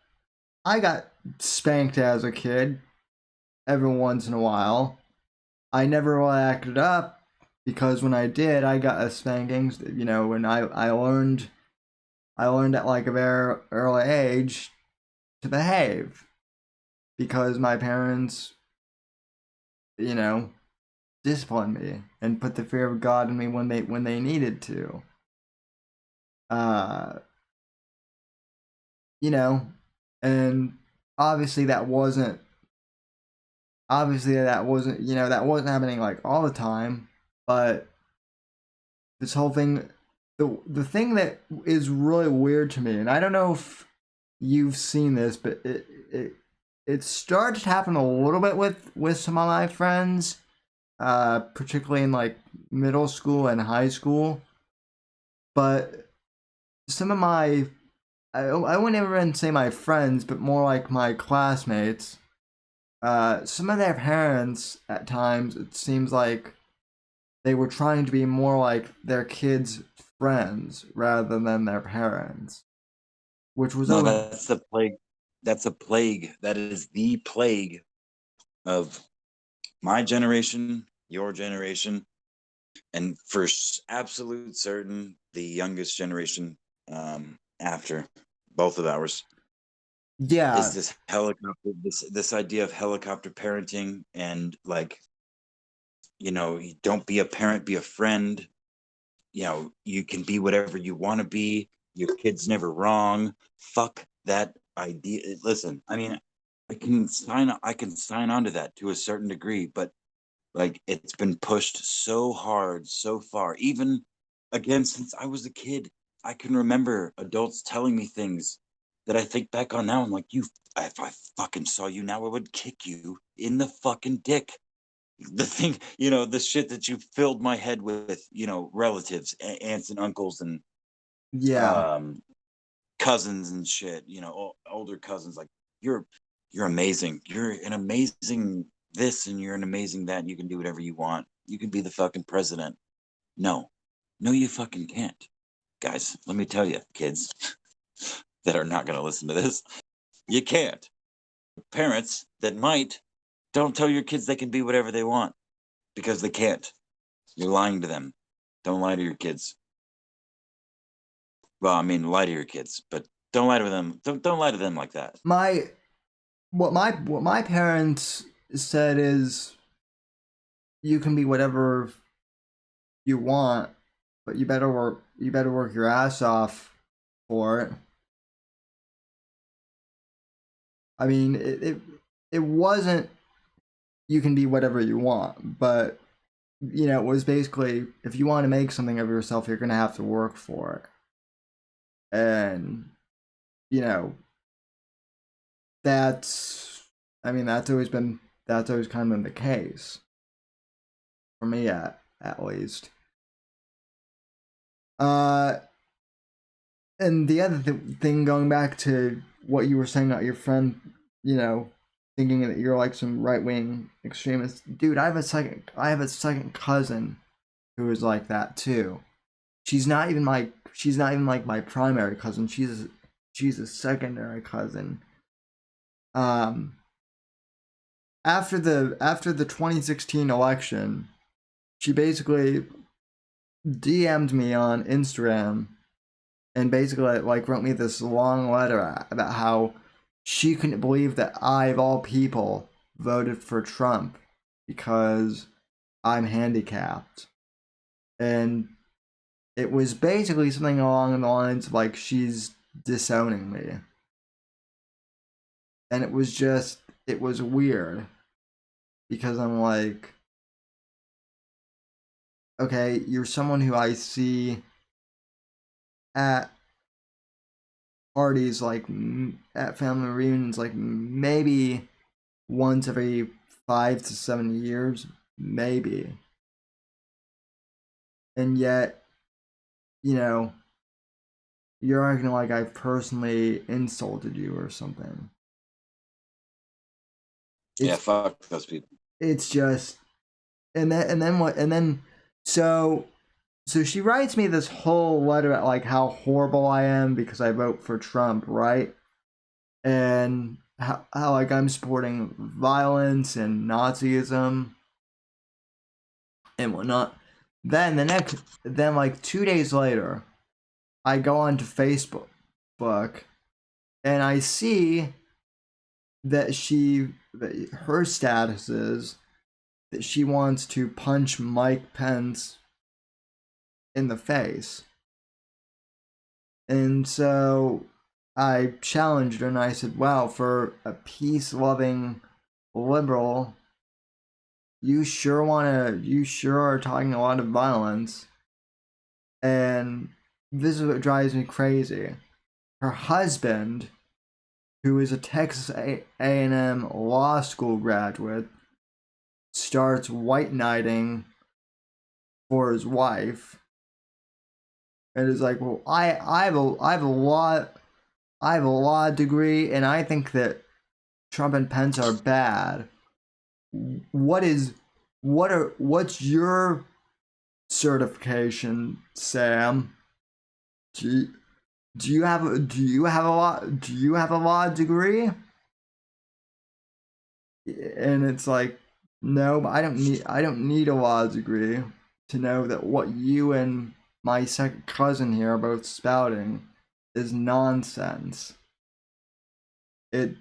spanked as a kid every once in a while. I never really acted up because when I did, I got a spanking. You know, when I learned at like a very early age to behave because my parents, you know, disciplined me and put the fear of God in me when they needed to. You know, and obviously that wasn't, you know, that wasn't happening like all the time, but this whole thing, the thing that is really weird to me, and I don't know if you've seen this, but it started to happen a little bit with some of my friends, particularly in like middle school and high school, but some of my, I wouldn't even say my friends, but more like my classmates, some of their parents at times, it seems like they were trying to be more like their kids' friends rather than their parents, which was that's the plague. That's a plague. That is the plague of my generation, your generation, and for absolute certain, the youngest generation after both of ours Yeah. is this helicopter, this idea of helicopter parenting, and like, you know, you don't be a parent, be a friend. You know, you can be whatever you want to be. Your kid's never wrong. Fuck that idea. Listen, I mean, I can sign on to that to a certain degree, but like, it's been pushed so hard, so far. Even again, since I was a kid, I can remember adults telling me things that I think back on now. I'm like, if I fucking saw you now, I would kick you in the fucking dick. The thing, you know, the shit that you filled my head with, you know, relatives, aunts and uncles, and Yeah. cousins and shit, you know, older cousins, like, you're amazing. You're an amazing this, and you're an amazing that, and you can do whatever you want. You can be the fucking president. No, you fucking can't. Guys, let me tell you, kids that are not going to listen to this, you can't. Parents that might, don't tell your kids they can be whatever they want, because they can't. You're lying to them. Don't lie to your kids. Well, I mean, lie to your kids, but don't lie to them. Don't lie to them like that. What my parents said is, you can be whatever you want, but you better work your ass off for it. I mean, it wasn't you can be whatever you want, but you know, it was basically, if you want to make something of yourself, you're gonna have to work for it. And you know, that's always kind of been the case for me, at least. And the other thing, going back to what you were saying about your friend, you know, thinking that you're like some right-wing extremist, dude, I have a second cousin who is like that too. She's not even like my primary cousin. She's a secondary cousin. After the 2016 election, she basically DM'd me on Instagram and basically like wrote me this long letter about how she couldn't believe that I, of all people, voted for Trump because I'm handicapped. And it was basically something along the lines of like, she's disowning me. And it was weird, because I'm like, okay, you're someone who I see at parties, like at family reunions, like maybe once every 5 to 7 years, maybe. And yet, you know, you're acting like I've personally insulted you or something. Yeah, fuck those people. It's just, so she writes me this whole letter about like how horrible I am because I vote for Trump, right? And how like I'm supporting violence and Nazism and whatnot. Then like 2 days later, I go onto Facebook and I see that her status is that she wants to punch Mike Pence in the face. And so I challenged her and I said, wow, for a peace-loving liberal, you sure are talking a lot of violence. And this is what drives me crazy. Her husband, who is a Texas A&M law school graduate, starts white knighting for his wife, and is like, well, I have a law degree, and I think that Trump and Pence are bad. What's your certification, Sam? Do you have a law degree? And it's like, no, but I don't need a law degree. to know that what you and my second cousin here are both spouting is nonsense. And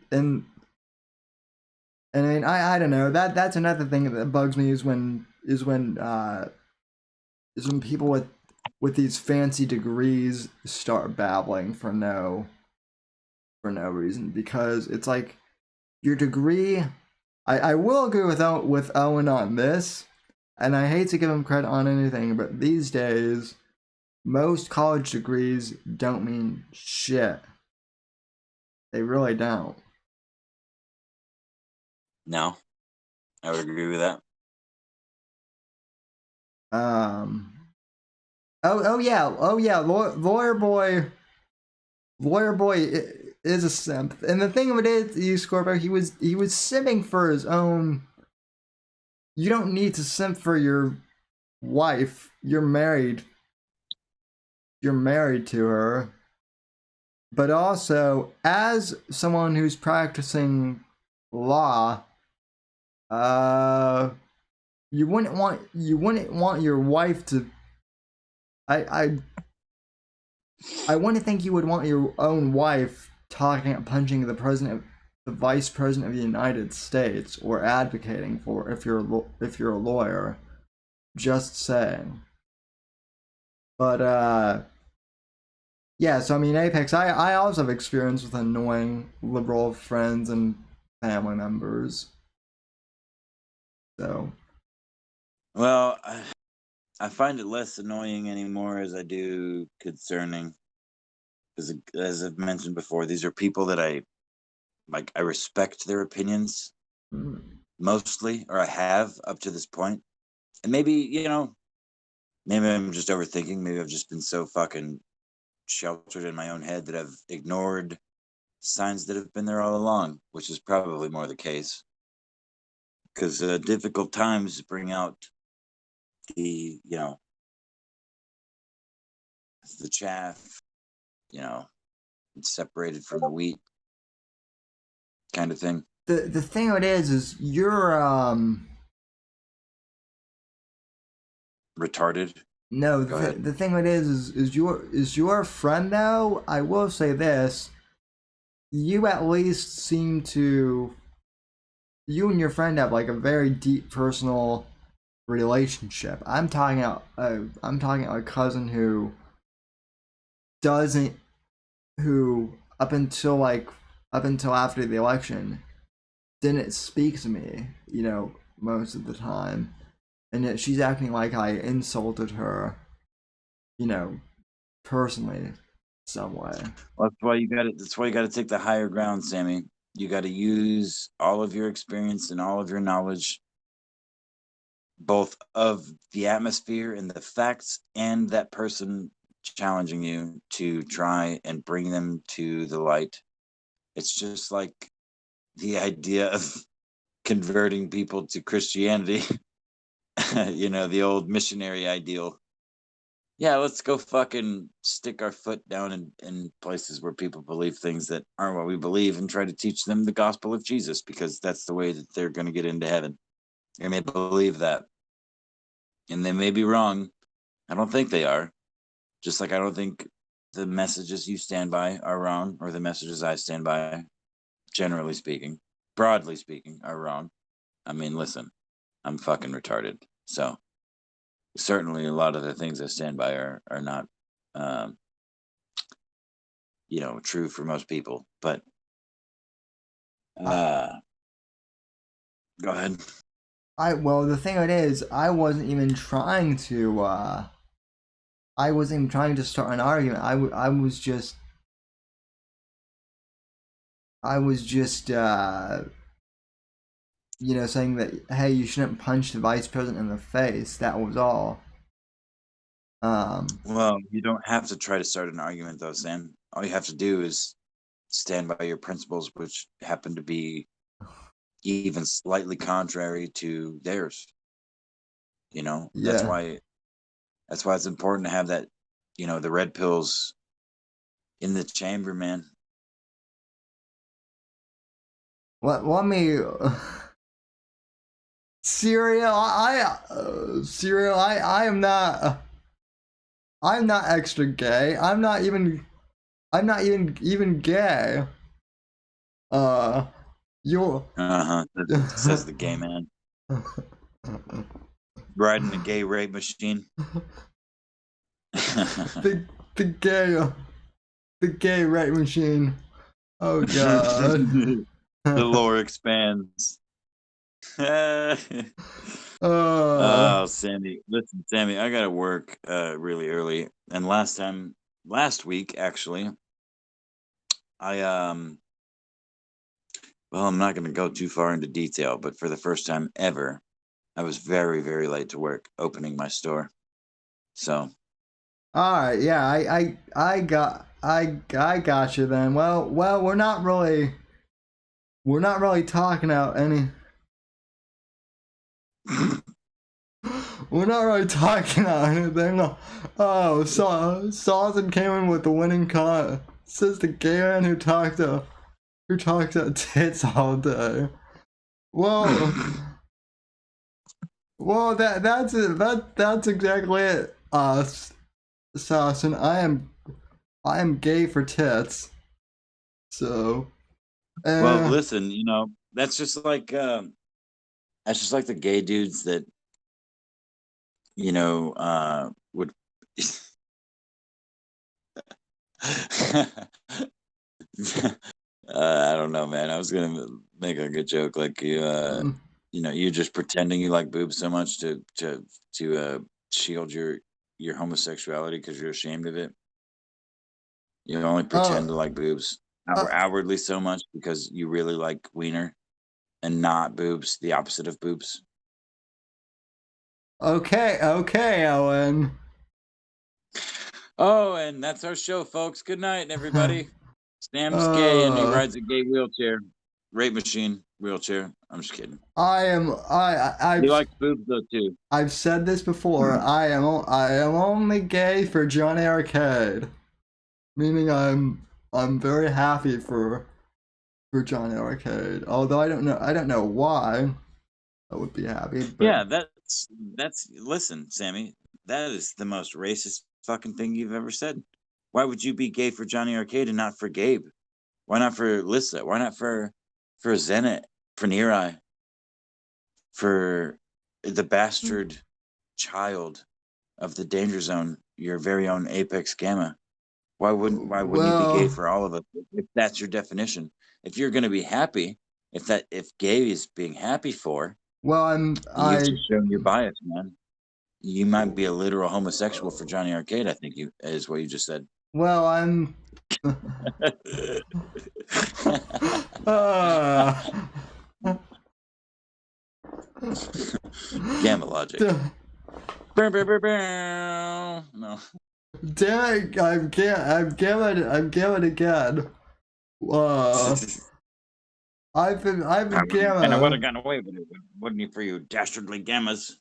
I mean, I don't know, that's another thing that bugs me is when people with these fancy degrees start babbling for no reason, because it's like your degree. I will agree with Owen on this, and I hate to give him credit on anything, but these days most college degrees don't mean shit. They really don't. No, I would agree with that. Oh yeah, lawyer boy is a simp, and the thing of it is, you Scorpio, he was simping for his own. You don't need to simp for your wife. You're married to her. But also, as someone who's practicing law, you wouldn't want your wife to. I wouldn't think you would want your own wife punching the vice president of the United States, or advocating for, if you're a lawyer. Just saying. But yeah, so I mean, Apex, I also have experience with annoying liberal friends and family members. So. Well, I find it less annoying anymore as I do concerning. Because, as I've mentioned before, these are people that I respect their opinions mostly, or I have up to this point. And maybe, maybe I'm just overthinking. Maybe I've just been so fucking sheltered in my own head that I've ignored signs that have been there all along, which is probably more the case. Because difficult times bring out the chaff, it's separated from the wheat kind of thing. The thing of it is you're retarded. No, the thing of it is your friend, though. I will say this: you at least seem to, you and your friend have like a very deep personal relationship. I'm talking about a cousin who up until after the election didn't speak to me, most of the time. And yet she's acting like I insulted her, personally, some way. Well, that's why you got to take the higher ground, Sammy. You got to use all of your experience and all of your knowledge, both of the atmosphere and the facts, and that person challenging you, to try and bring them to the light. It's just like the idea of converting people to Christianity. The old missionary ideal. Yeah, let's go fucking stick our foot down in places where people believe things that aren't what we believe, and try to teach them the gospel of Jesus, because that's the way that they're going to get into heaven. They may believe that, and they may be wrong. I don't think they are. Just like I don't think the messages you stand by are wrong, or the messages I stand by, generally speaking, broadly speaking, are wrong. I mean, listen, I'm fucking retarded. So certainly a lot of the things I stand by are not, true for most people. But go ahead. The thing of it is, I wasn't even trying to start an argument. I was just saying that, hey, you shouldn't punch the vice president in the face. That was all. Well, you don't have to try to start an argument, though, Sam. All you have to do is stand by your principles, which happen to be even slightly contrary to theirs. Yeah. That's why it's important to have that, the red pills in the chamber, man. Let me Cereal, Cereal, I am not. I'm not extra gay. I'm not even gay. You're. Says the gay man. Riding the gay rape machine. the gay rape machine. Oh god. The lore expands. Oh, Sammy. Listen, Sammy, I gotta work really early. And last week actually, well, I'm not gonna go too far into detail, but for the first time ever, I was very, very late to work opening my store. So alright, yeah, I got you then. Well, we're not really talking about any. We're not really talking about anything. Oh, Sawson came in with the winning con. Says the gay man who talked to tits all day. Well, that's exactly it. Sawson, I am gay for tits. So. Well, listen, that's just like the gay dudes that, would. I don't know, man. I was gonna make a good joke, like you're just pretending you like boobs so much to shield your homosexuality because you're ashamed of it. You only pretend to like boobs outwardly so much because you really like wiener and not boobs, the opposite of boobs. Okay, Owen. Oh, and that's our show, folks. Good night, everybody. Sam's gay and he rides a gay wheelchair. Rape machine wheelchair. I'm just kidding. He likes boobs though too. I've said this before. I am only gay for Johnny Arcade. Meaning I'm very happy for Johnny Arcade. Although I don't know why I would be happy. But... Yeah, that's listen, Sammy, that is the most racist fucking thing you've ever said. Why would you be gay for Johnny Arcade and not for Gabe? Why not for Lissa? Why not for Zenit, for Neri, for the bastard child of the danger zone, your very own Apex Gamma? Why wouldn't you be gay for all of us if that's your definition? If you're gonna be happy, if gay is being happy for, you've just shown your bias, man. You might be a literal homosexual for Johnny Arcade, I think is what you just said. Well, I'm Gamma logic. No. Damn it, I'm gamma again. I've been gamma. And I would have gotten away with it, wouldn't you, for you dastardly gammas?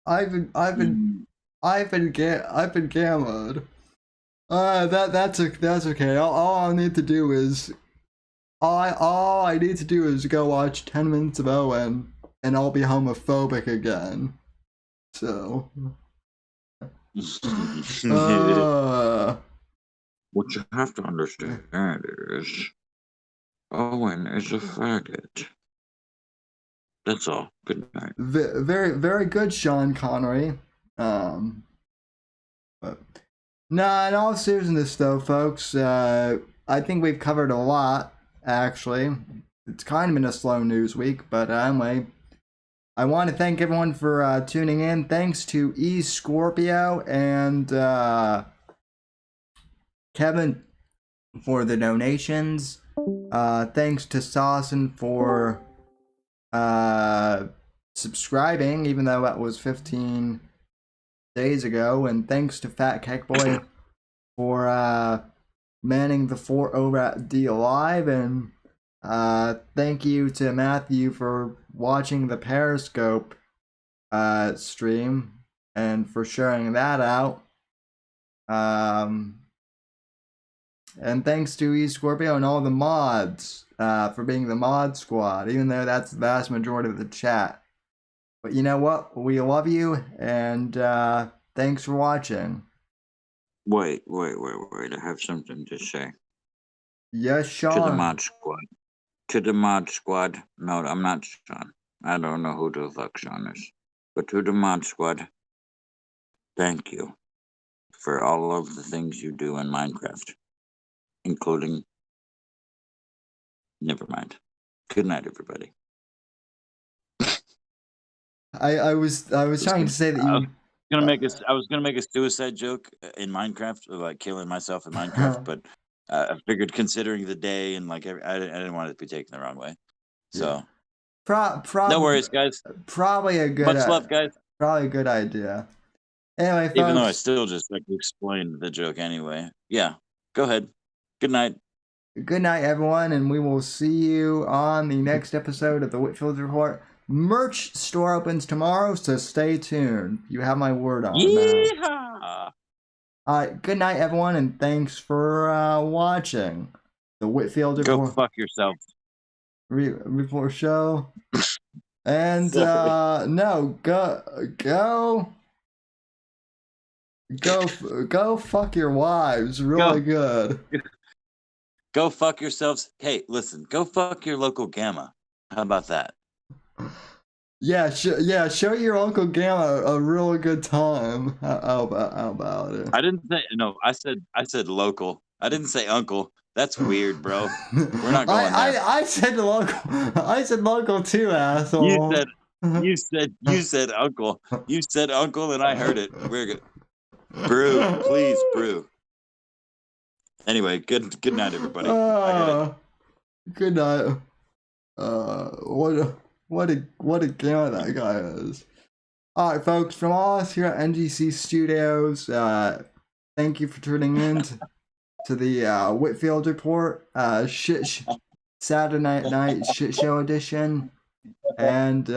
I've been gammaed. That's okay. All I need to do is go watch 10 minutes of Owen and I'll be homophobic again. So what you have to understand is Owen is a faggot. That's all. Good night. Very, very good, Sean Connery. But nah, in all seriousness though, folks, I think we've covered a lot, actually. It's kind of been a slow news week, but anyway, I want to thank everyone for tuning in. Thanks to E Scorpio and Kevin for the donations. Thanks to Sawson for subscribing, even though that was 15 days ago, and thanks to Fat Cake Boy for manning the fort over at D Live, and thank you to Matthew for watching the Periscope stream and for sharing that out. And thanks to E Scorpio and all the mods for being the mod squad, even though that's the vast majority of the chat. But you know what? We love you, and thanks for watching. Wait. I have something to say. Yes, Sean. To the mod squad. To the mod squad. No, I'm not Sean. I don't know who the fuck Sean is. But to the mod squad, thank you for all of the things you do in Minecraft, including. Never mind. Good night, everybody. I was trying to say that you. I was gonna make a suicide joke in Minecraft, like killing myself in Minecraft, but I figured considering the day and like I didn't want it to be taken the wrong way. So no worries, guys. Probably a good. Much love, guys. Probably a good idea. Anyway, folks, even though I still just like to explain the joke anyway. Yeah, go ahead. Good night. Good night, everyone, and we will see you on the next episode of the Whitfield Report. Merch store opens tomorrow, so stay tuned. You have my word on that. Alright, good night, everyone, and thanks for watching the Whitfield Report. Go fuck yourself. Report show. And no, go fuck your wives. Really good. Go fuck yourselves. Hey, listen, go fuck your local Gamma. How about that? Yeah, show your Uncle Gamma a really good time. How about it? I didn't say no. I said local. I didn't say uncle. That's weird, bro. We're not going there. I said local. I said local too, asshole. You said uncle. You said uncle, and I heard it. We're good. Brew, please, brew. Anyway, good night, everybody. Good night. What a Gamma that guy is. Alright, folks, from all us here at NGC Studios, thank you for tuning in to the Whitfield Report, Saturday night shit show edition. And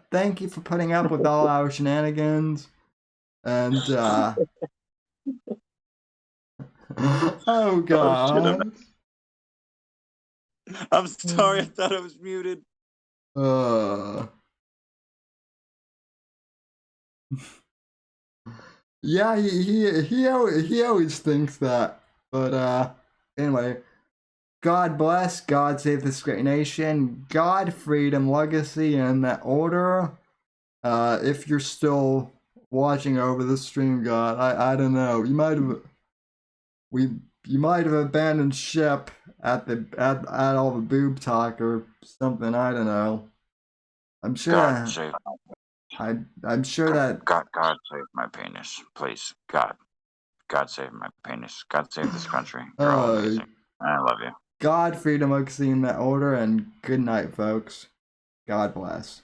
thank you for putting up with all our shenanigans. And oh god. I'm sorry, I thought I was muted. Yeah, he always thinks that. But anyway, God bless, God save this great nation, God, freedom, legacy, in that order. If you're still watching over the stream, God, I don't know. You might have abandoned ship at all the boob talk or something. I don't know. I'm sure. God save. I'm sure that God save my penis, please. God save my penis. God save this country. You're all amazing. I love you. God, freedom, legacy, in that order, and good night, folks. God bless.